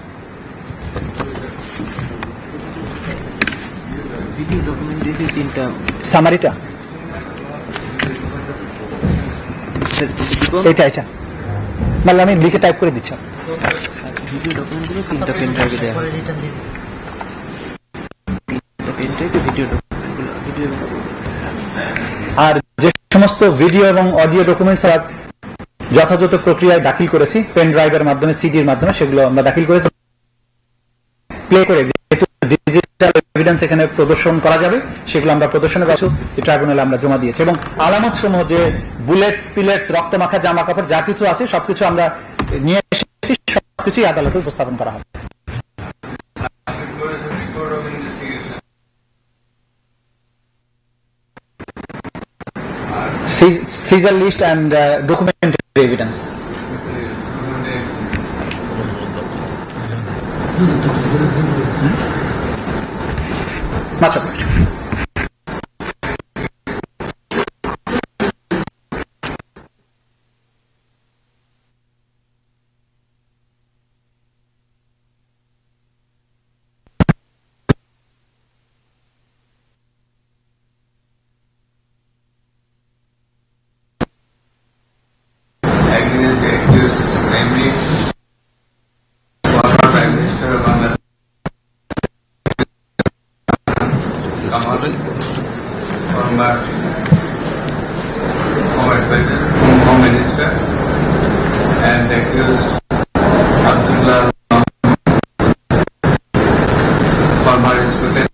সামারিটা এটা এটা মানে আমি লিখে টাইপ করে দিচ্ছি। আর যে সমস্ত ভিডিও এবং অডিও ডকুমেন্টস যথাযথ প্রক্রিয়ায় দাখিল করেছি, পেন ড্রাইভের মাধ্যমে, সিডির মাধ্যমে, সেগুলো আমরা দাখিল করেছি প্লে করে, যেহেতু ডিজিটাল এভিডেন্স এখানে প্রদর্শন করা যাবে, সেগুলো আমরা প্রদর্শনের বাসু ট্রাইব্যুনালে আমরা জমা দিয়েছি। এবং আলামত সমূহ, যে বুলেটস, পিলেটস, রক্তমাখা জামা কাপড় যা কিছু আছে সবকিছু আমরা নিয়ে এসেছি, সবকিছুই আদালতে উপস্থাপন করা হবে। Seizure list and documented evidence. Much obliged. Against the accused, namely former Prime Minister of Bangladesh, Kamal, former Home Advisor, Home Minister, and accused Abdullah, former Speaker.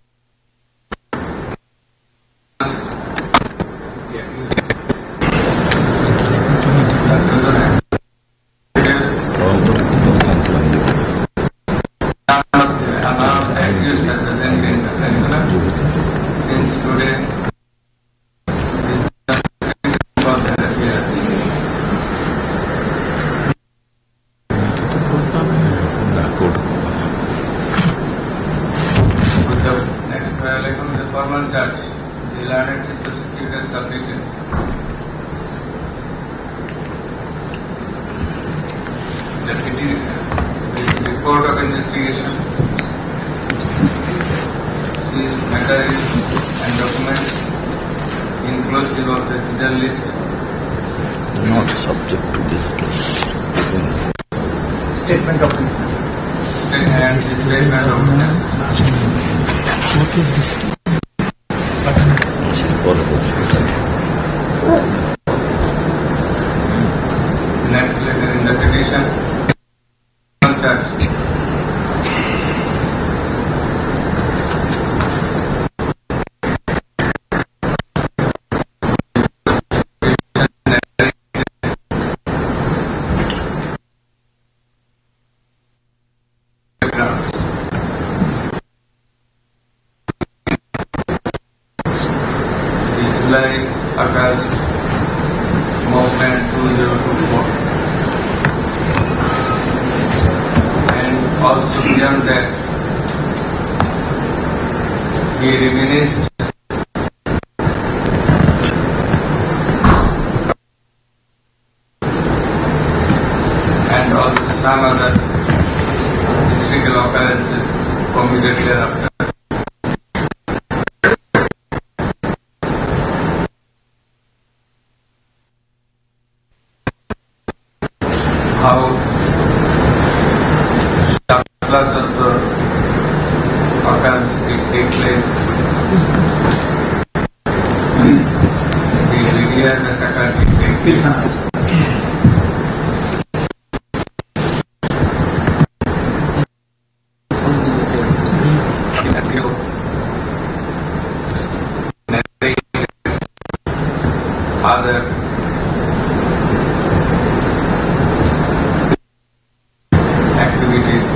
Since today, next trial, the formal judge, the learned prosecutor submitted the report of investigation, seized materials and documents inclusive of the seizure list not subject to disclosure. statement of witness. and the statement of witnesses. Next letter in the petition, charge. Akas Movement 2024, and also beyond that, he reminisced and also some other historical occurrences committed thereafter. How Shakla Chandra occurrence did take place. The Vidya Massacre did take place. Other activities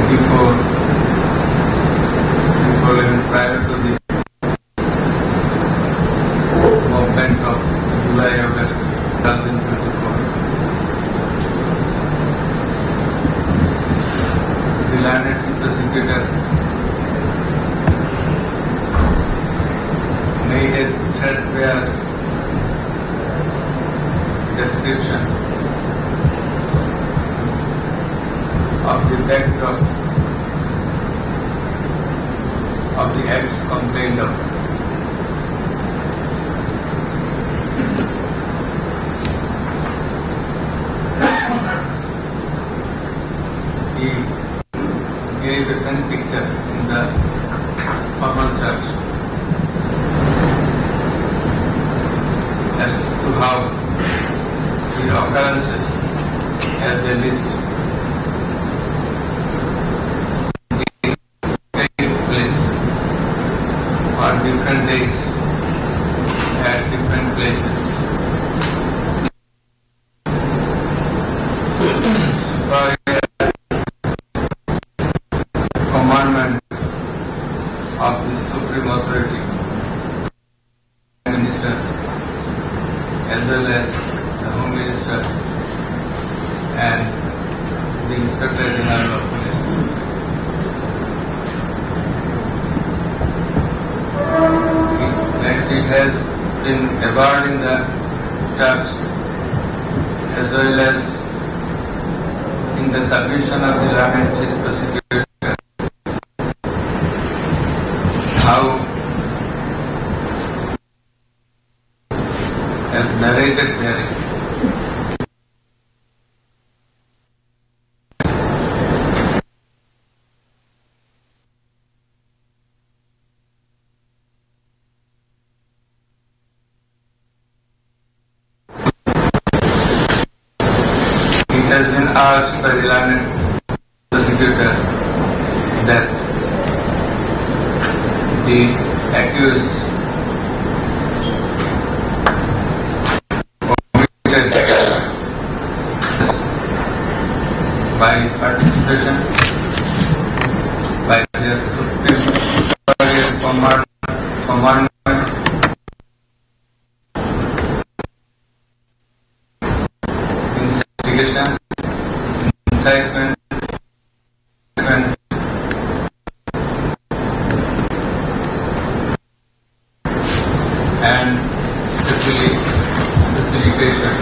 before and prior to the movement of July-August 2024. The learned prosecutor made a threadbare description of the backdrop of the acts complained of. He gave a pen picture in the formal church as to how the occurrences as a list take place on different dates at different places. Superior commandment of the supreme authority, minister, as well as the Home Minister and the Inspector General of Police. Next, it has been abhorred in the church as well as in the submission of the learned chief prosecutor how, as narrated therein, it has been asked by the learned prosecutor that the accused committed by participation by the superior commandment instigation, incitement, and facilitation.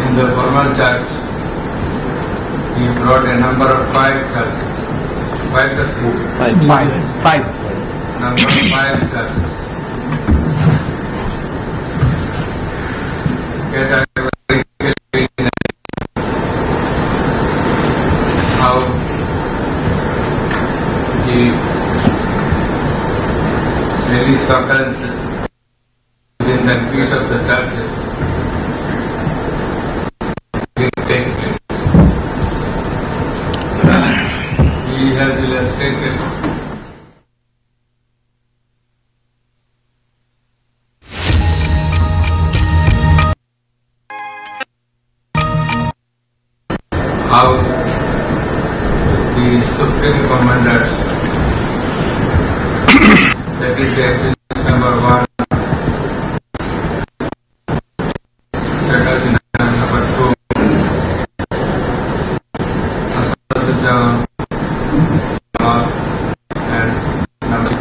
In the formal charge, he brought a number of 5 charges. 5 or 6? 5. Number 5 charges. Categorically how he released occurrences within the ambit of the churches will take place. He has illustrated how supreme commanders, that is the accused number 1, Sheikh Hasina, number 2, Asaduddin, and number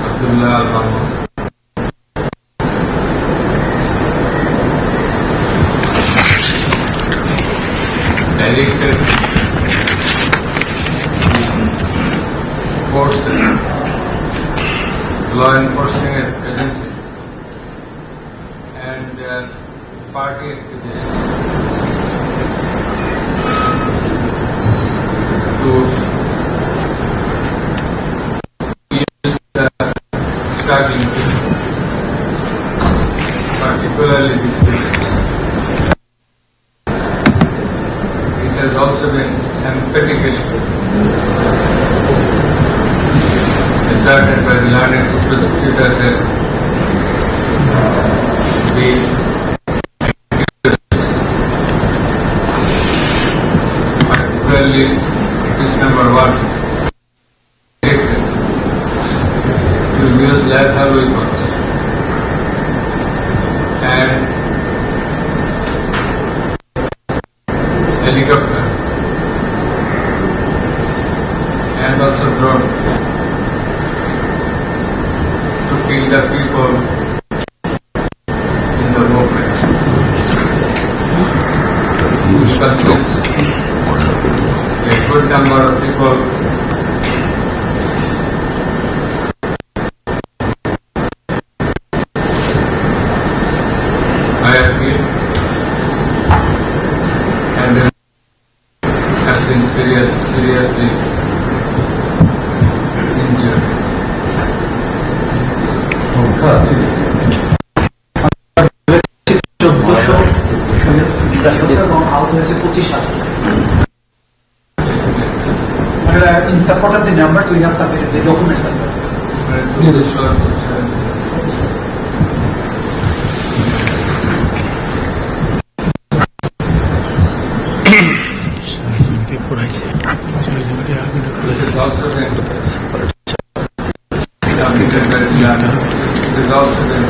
Abdullah Al-Mahmoud. Directed forces, law enforcing agencies, and their party activists to use the struggling people, particularly the students. It has also been emphatically asserted by the learned prosecutor that the accused, particularly case number 1, to use lethal weapons and helicopter and also drone to kill the people in the movement. Which consists a good number of people were killed and have been seriously injured. In support of the numbers, we have submitted the documents as well. It is also been submitted by the learner. It is also been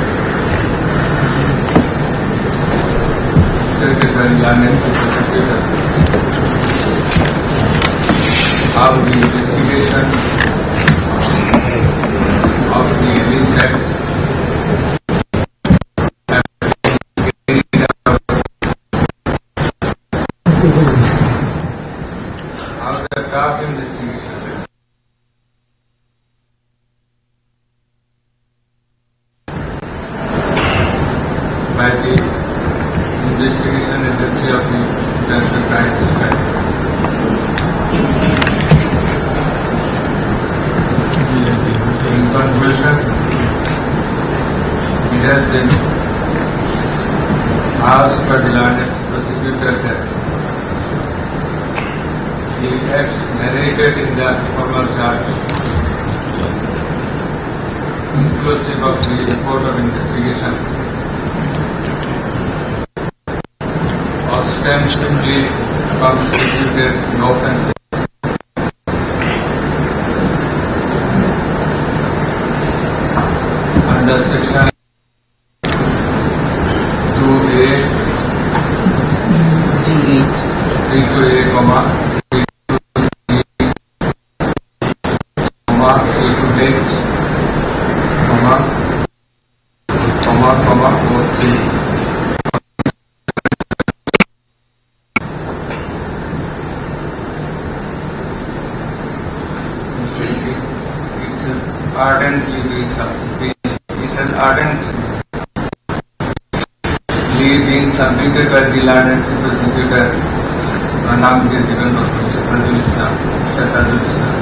stated by the learned prosecutor how the investigation of the alleged acts have been carried out, how the tough investigation by the investigation agency of the International Crime Squad. In conclusion, it has been asked by the learned prosecutor that the acts narrated in the formal charge, inclusive of the report of investigation, ostensibly constituted no offenses under section 2A, 32A, 32H, 43. Being submitted by the learned prosecutor, नाम दिए given was Tajul Islam, Tajul Islam.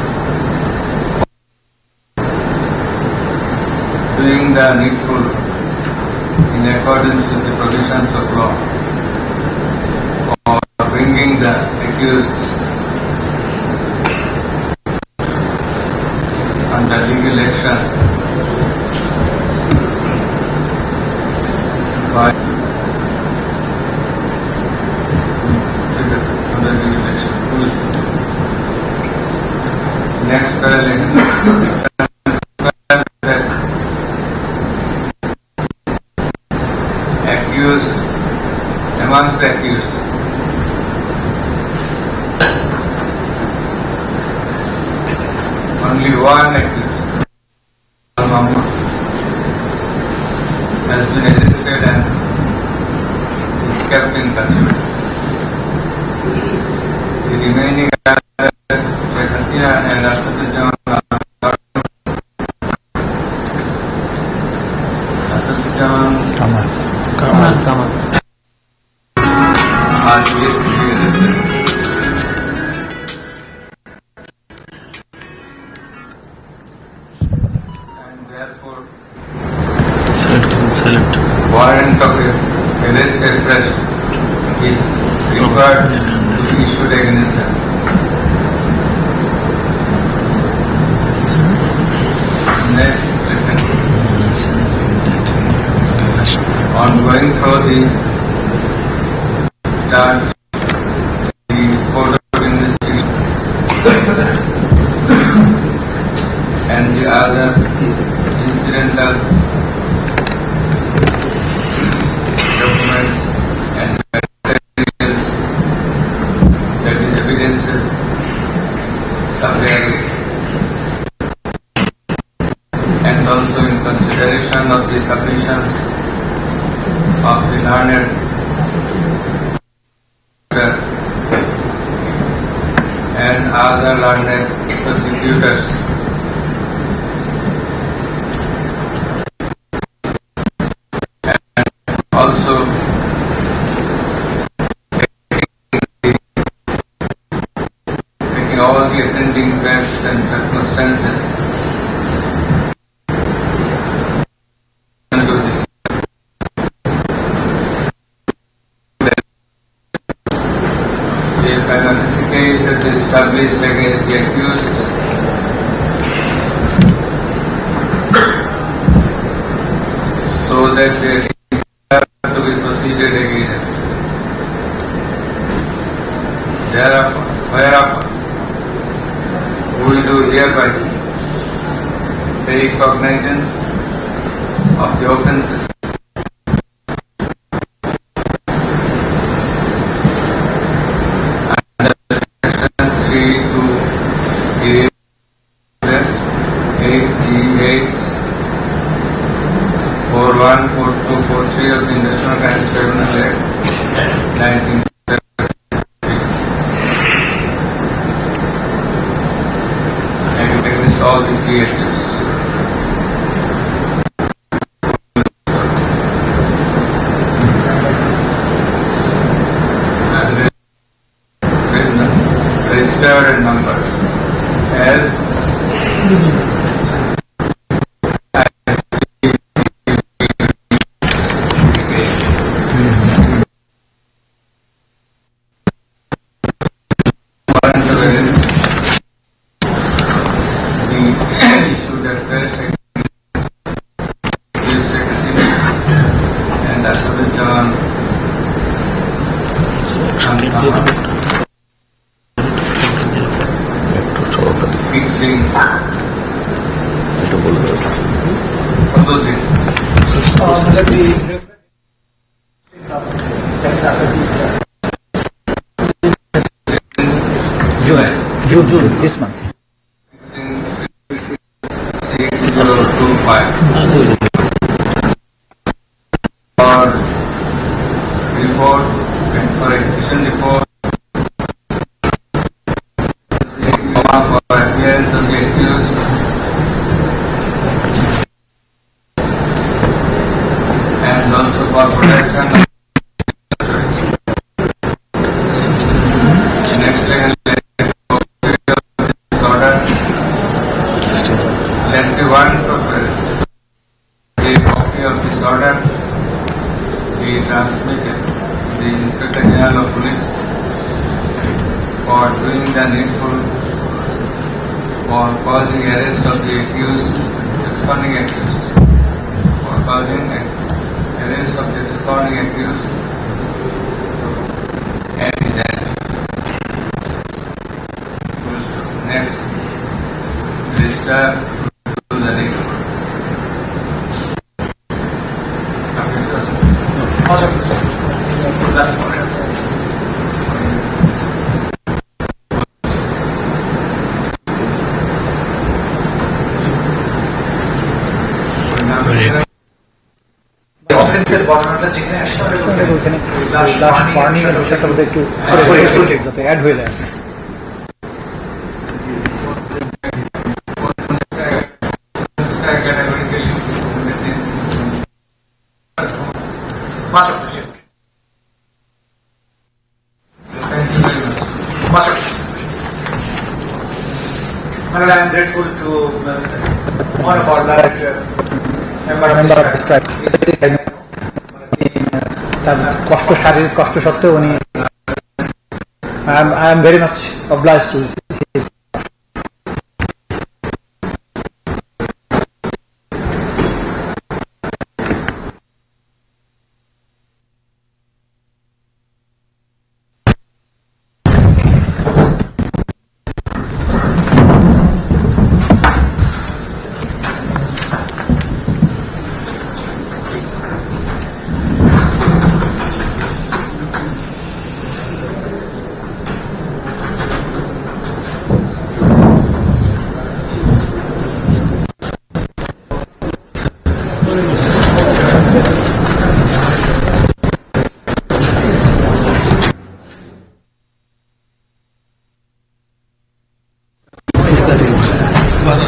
Doing the needful in accordance with the provisions of law, or bringing the accused under legal action by under legal action. next parallel that accused, amongst the accused, only one accused, Muhammad, has been arrested and is kept in custody. The remaining others, Sheikh Hasina and Asaduddin Kamal. are yet to be arrested. And therefore, warrant of arrest afresh is required to be issued against them. Next, listen. On going through the charge, the Court of Investigation and the other incidental documents and materials, that is evidences, supplied, and also in consideration of the submissions of the learned and other learned prosecutors, and also taking all the attending facts and circumstances into this. If an honest case is established against the accused, so that there is to be proceeded against. Whereupon, we do hereby take cognizance of the offences of the International Crimes Tribunal Act 1973 and against all the three accused. And registered and numbered as fixing June, this month. 6025 for report and for execution report for appearance of the accused and also for protection. Next let the warrant of arrest, the copy of this order be transmitted to the Inspector General of Police for doing the needful for causing arrest of the accused, absconding accused, for causing arrest of the absconding accused and his end. Next. Mr. to the report. অফেন্সের বর্ণনাটা যেখানে আসছে ওইখানে warning এর বিষয়টা বোধহয় একটু যাতে add হয়ে যায়। I am grateful to one of our large member of this tribe. তার কষ্ট, শারীরিক কষ্ট সত্ত্বেও উনি I am very much obliged to his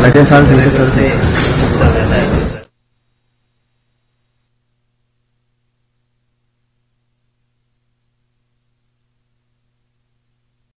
Like